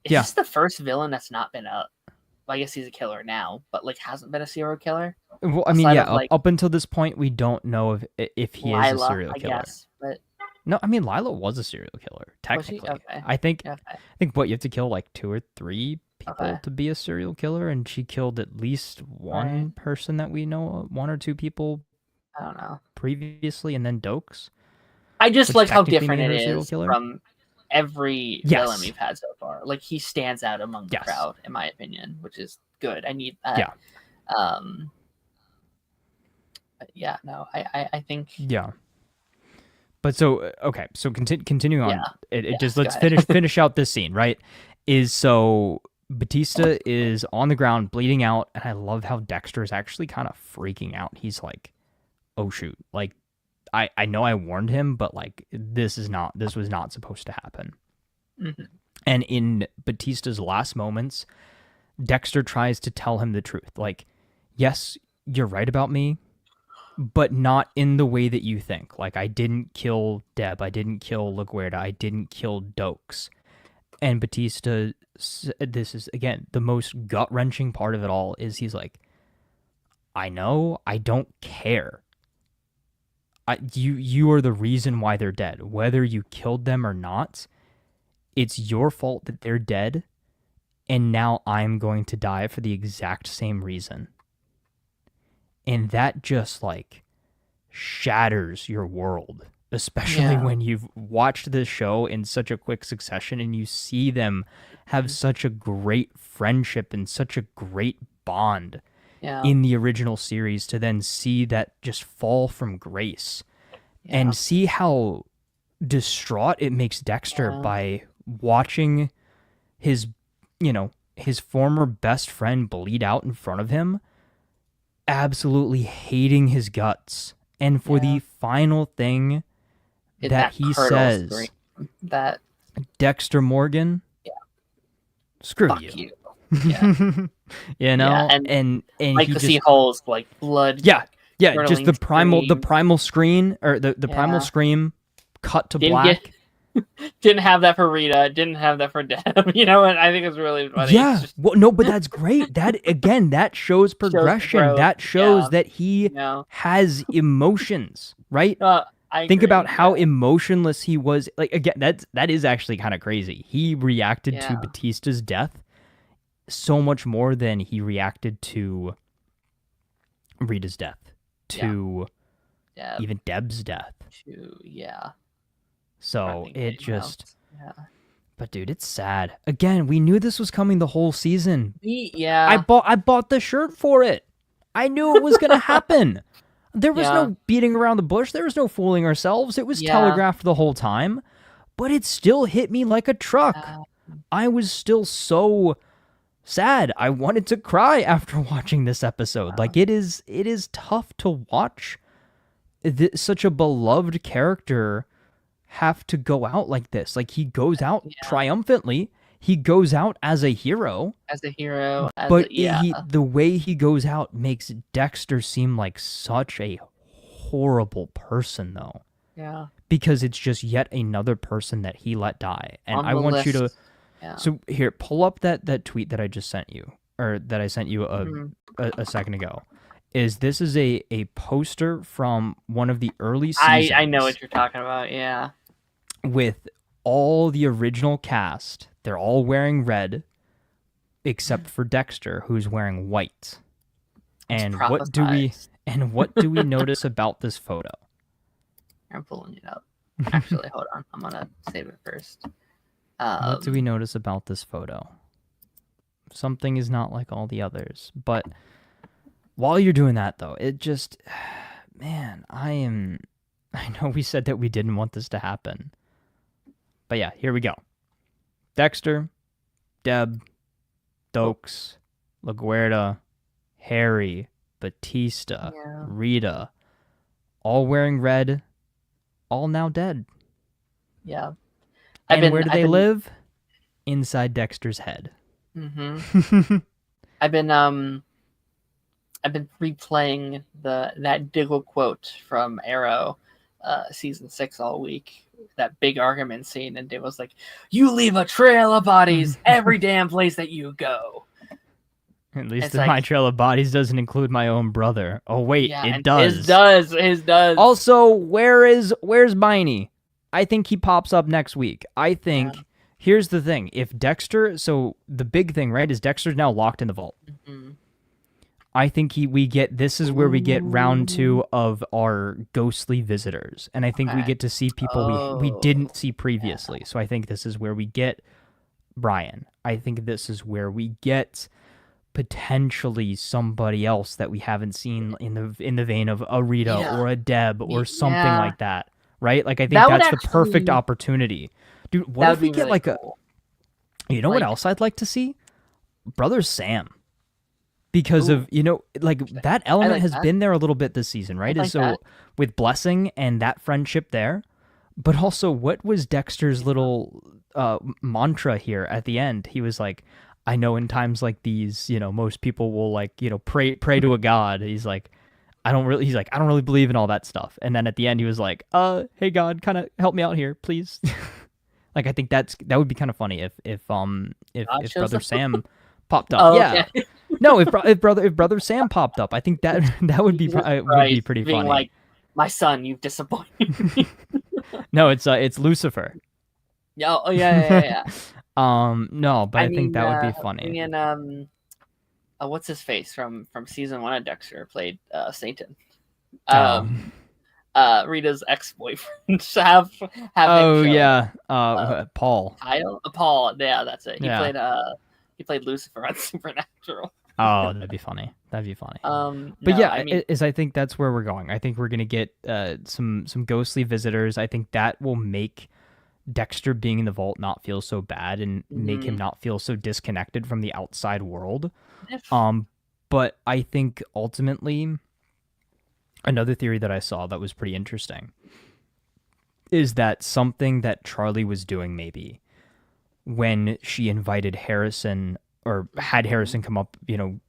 Is this the first villain that's not been well, I guess he's a killer now, but hasn't been a serial killer? Well, I mean, up until this point, we don't know if he is a serial killer. I guess, but... No, I mean, Lila was a serial killer, technically. Okay. I think what you have to kill 2 or 3 people to be a serial killer, and she killed at least one person that we know of, 1 or 2 people. I don't know. Previously, and then Dokes. I just like how different it is from every villain we've had so far. He stands out among the crowd, in my opinion, which is good. I need that. Yeah. But yeah, no, I think. Yeah. But so continuing on. Let's finish finish out this scene, right? So Batista is on the ground bleeding out, and I love how Dexter is actually kind of freaking out. He's like, "Oh shoot!" I know I warned him, but like this was not supposed to happen. Mm-hmm. And in Batista's last moments, Dexter tries to tell him the truth. Like, yes, you're right about me, but not in the way that you think. Like, I didn't kill Deb. I didn't kill LaGuardia. I didn't kill Dokes. And Batista, this is, again, the most gut-wrenching part of it all, is he's like, I know, I don't care. You are the reason why they're dead. Whether you killed them or not, it's your fault that they're dead, and now I'm going to die for the exact same reason. And that just, like, shatters your world, especially when you've watched this show in such a quick succession and you see them have such a great friendship and such a great bond in the original series, to then see that just fall from grace and see how distraught it makes Dexter by watching his former best friend bleed out in front of him, absolutely hating his guts. And for the final thing that he says, that Dexter Morgan, screw fuck you. Yeah. You know, and like he to just see holes, like blood. Just the primal scream, or the primal scream cut to black. Didn't have that for Rita. Didn't have that for Deb. You know, and I think it's really funny. Yeah. Well, no, but that's great. That again, that shows progression. Shows that shows that he has emotions, right? Think about how emotionless he was. Like, again, that is actually kind of crazy. He reacted to Batista's death so much more than he reacted to Rita's death, to even Deb's death. So it just, but dude, it's sad. Again, we knew this was coming the whole season. I bought the shirt for it. I knew it was gonna happen. There was no beating around the bush. There was no fooling ourselves. It was telegraphed the whole time, but it still hit me like a truck. I was still so sad. I wanted to cry after watching this episode. Like, it is tough to watch such a beloved character have to go out like this. Like, he goes out triumphantly. He goes out as a hero. But the way he goes out makes Dexter seem like such a horrible person, though. Yeah. Because it's just yet another person that he let die. And I want you to... So here, pull up that tweet that I just sent you, or that I sent you a second ago. This is a poster from one of the early seasons. I know what you're talking about, yeah. With all the original cast. They're all wearing red, except for Dexter, who's wearing white. And what do we notice about this photo? I'm pulling it up. Actually, hold on. I'm gonna save it first. What do we notice about this photo? Something is not like all the others. But while you're doing that, though, it just... Man, I know we said that we didn't want this to happen. But yeah, here we go. Dexter, Deb, Dokes, LaGuardia, Harry, Batista, Rita, all wearing red, all now dead. Yeah. And where do they live? Inside Dexter's head. Mm-hmm. I've been replaying that Diggle quote from Arrow, season 6 all week. That big argument scene, and Diggle's like, "You leave a trail of bodies every damn place that you go." At least my trail of bodies doesn't include my own brother. Oh wait, it does. His does. Also, where's Miney? I think he pops up next week. I think here's the thing: if Dexter, so the big thing, right, is Dexter's now locked in the vault. Mm-hmm. I think this is where we get round 2 of our ghostly visitors. And I think we get to see people we didn't see previously. So I think this is where we get Brian. I think this is where we get potentially somebody else that we haven't seen in the vein of a Rita or a Deb or something like that. Right? Like, I think that's the perfect opportunity. Dude, what if we get really cool. You know what else I'd like to see? Brother Sam. because Ooh, of like that I element like has that. been there a little bit this season, I right? Is like so that. with Blessing and that friendship there, but also what was Dexter's Yeah. little mantra here at the end? He was like, I know in times like these, most people will like, pray to a god. He's like, I don't really believe in all that stuff. And then at the end he was like, hey God, kind of help me out here, please. Like I think that would be kind of funny God if shows Brother up. Sam popped up. Oh, Yeah. okay. No, if brother Sam popped up, I think that that Jesus would be Christ, pretty being funny. like, my son, you've disappointed me. No, it's Lucifer. Yeah, oh yeah, yeah, yeah, yeah. No, but I I think mean, that would be bring funny. in what's his face from season 1 of Dexter played Satan. Um, Um, Rita's ex-boyfriend. Have him oh show up. yeah, Uh, Paul. Kyle, Paul. Yeah, that's it. Yeah. He played Lucifer on Supernatural. Oh, that'd be funny. That'd be funny. But No, I yeah, mean, I think that's where we're going. I think we're gonna get some ghostly visitors. I think that will make Dexter being in the vault not feel so bad and make him mhm. not feel so disconnected from the outside world. If Um, but I think ultimately another theory that I saw that was pretty interesting is that something that Charlie was doing maybe when she invited Harrison or had mhm, Harrison come up,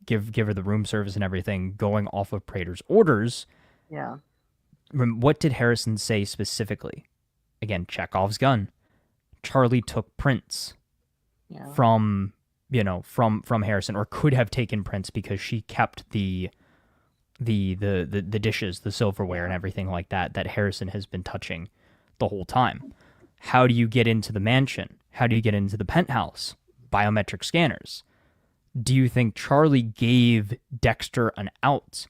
give her the room service and everything, going off of Prater's orders. yeah, What did Harrison say specifically? Again, Chekhov's gun. Charlie took Prince yeah, from from Harrison, or could have taken Prince because she kept the dishes, the silverware, and yeah. everything like that Harrison has been touching the whole time. How do you get into the mansion? How do you get into the penthouse? Biometric scanners. Do you think Charlie gave Dexter an out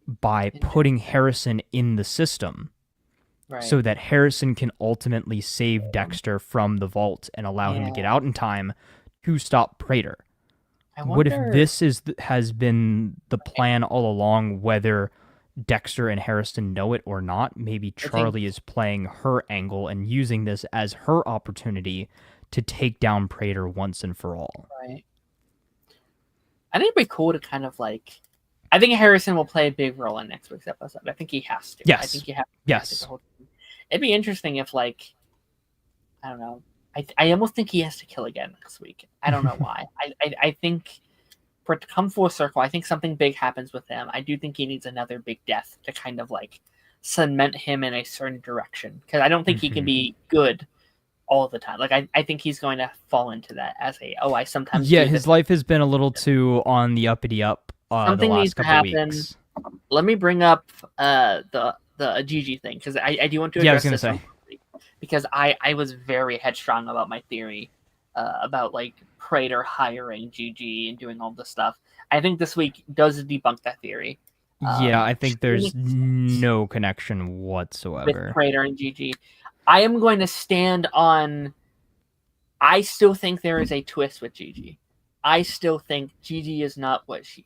by putting Interesting. Harrison in the system Right. so that Harrison can ultimately save Dexter from the vault and allow him to get Yeah. out in time to stop Prater? I What if wonder. this has been the plan all along, whether Dexter and Harrison know it or not? Maybe I think. Charlie is playing her angle and using this as her opportunity to take down Prater once and for all. Right. I think it'd be cool to kind of like. I think Harrison will play a big role in next week's episode. I think he has to. I Yes. think you have to connect it the Yes. whole time. It'd be interesting if, like, I don't know. I almost think he has to kill again next week. I don't know why. I think for it to come full circle, I think something big happens with him. I do think he needs another big death to kind of like cement him in a certain direction. Because I don't think he can Mhm. be good all the time. Like I think he's going to fall into that as I sometimes Yeah, do his this. life has been a little too on the uppity up the Something needs last to couple happen. weeks. Let me bring up the Gigi thing because I do want to Yeah, I was address gonna this say. one quickly because I was very headstrong about my theory about like Prater hiring Gigi and doing all this stuff. I think this week does debunk that theory. Yeah, I think She there's makes sense no connection with whatsoever. Prater and Gigi. I am going to stand on. I still think there is a twist with Gigi. I still think Gigi is not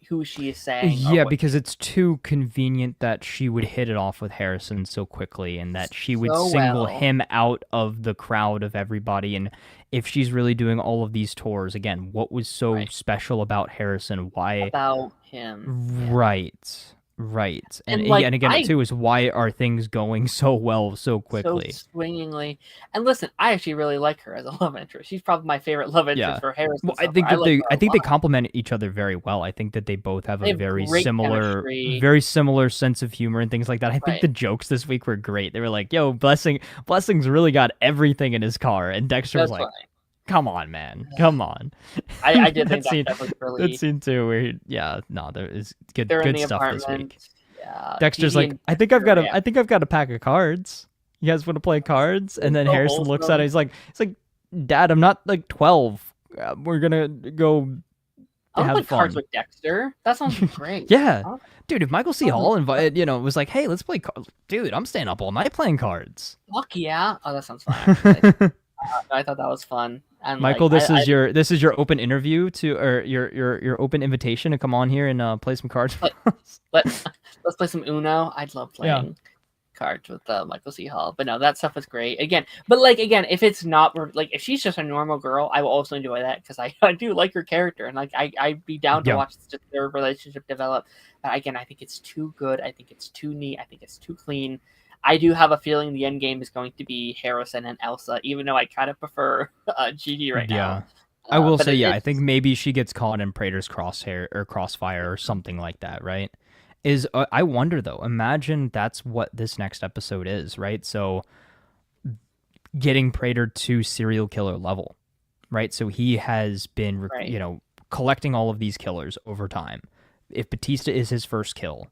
who she is saying or Yeah, what because it's too convenient that she would hit it off with Harrison so quickly and that she would so single well. him out of the crowd of everybody. And if she's really doing all of these tours, again, what was so Right. special about Harrison? Why? About him. Yeah. Right, right. And And yeah, like and again, too, is why are things going so well so so quickly? swingingly. And listen, I actually really like her as a love interest. She's probably my favorite love interest Yeah. for Well, Harrison I so far. think I that like they her I a think they lot. complement each other very well. I think that they both have They a have great chemistry. very similar sense of humor and things like that. I think Right. the jokes this week were great. They were like, "Yo, Blessing's really got everything in his car," and Dexter was That's like, funny. "Come on, man, come on." I did that think that scene, stuff was that really. scene too, where yeah, no, there is They're in good the stuff this apartment. week. Yeah, Dexter's Gigi like, and Dexter. Yeah, I think I've got a pack of cards. You guys want to play cards? And then so Harrison looks at it. wholesome. He's like, Dad, I'm not like 12. We're gonna go I want to play have cards fun. with Dexter. That sounds great. Yeah, I dude. If Michael C. want Hall invited, was like, hey, let's play cards. Dude, I'm staying up all night playing cards. fuck yeah. Oh, that sounds fun. Actually, I thought that was fun. And like, Michael, this is your open interview to or your open invitation to come on here and play some cards. let, let let's play some Uno. I'd love Yeah. playing cards with Michael C. Hall. But no, that stuff was great. Again, but like again, if it's not like if she's just a normal girl, I will also enjoy that because I do like her character and like I'd be down to watch just their relationship develop. But again, I think it's too good. I think it's too neat. I think it's too clean. I do have a feeling the end game is going to be Harrison and Elsa, even though I kind of prefer Gigi right now. I will say, I think maybe she gets caught in Praetor's crossfire or something like that, right? I wonder though, imagine that's what this next episode is, right? So getting Praetor to serial killer level, right? So he has been, collecting all of these killers over time. If Batista is his first kill,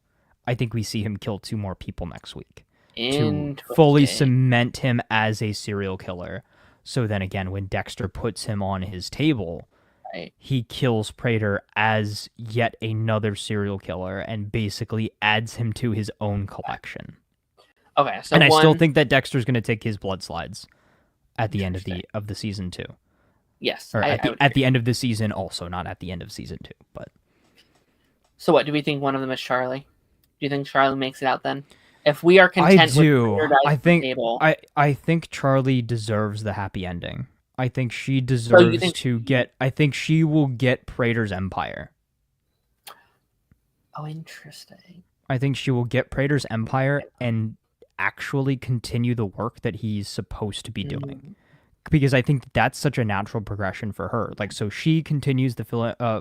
I think we see him kill 2 more people next week to fully cement him as a serial killer. So then again, when Dexter puts him on his table, he kills Praetor as yet another serial killer and basically adds him to his own collection. Okay, so and I still think that Dexter's going to take his blood slides at the end of the season 2. Yes, or at the end of the season, also not at the end of season 2. But so, what do we think? One of them is Charlie. Do you think Charlie makes it out then? If we are content with I think Charlie deserves the happy ending. I think she deserves to get. I think she will get Praetor's empire. Oh, interesting. I think she will get Praetor's empire and actually continue the work that he's supposed to be doing. Because I think that's such a natural progression for her. Like, so she continues the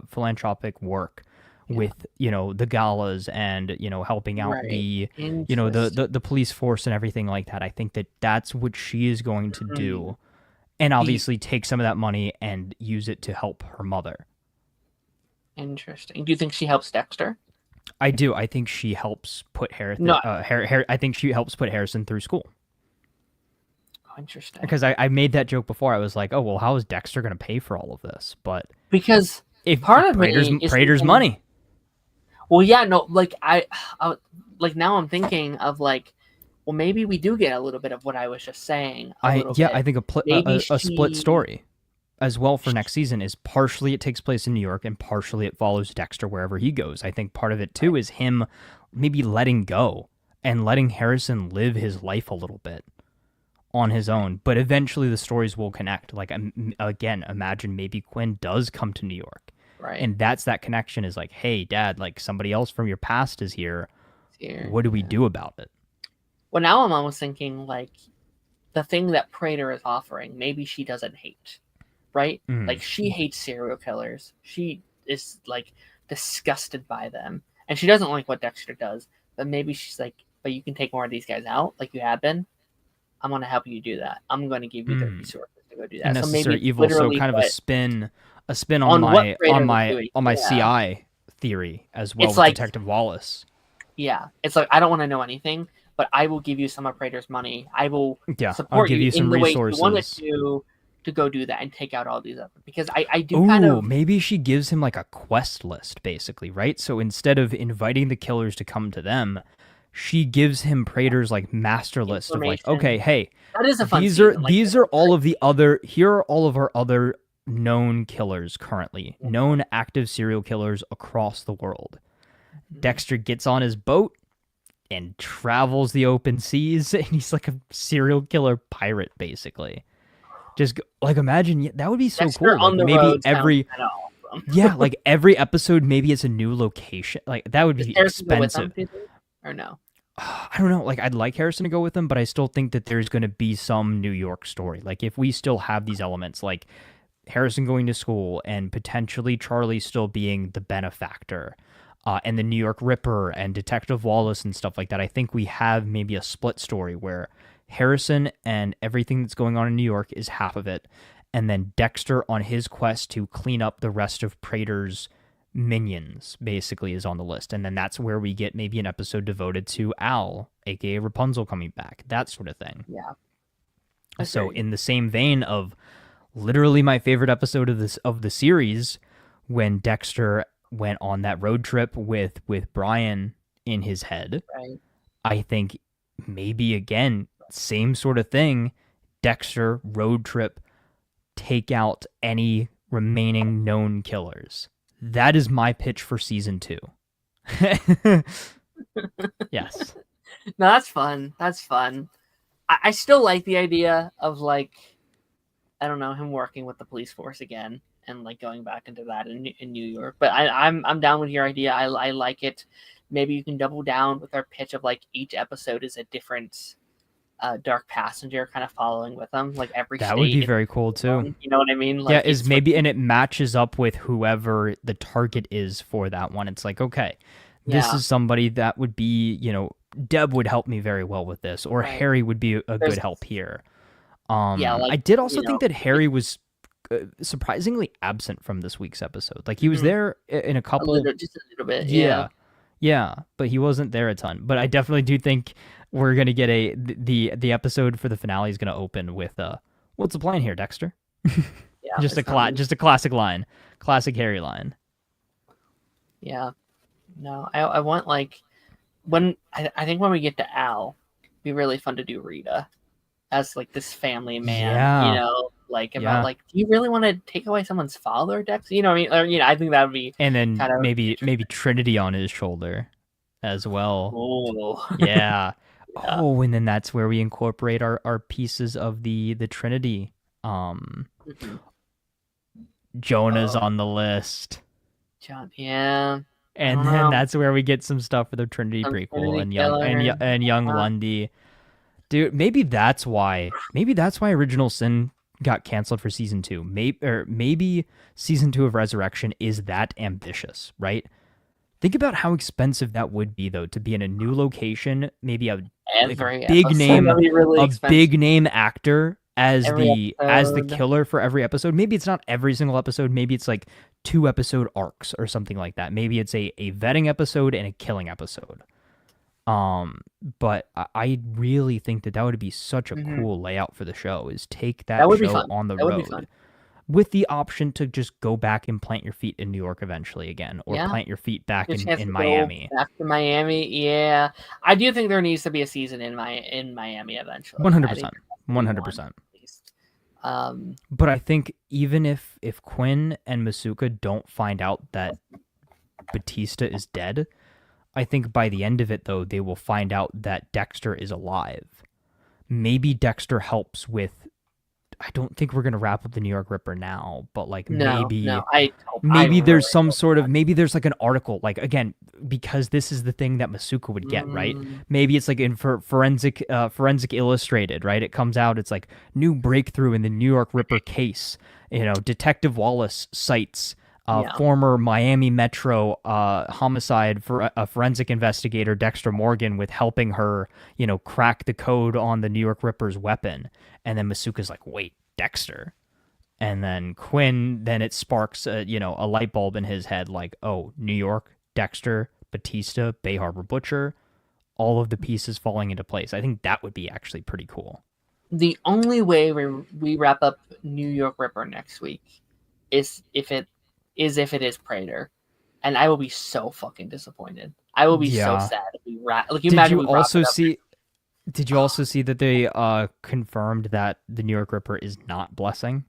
philanthropic work with, the galas and, helping out the police force and everything like that. I think that that's what she is going to do. And obviously take some of that money and use it to help her mother. Interesting. Do you think she helps Dexter? I do. I think she helps put I think she helps put Harrison through school. Oh, interesting. Because I made that joke before. I was like, oh, well, how is Dexter going to pay for all of this? But because if part of Praetor's money. Well, yeah, no, like I like now I'm thinking of like, well, maybe we do get a little bit of what I was just saying. I think a split story as well for next season is partially it takes place in New York and partially it follows Dexter wherever he goes. I think part of it too is him maybe letting go and letting Harrison live his life a little bit on his own. But eventually the stories will connect. Like, again, imagine maybe Quinn does come to New York. Right. And that's that connection is like, hey, Dad, like somebody else from your past is here. What do we do about it? Well, now I'm almost thinking like the thing that Praetor is offering, maybe she doesn't hate, right? Like she hates serial killers. She is like disgusted by them. And she doesn't like what Dexter does. But maybe she's like, but you can take more of these guys out like you have been. I'm going to help you do that. I'm going to give you the resources to go do that. So maybe evil, so kind of a spin on my CI theory as well with like, Detective Wallace. Yeah, it's like I don't want to know anything, but I will give you some of Praetor's money. I will support I'll give you some resources. Way you wanted to go do that and take out all these other because I do kind of maybe she gives him like a quest list basically, right? So instead of inviting the killers to come to them, she gives him Praetor's like master list of like, okay, hey, that is a fun these are all of the other here are all of our other known killers currently, known active serial killers across the world. Dexter gets on his boat and travels the open seas, and he's like a serial killer pirate, basically. Just like imagine that would be so Dexter cool. Like, maybe every awesome. like every episode, maybe it's a new location. Like that would be expensive. Or no? I don't know. Like I'd like Harrison to go with him, but I still think that there's going to be some New York story. Like if we still have these elements, like Harrison going to school and potentially Charlie still being the benefactor. And the New York Ripper and Detective Wallace and stuff like that. I think we have maybe a split story where Harrison and everything that's going on in New York is half of it. And then Dexter on his quest to clean up the rest of Praetor's minions basically is on the list. And then that's where we get maybe an episode devoted to Al, aka Rapunzel coming back, that sort of thing. Yeah. So in the same vein of literally my favorite episode of the series, when Dexter went on that road trip with Brian in his head. Right. I think maybe again, same sort of thing. Dexter road trip, take out any remaining known killers. That is my pitch for season 2. Yes. No, that's fun. That's fun. I still like the idea of like, I don't know, him working with the police force again and like going back into that in New York. But I'm down with your idea. I like it. Maybe you can double down with our pitch of like each episode is a different dark passenger kind of following with them, like every That would state. be very cool too. You know what I mean? Yeah, Like is it's maybe, and it matches up with whoever the target is for that one. It's like, okay, this yeah, is somebody that would be, Deb would help me very well with this, or right. Harry would be a There's good help here. yeah, I like did also think that Harry was surprisingly absent from this week's episode. Like he was there in a couple. just a little bit. Yeah. Yeah, yeah, but he wasn't there a ton. But I definitely do think we're gonna get the episode for the finale is gonna open with what's the plan here, Dexter? Yeah. Just a classic line, classic Harry line. Yeah. No, I want like when I think when we get to Al, it'd be really fun to do Rita as like this family man, Yeah, like about yeah, like, do you really want to take away someone's father, Dex? You know what I mean? Or, I think that would be and then kind of maybe Trinity on his shoulder as well. oh Yeah. yeah. Oh, and then that's where we incorporate our pieces of the Trinity. Mhm. Jonah's Oh, on the list. John, yeah. I And don't then know. that's where we get some stuff for the Trinity Some prequel Trinity and killer. young Lundy. Dude, maybe that's why Original Sin got canceled for season 2. Maybe season 2 of Resurrection is that ambitious, right? Think about how expensive that would be though, to be in a new location, maybe a Every episode that'd be really expensive. big name actor as Every the episode. killer for every episode. Maybe it's not every single episode, maybe it's like 2 episode arcs or something like that. Maybe it's a vetting episode and a killing episode. But I really think that would be such a Mhm. cool layout for the show, is take That that would be show fun. on the That would be road fun. with the option to just go back and plant your feet in New York eventually again, or Yeah. plant your feet back A chance in to go Miami. back to Miami. Yeah, I do think there needs to be a season in Miami eventually. I think 100%. there has to be one 100%. at least. Um, But I think even if Quinn and Masuka don't find out that Batista is dead, I think by the end of it though they will find out that Dexter is alive. Maybe Dexter helps with, I don't think we're going to wrap up the New York Ripper now, but like no, maybe I maybe there's really some hope sort of, not. maybe there's like an article, like again, because this is the thing that Masuka would get, right? Maybe it's like in forensic Illustrated, right? It comes out, it's like new breakthrough in the New York Ripper case. Detective Wallace cites Yeah. former Miami Metro homicide for a forensic investigator, Dexter Morgan, with helping her, crack the code on the New York Ripper's weapon. And then Masuka's like, wait, Dexter? And then Quinn, then it sparks a light bulb in his head, like, oh, New York, Dexter, Batista, Bay Harbor Butcher, all of the pieces falling into place. I think that would be actually pretty cool. The only way we wrap up New York Ripper next week is if it is Prater, and I will be so fucking disappointed. I will be so sad if we wrap. Like, Did you also see? Did you also see that they confirmed that the New York Ripper is not Blessing?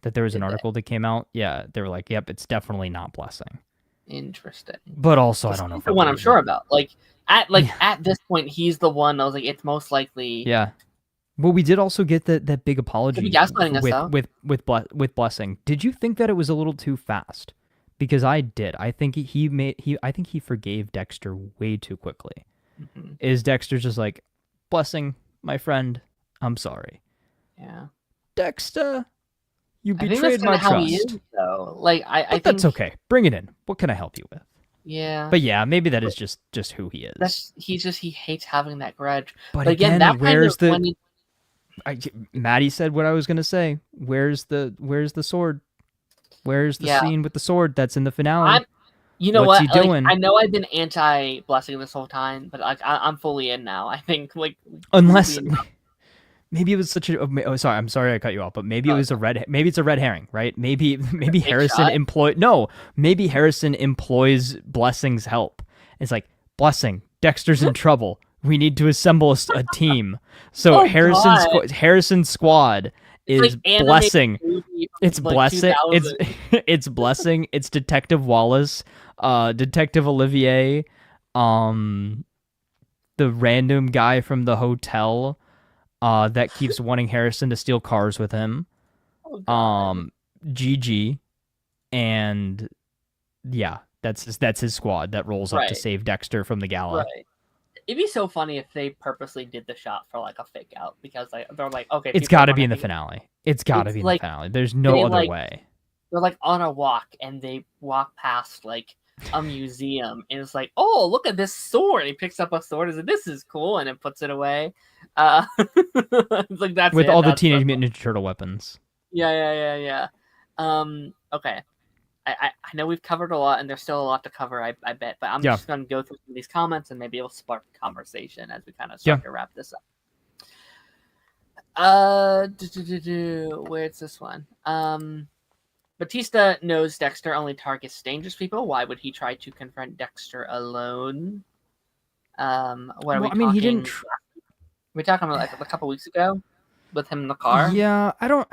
That there was an article that came out. Yeah, they were like, "Yep, it's definitely not Blessing." Interesting. But also, I don't know. He's the one I'm sure about. At this point, he's the one. I was like, it's most likely. Yeah. Well, we did also get that big apology with Blessing. Did you think that it was a little too fast? Because I did. I think I think he forgave Dexter way too quickly. Mm-hmm. Is Dexter just like, Blessing, my friend, I'm sorry. Yeah. Dexter, you I think betrayed that's my how trust. he is, though. Like I think that's okay. Bring it in. What can I help you with? Yeah. But yeah, maybe that is just who he is. He hates having that grudge. But again, that where's the? Maddie said what I was gonna say. Where's the sword? Where's the scene with the sword that's in the finale? What's he doing? I know I've been anti-Blessing this whole time, but I'm fully in now. I think unless maybe it was such a. Oh, sorry, I'm sorry I cut you off, but maybe it was maybe it's a red herring, right? Maybe Harrison maybe Harrison employs Blessing's help. It's like, Blessing, Dexter's in trouble. We need to assemble a team. So Harrison's squad is Blessing. It's Blessing. It's Blessing. It's Detective Wallace, Detective Olivier, the the random guy from the hotel that keeps wanting Harrison to steal cars with him. Oh God. Gigi, and yeah, that's his squad that rolls up to Right. save Dexter from the gala. Right. It'd be so funny if they purposely did the shot for like a fake out because they're like, okay, It's people are got to be gonna in the think finale. It's got to it's be in the like finale. There's no they other like way. they're like on a walk and they walk past like a museum and it's like, oh, look at this sword. He picks up a sword and says, this is cool, and then puts it away. It's like that's With it. all the That's Teenage Mutant Ninja Turtle weapons. yeah. Okay. I know we've covered a lot, and there's still a lot to cover, I bet. But I'm just going to go through some of these comments, and maybe it'll spark conversation as we kind of start to wrap this up. Where's this one? Batista knows Dexter only targets dangerous people. Why would he try to confront Dexter alone? What are we talking? He didn't. We're talking about like a couple weeks ago with him in the car. Yeah, I don't.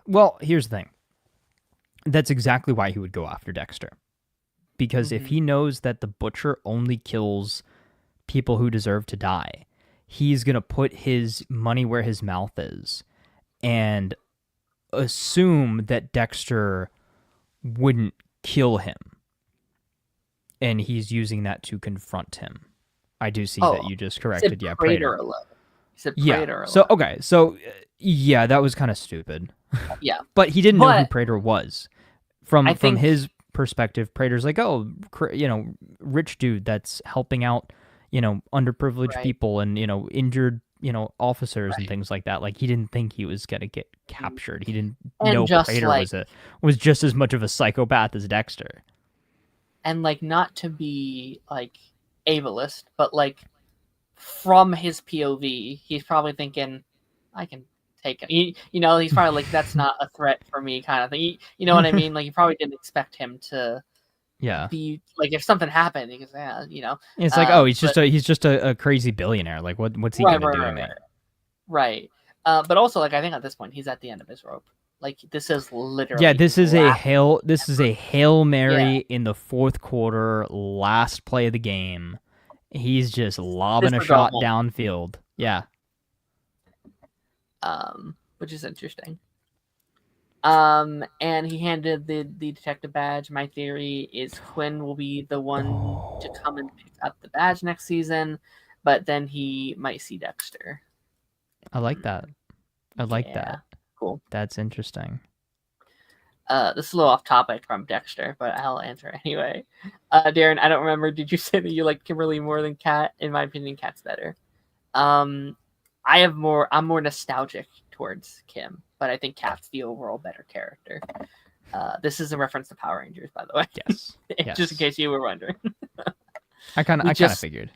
Well, here's the thing. That's exactly why he would go after Dexter. Because if he knows that the Butcher only kills people who deserve to die, he's going to put his money where his mouth is and assume that Dexter wouldn't kill him. And he's using that to confront him. I do see that you just corrected. Yeah, Praetor. Praetor. So, okay. So, yeah, that was kind of stupid. Yeah. But he didn't know who Praetor was. From his perspective, Praetor's like, oh, rich dude that's helping out, underprivileged people and, injured, officers and things like that. Like, he didn't think he was going to get captured. He didn't know Praetor was just as much of a psychopath as Dexter. And, like, not to be, like, ableist, but, like, from his POV, he's probably thinking, I can take him. He's probably like, that's not a threat for me kind of thing. You know what I mean? Like, you probably didn't expect him to be like, if something happened, he goes, It's like, oh, he's just a crazy billionaire. Like, what's he gonna do to me? Right. But also, like, I think at this point he's at the end of his rope. Like, this is literally this is a Hail Mary in the fourth quarter, last play of the game. He's just lobbing a shot downfield. Yeah. Which is interesting. And he handed the detective badge. My theory is Quinn will be the one to come and pick up the badge next season, but then he might see Dexter. I like that. That. Cool. That's interesting. This is a little off topic from Dexter, but I'll answer anyway. Darren, I don't remember. Did you say that you like Kimberly more than Kat? In my opinion, Kat's better. I'm more nostalgic towards Kim, but I think Kat's the overall better character. This is a reference to Power Rangers, by the way. Yes. Just in case you were wondering. I kind of figured.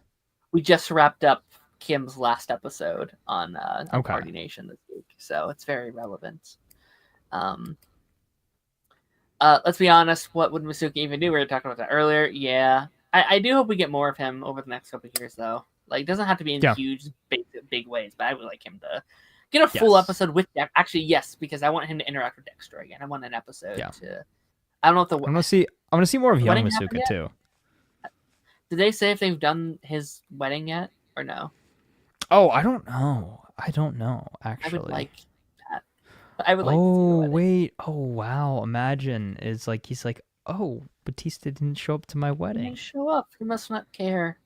We just wrapped up Kim's last episode on Party Nation this week, so it's very relevant. Let's be honest, what would Masuki even do? We were talking about that earlier. Yeah. I do hope we get more of him over the next couple of years, though. Like, it doesn't have to be in huge, big ways, but I would like him to get a full episode with Dexter. Actually, yes, because I want him to interact with Dexter again. I want an episode to... I don't know if the... I'm gonna see more of young Masuka, too. Did they say if they've done his wedding yet, or no? Oh, I don't know, actually. I would like that. I would like to see the wedding. Wait. Oh, wow. Imagine. It's like, he's like, oh, Batista didn't show up to my wedding. He didn't show up. He must not care.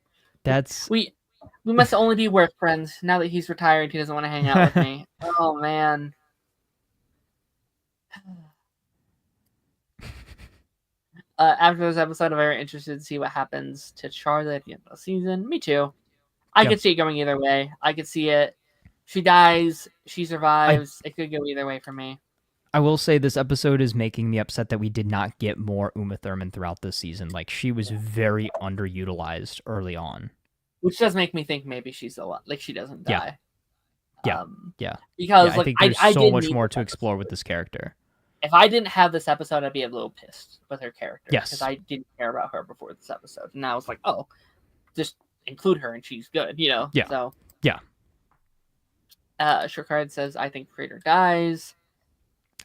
We must only be work friends. Now that he's retired, he doesn't want to hang out with me. Oh, man. After this episode, I'm very interested to see what happens to Charlotte at the end of the season. Me too. I could see it going either way. I could see it. She dies. She survives. It could go either way for me. I will say this episode is making me upset that we did not get more Uma Thurman throughout this season. Like, she was very underutilized early on. Which does make me think maybe she's a lot. Like, she doesn't die. Yeah. Because I think there's so much more to explore with this character. If I didn't have this episode, I'd be a little pissed with her character. Yes. Because I didn't care about her before this episode. And now it's like, oh, just include her and she's good, Yeah. So. Yeah. Shortcard says, I think Praetor dies.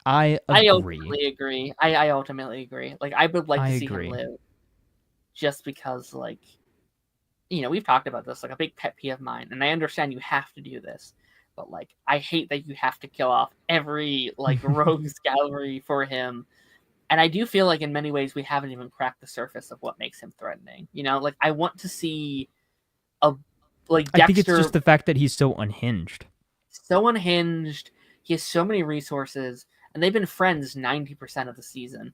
I ultimately agree. I ultimately agree. Like, I would like to see him live. Just because, like, we've talked about this, like a big pet peeve of mine, and I understand you have to do this, but like I hate that you have to kill off every like rogues gallery for him. And I do feel like in many ways we haven't even cracked the surface of what makes him threatening. Like I want to see a like I think it's Dexter just the fact that he's so unhinged. so unhinged. He has so many resources, and they've been friends 90% of the season.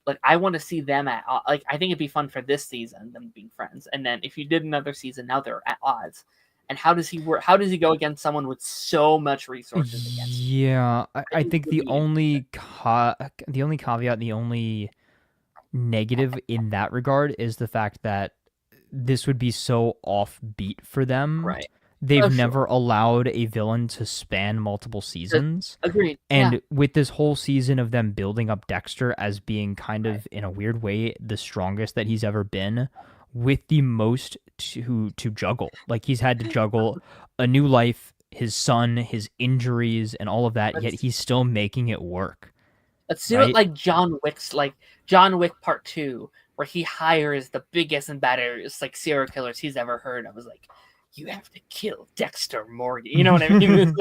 Like I want to see them at like I think it'd be fun for this season them being friends, and then if you did another season, now they're at odds. And how does he work? How does he go against someone with so much resources against him? Yeah, I think the Be only caveat, the only negative in that regard is the fact that this would be so offbeat for them. right. They've Oh, never sure. allowed a villain to span multiple seasons. Agreed. Yeah. And with this whole season of them building up Dexter as being kind of, in a weird way, the strongest that he's ever been, with the most to juggle. Like he's had to juggle a new life, his son, his injuries, and all of that, yet he's still making it work. Let's do Right? it like John Wick Part 2, where he hires the biggest and baddest like serial killers he's ever heard of. I was like, you have to kill Dexter Morgan. You know what I mean?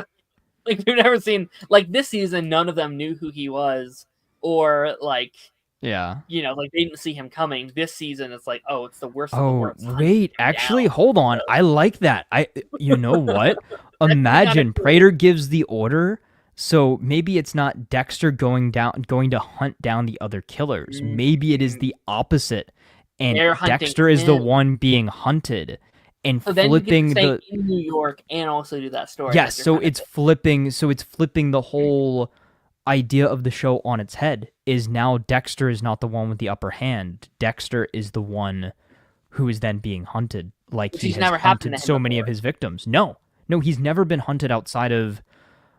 Like we've never seen like this season, none of them knew who he was, or like Yeah. like they didn't see him coming. This season, it's like, oh, it's the worst of the Oh, worst. wait, actually, Down. hold on. I like that. You know what? Imagine Prater gives the order, so maybe it's not Dexter going to hunt down the other killers. Maybe it is the opposite, and They're hunting Dexter is the him. one being hunted, and So then you flipping can stay the in New York and also do that story. yes. that you're So trying to it's do. flipping. So it's flipping the whole idea of the show on its head. Is now Dexter is not the one with the upper hand. Dexter is the one who is then being hunted, like Which he he's has never happened hunted to him so many of before. his victims. No, he's never been hunted outside of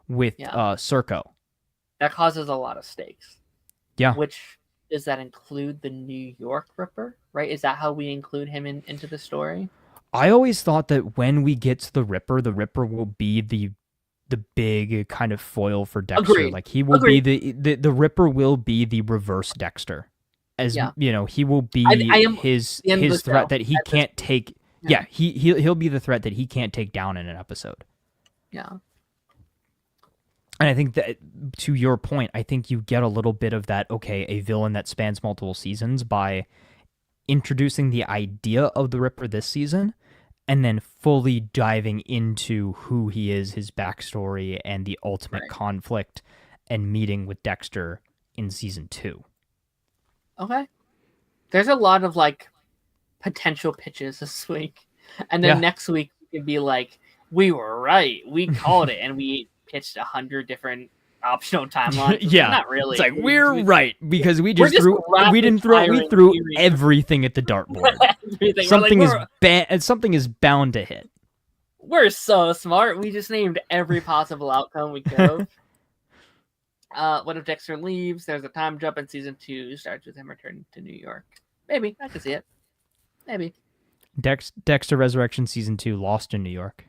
with Yeah. Serco. That causes a lot of stakes. Yeah. Which does that include the New York Ripper? Right? Is that how we include him into the story? I always thought that when we get to the Ripper will be the big kind of foil for Dexter. Agreed. Like he will be the Ripper will be the reverse Dexter. As Yeah. he will be I am his the end of the threat show that he at this can't point. take. Yeah. Yeah, he'll be the threat that he can't take down in an episode. Yeah. And I think that, to your point, I think you get a little bit of that, okay, a villain that spans multiple seasons by introducing the idea of the Ripper this season and then fully diving into who he is, his backstory, and the ultimate conflict and meeting with Dexter in season 2. Okay. There's a lot of like potential pitches this week. And then next week we could be like, we were right. We called it, and we pitched 100 different optional timelines. Yeah, Not really. it's like we're right because we just threw rapid-firing everything at the dartboard. Something is bound to hit. We're so smart. We just named every possible outcome we could have. What if Dexter leaves? There's a time jump in season 2. Starts with him returning to New York. Maybe. I could see it. Maybe. Dexter Resurrection season 2, Lost in New York.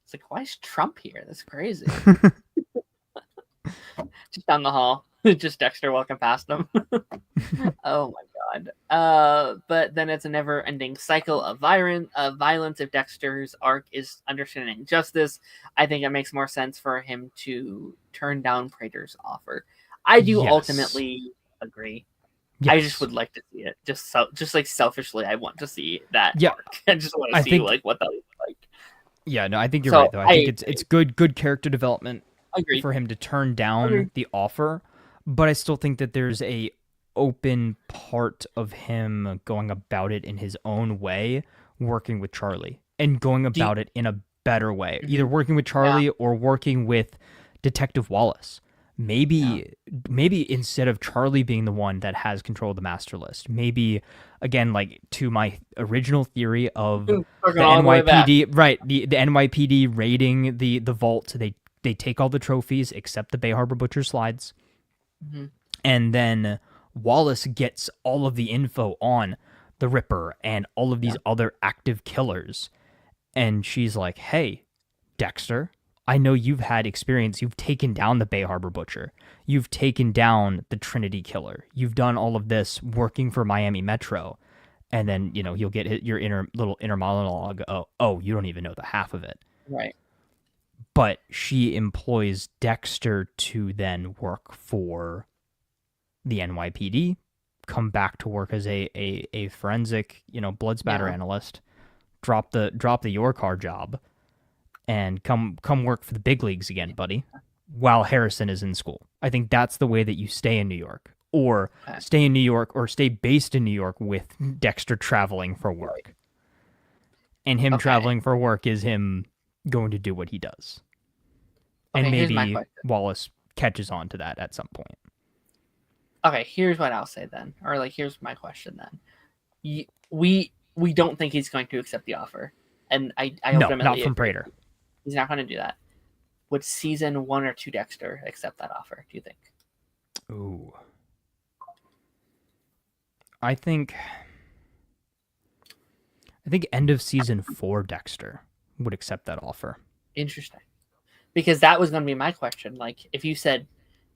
It's like, why is Trump here? That's crazy. Just down the hall. Just Dexter walking past him. Oh my god. But then it's a never-ending cycle of violence. If Dexter's arc is understanding justice, I think it makes more sense for him to turn down Prater's offer. I do ultimately agree. Yes. I just would like to see it. Just like selfishly, I want to see that arc. I just want to see like what that looks like. Yeah, no, I think you're right though. I think it's good character development for him to turn down the offer, but I still think that there's a open part of him going about it in his own way, working with Charlie and going about it in a better way, either working with Charlie or working with Detective Wallace. Maybe instead of Charlie being the one that has control of the master list, maybe again, like to my original theory of the NYPD, right? The NYPD raiding the vault. They take all the trophies except the Bay Harbor Butcher slides, and then Wallace gets all of the info on the Ripper and all of these other active killers, and she's like, "Hey, Dexter, I know you've had experience. You've taken down the Bay Harbor Butcher. You've taken down the Trinity Killer. You've done all of this working for Miami Metro. and then you'll get your inner monologue. Oh, you don't even know the half of it. Right. But she employs Dexter to then work for the NYPD, come back to work as a forensic, blood spatter analyst, drop the your car job, and come work for the big leagues again, buddy, while Harrison is in school. I think that's the way that you stay in New York, or stay in New York, or stay based in New York with Dexter traveling for work. And him traveling for work is him going to do what he does. And maybe Wallace catches on to that at some point. Okay, here's what I'll say then. Or like, here's my question then. We don't think he's going to accept the offer. And I no, not from Prater. He's not going to do that. Would season 1 or 2 Dexter accept that offer, do you think? Ooh. I think end of season 4 Dexter would accept that offer. Interesting. Because that was going to be my question. Like, if you said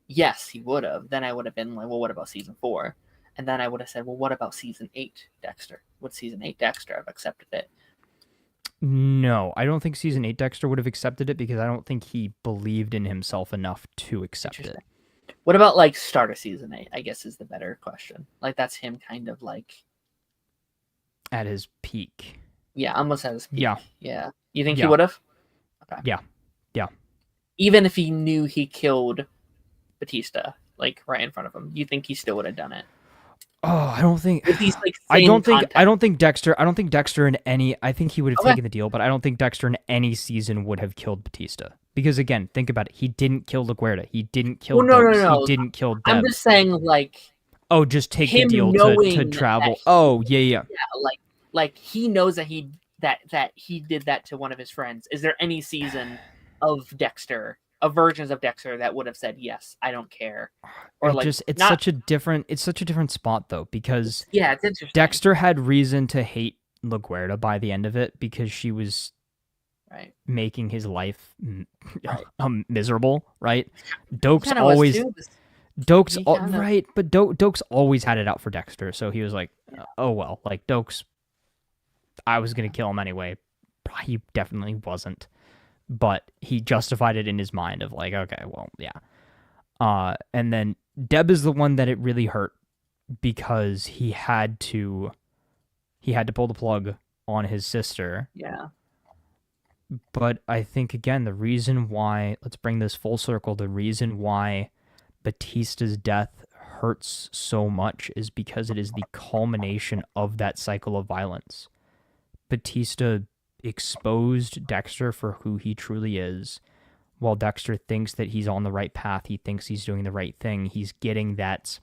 yes, he would have, then I would have been like, well, what about season 4? And then I would have said, well, what about season 8 Dexter? Would season 8 Dexter have accepted it? No, I don't think season 8 Dexter would have accepted it, because I don't think he believed in himself enough to accept it. What about like start of season 8, I guess is the better question. Like, that's him kind of like at his peak. Yeah, almost at his peak. Yeah. You think he would have? Okay. Yeah. Even if he knew he killed Batista, like right in front of him, you think he still would have done it? Oh, I don't think. With these, like, I don't think Dexter in any. I think he would have taken the deal, but I don't think Dexter in any season would have killed Batista. Because again, think about it. He didn't kill LaGuardia. He didn't kill. No. He didn't kill Deb. I'm just saying, like. Oh, just take the deal to travel. Yeah. Like he knows that he did that to one of his friends. Is there any season of Dexter, of versions of Dexter, that would have said yes, I don't care? Or it's such a different spot though, because it's interesting. Dexter had reason to hate LaGuardia by the end of it, because she was making his life miserable, right? Dokes always but Dokes always had it out for Dexter, so he was like, oh well, like Dokes, I was gonna kill him anyway. He definitely wasn't, but he justified it in his mind of like, okay, well, yeah. And then Deb is the one that it really hurt, because he had to pull the plug on his sister. Yeah. But I think, again, the reason why, let's bring this full circle, the reason why Batista's death hurts so much is because it is the culmination of that cycle of violence. Batista exposed Dexter for who he truly is. While Dexter thinks that he's on the right path, he thinks he's doing the right thing, he's getting that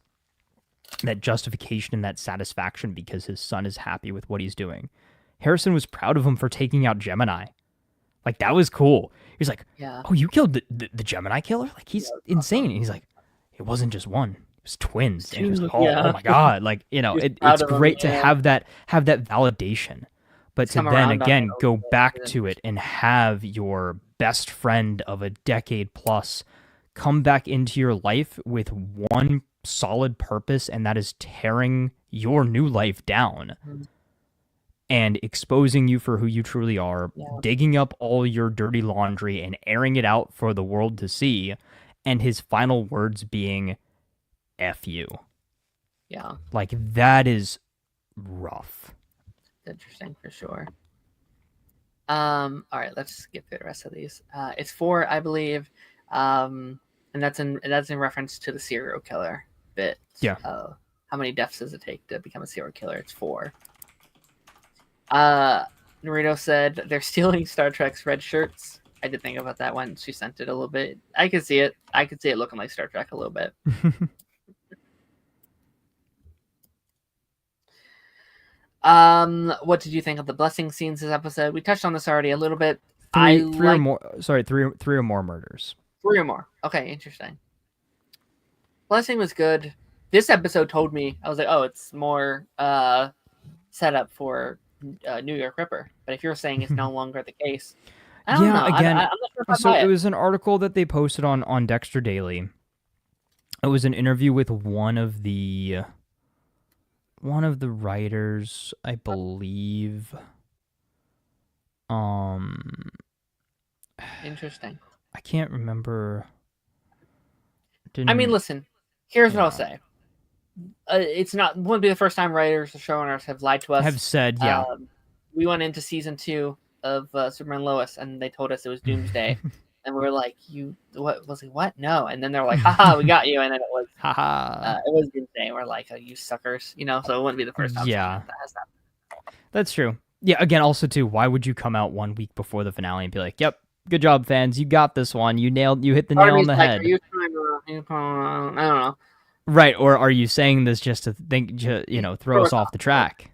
justification and that satisfaction because his son is happy with what he's doing. Harrison was proud of him for taking out Gemini. Like, that was cool. He was like, oh, you killed the Gemini killer? Like, he's insane. And he's like, it wasn't just one. It was twins. And he was like, oh my God. Like, it's great to have that validation. But to then, again, go back to it and have your best friend of a decade plus come back into your life with one solid purpose, and that is tearing your new life down. And exposing you for who you truly are, digging up all your dirty laundry and airing it out for the world to see, and his final words being, F you. Yeah. Like, that is rough. Interesting, for sure. All right, let's get through the rest of these. It's 4, I believe, and that's in reference to the serial killer bit. Yeah. How many deaths does it take to become a serial killer? It's 4. Narito said they're stealing Star Trek's red shirts. I did think about that when she sent it a little bit. I could see it. I could see it looking like Star Trek a little bit. What did you think of the blessing scenes this episode? We touched on this already a little bit. Three or more murders. 3 or more. Okay, interesting. Blessing was good. This episode told me, I was like, oh, it's more set up for New York Ripper. But if you're saying it's no longer the case, I don't know. Again, I'm not sure if so it was an article that they posted on Dexter Daily. It was an interview with one of the one of the writers, I believe. Interesting. I can't remember. I mean, Didn't listen. Here's what I'll yeah. say. It's not wouldn't be the first time writers or showrunners have lied to us. Have said yeah. We went into season 2 of Superman Lois, and they told us it was Doomsday, and we were like, "You what was it? What? No!" And then they're like, "Haha, we got you!" And then Haha. it was Doomsday. And we're like, "Oh, you suckers!" You know. So it wouldn't be the first time. Yeah, that has that. that's true. Yeah. Again, also too, why would you come out 1 week before the finale and be like, "Yep, good job, fans, you got this one. You hit the nail on the head." Are you trying to? I don't know. Right, or are you saying this just to throw us off the track?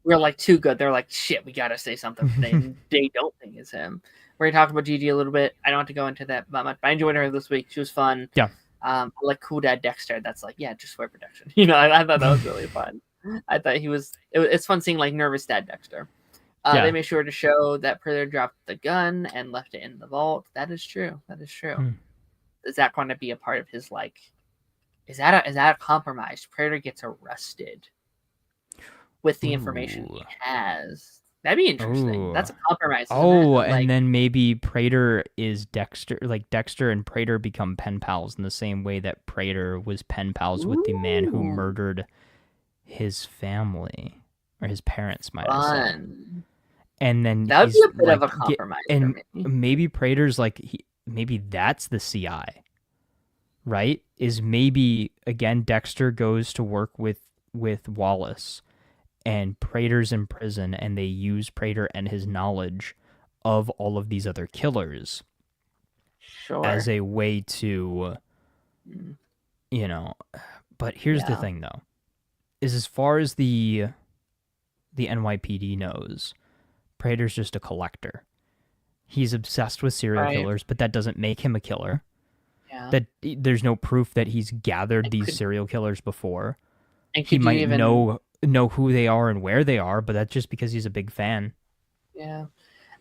We're like too good. They're like, shit, we gotta say something they don't think is him. We're gonna talk about Gigi a little bit. I don't have to go into that much. I enjoyed her this week. She was fun. Yeah. I like Cool Dad Dexter. That's like, yeah, just wear protection. You know, I thought that was really fun. I thought it's fun seeing like nervous Dad Dexter. They made sure to show that Predator dropped the gun and left it in the vault. That is true. Is that going to be a part of his like? Is that a compromise? Predator gets arrested with the information he has. That'd be interesting. Ooh. That's a compromise. And then maybe Prater is Dexter. Like Dexter and Prater become pen pals in the same way that Prater was pen pals with the man who murdered his family or his parents, might I say. And then that would be a bit of a compromise. And maybe Prater's like maybe that's the CI. Right? Is maybe again Dexter goes to work with Wallace, and Prater's in prison, and they use Prater and his knowledge of all of these other killers as a way to, But here's the thing, though, is as far as the NYPD knows, Prater's just a collector. He's obsessed with serial killers, but that doesn't make him a killer. Yeah. That there's no proof that he's gathered these serial killers before. And he might know who they are and where they are, but that's just because he's a big fan. Yeah.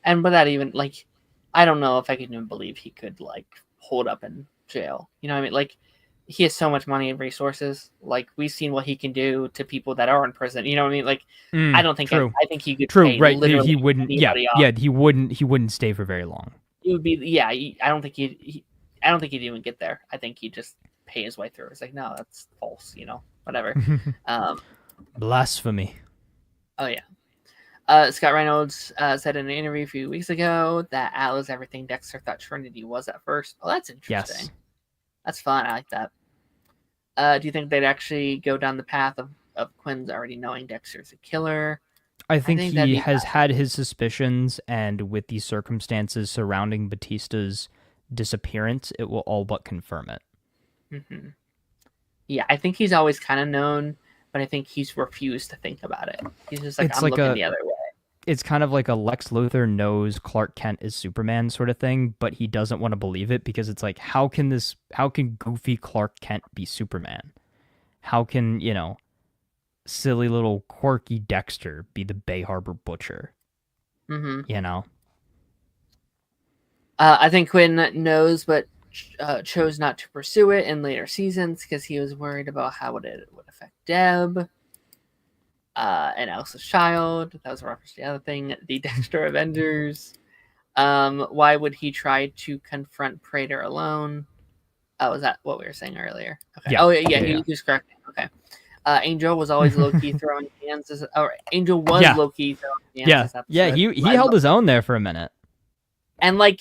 And without even like, I don't know if I can even believe he could like hold up in jail. You know what I mean? Like, he has so much money and resources. Like, we've seen what he can do to people that are in prison. You know what I mean? Like, I don't think I think he could. Pay right? Literally he wouldn't. Yeah. He wouldn't stay for very long. It would be. Yeah. I don't think I don't think he'd even get there. I think he'd just pay his way through. It's like, no, that's false. You know, whatever. Blasphemy. Oh yeah. Scott Reynolds said in an interview a few weeks ago that Al is everything Dexter thought Trinity was at first. Oh, that's interesting. Yes. That's fun. I like that. Do you think they'd actually go down the path of Quinn's already knowing Dexter's a killer? I think he has had his suspicions, and with the circumstances surrounding Batista's disappearance, it will all but confirm it. Mm-hmm. Yeah, I think he's always kind of known, but I think he's refused to think about it. He's just like, I'm looking the other way. It's kind of like a Lex Luthor knows Clark Kent is Superman sort of thing, but he doesn't want to believe it because it's like, how can goofy Clark Kent be Superman? How can, silly little quirky Dexter be the Bay Harbor Butcher? Mm-hmm. I think Quinn knows, but chose not to pursue it in later seasons because he was worried about how it would affect Deb and Elsa's child. That was a reference to the other thing, the Dexter Avengers. Why would he try to confront Prater alone? Was that what we were saying earlier? Okay. Yeah. He was correct. Okay. Angel was always low-key throwing hands. Angel was low-key throwing hands. Yeah. He held his own there for a minute. And like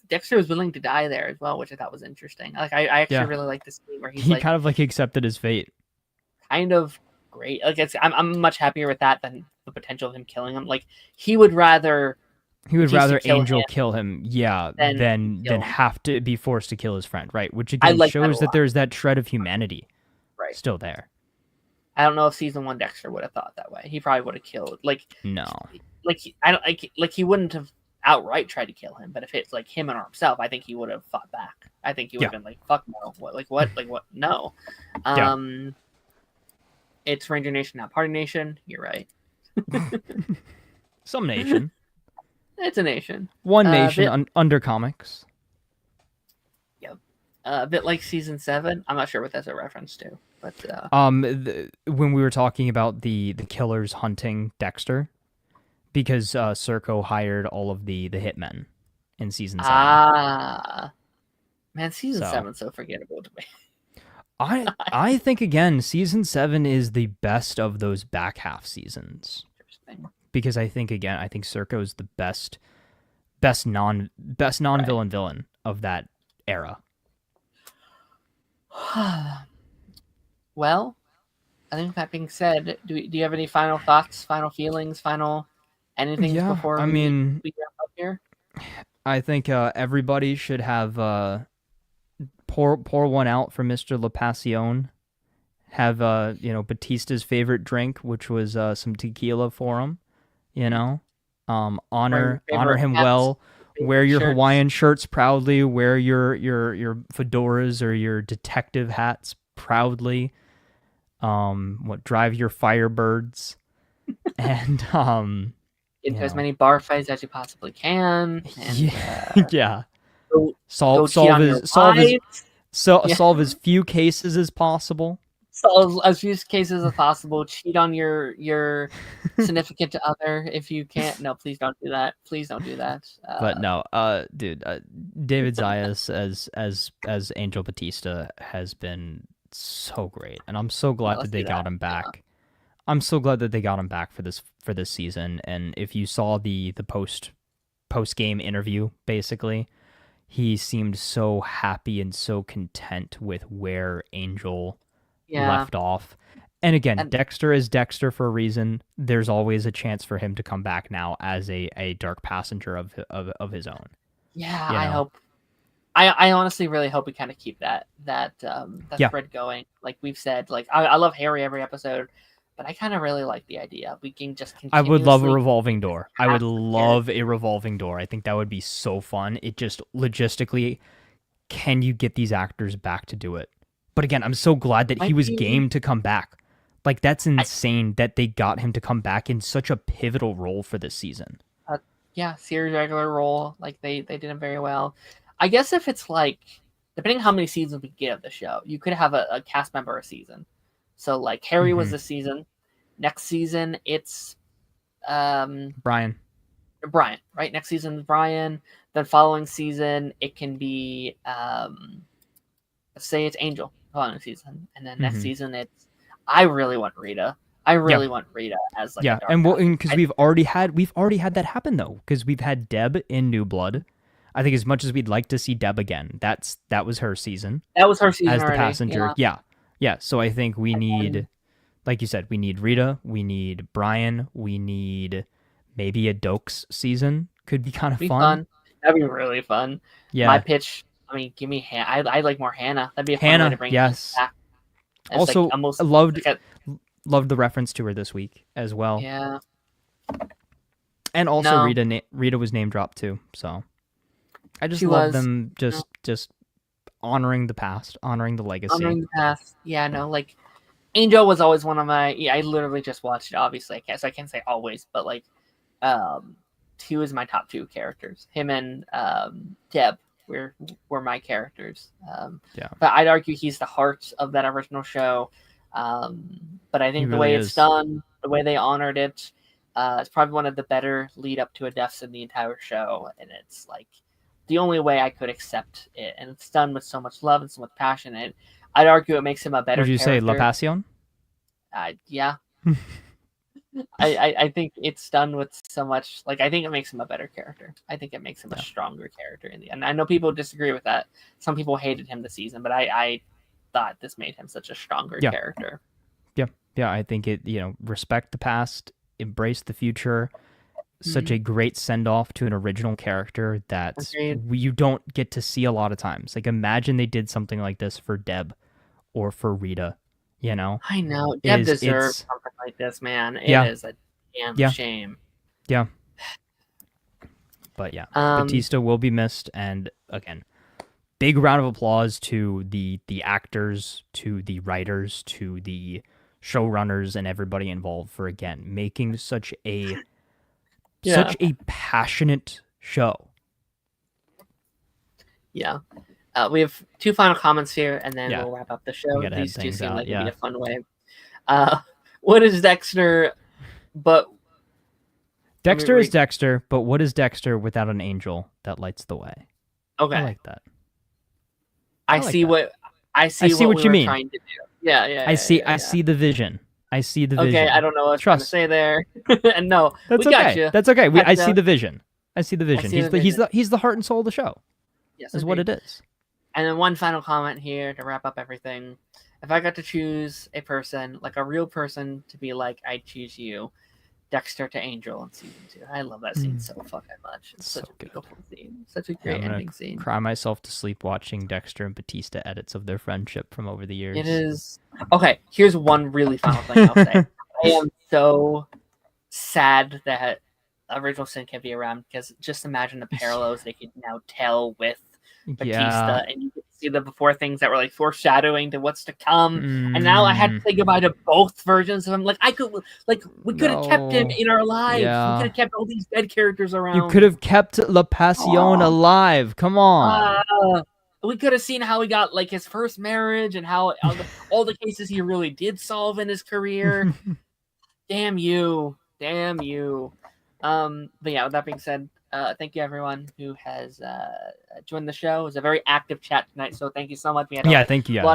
Dexter was willing to die there as well, which I thought was interesting. Like I actually really like this scene where he kind of like accepted his fate. Kind of great. Like I'm much happier with that than the potential of him killing him. Like he would rather Angel kill him, than have to be forced to kill his friend, right? Which again shows that there's that shred of humanity still there. I don't know if season 1 Dexter would have thought that way. He probably would have killed. He wouldn't have outright tried to kill him, but if it's like him or himself, I think he would have fought back. I think he would have been like, fuck no. What? No. It's Ranger Nation, not Party Nation. You're right. Some nation. It's a nation. One nation under comics. Yep. A bit like season 7. I'm not sure what that's a reference to. But When we were talking about the killers hunting Dexter, because Serco hired all of the hitmen in season 7. man, season So 7's so forgettable to me. I think again, season 7 is the best of those back half seasons. Interesting. Because I think Serco is the best non-villain villain of that era. Well, I think that being said, do you have any final thoughts, final feelings, final anything Yeah, before I mean, we wrap up here? I think everybody should have pour one out for Mr. LaPassion. Have Batista's favorite drink, which was some tequila for him. Honor him Hats, well. Wear your shirts. Hawaiian shirts proudly. Wear your fedoras or your detective hats proudly. Drive your Firebirds, and Into as many bar fights as you possibly can. And, yeah. Go Solve as few cases as possible. Solve as few cases as possible. Cheat on your significant other if you can't. No, please don't do that. Please don't do that. But no, dude, David Zayas as Angel Batista has been so great, and I'm so glad that they got him back. Yeah. I'm so glad that they got him back for this season. And if you saw the post game interview, basically, he seemed so happy and so content with where Angel left off. And again, Dexter is Dexter for a reason. There's always a chance for him to come back now as a dark passenger of his own. Yeah, I hope. I honestly really hope we kind of keep that thread going. Like we've said, like I love Harry every episode, but I kind of really like the idea. We can just I would love a revolving door. I would love a revolving door. I think that would be so fun. It just logistically, can you get these actors back to do it? But again, I'm so glad that he was game to come back. Like, that's insane that they got him to come back in such a pivotal role for this season. Series regular role. Like, they did him very well. I guess if it's like, depending on how many seasons we get of the show, you could have a cast member a season. So, like, Harry was this season. Next season, it's Brian, right? Next season, Brian. Then following season, it can be, let's say it's Angel following season. And then next season, it's, I really want Rita. I really want Rita as like a dark and because we've already had that happen though, because we've had Deb in New Blood. I think as much as we'd like to see Deb again, that was her season. That was her season as already. The passenger. Yeah. So I think we need, like you said, we need Rita, we need Brian, we need maybe a Dokes season. Could be kind of fun. That'd be really fun. Yeah. My pitch. I mean, give me Hannah. I like more Hannah. That'd be a fun way to bring Hannah back. Also, like loved the reference to her this week as well. Yeah. And also Rita was name dropped too. So I just love them just honoring the past, honoring the legacy. Honoring the past. Yeah, no, like Angel was always one of my I literally just watched it, obviously. So I can't say always, but like two is my top 2 characters. Him and Deb were my characters. But I'd argue he's the heart of that original show. But I think the way it's done, the way they honored it, it's probably one of the better lead up to a deaths in the entire show. And it's like the only way I could accept it. And it's done with so much love and so much passion. And I'd argue it makes him a better character. Would you say La Passion? Yeah. I think it's done with so much, like, I think it makes him a better character. I think it makes him a stronger character in the end. I know people disagree with that. Some people hated him this season, but I thought this made him such a stronger character. Yeah, I think it, respect the past, embrace the future. Such a great send-off to an original character that you don't get to see a lot of times. Like, imagine they did something like this for Deb or for Rita, I know. Deb deserves something like this, man. It is a damn shame. Yeah. But Batista will be missed, and again, big round of applause to the actors, to the writers, to the showrunners, and everybody involved for again making such a passionate show. Yeah. We have two final comments here, and then Yeah. we'll wrap up the show. gotta These head two things seem out, like it'd be yeah. a fun way. What is Dexter? But Dexter is Dexter, but what is Dexter without an angel that lights the way? Okay, I like that. I see what you mean. trying to do. Yeah. I see the vision. I see the vision. Okay, I don't know what I was trying to say there. And no, that's we okay. got you. That's okay. I see the vision. I see the vision. He's the heart and soul of the show. Yes, is what it is. And then one final comment here to wrap up everything. If I got to choose a person, like a real person, to be like, I'd choose you. Dexter to Angel in season 2. I love that scene so fucking much. It's such a beautiful scene. Such a great ending scene. Cry myself to sleep watching Dexter and Batista edits of their friendship from over the years. It is. Okay, here's one really final thing I'll say. I am so sad that Original Sin can't be around, because just imagine the parallels they could now tell with Batista, and you could see the before things that were like foreshadowing to what's to come, and now I had to say goodbye to both versions of him. Like we could have kept him in our lives. We could have kept all these dead characters around. You could have kept La Passion alive. Come on. We could have seen how he got like his first marriage and how all the cases he really did solve in his career. Damn you. But yeah, with that being said, thank you everyone who has joined the show. It was a very active chat tonight, so thank you so much. We had thank you guys. A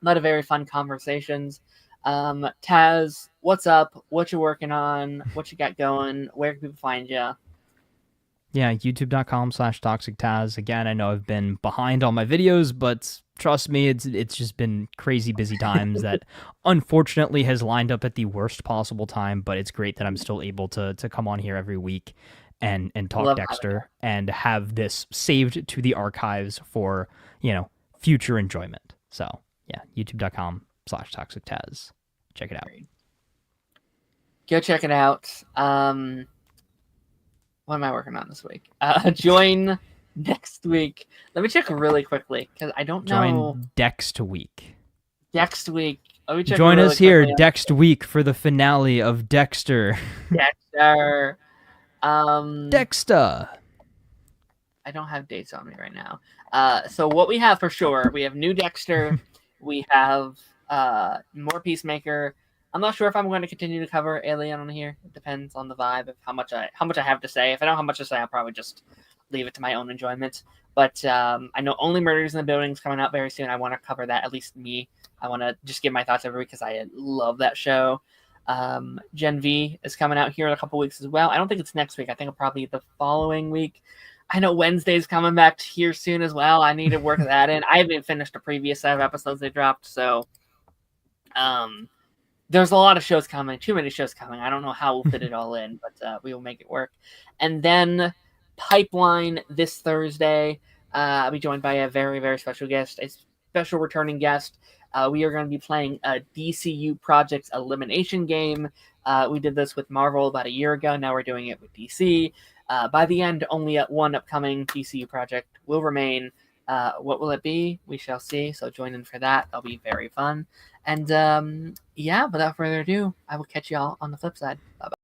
lot of very fun conversations. Taz, what's up? What you working on? What you got going? Where can people find you? Yeah, youtube.com/ToxicTaz. Again, I know I've been behind on my videos, but trust me, it's just been crazy busy times that unfortunately has lined up at the worst possible time, but it's great that I'm still able to come on here every week and talk Dexter and have this saved to the archives for, future enjoyment. So, yeah, youtube.com/ToxicTaz. Check it out. Go check it out. What am I working on this week? Join next week. Let me check really quickly, because I don't know. Join Dext week. Next week. Join us here next week for the finale of Dexter. Dexter. Dexter. I don't have dates on me right now. So what we have for sure, we have new Dexter. We have more Peacemaker. I'm not sure if I'm going to continue to cover Alien on here. It depends on the vibe of how much I have to say. If I don't have much to say, I'll probably just leave it to my own enjoyment. But I know Only Murders in the Building is coming out very soon. I want to cover that, at least me. I want to just give my thoughts every week because I love that show. Gen V is coming out here in a couple weeks as well. I don't think it's next week. I think it'll probably be the following week. I know Wednesday's coming back here soon as well. I need to work that in. I haven't even finished the previous set of episodes they dropped, so there's a lot of shows coming, too many shows coming. I don't know how we'll fit it all in, but we will make it work. And then Pipeline this Thursday. I'll be joined by a very, very special guest, a special returning guest. We are going to be playing a DCU Projects elimination game. We did this with Marvel about a year ago. Now we're doing it with DC. By the end, only one upcoming DCU project will remain. What will it be? We shall see. So join in for that. That'll be very fun. And without further ado, I will catch you all on the flip side. Bye-bye.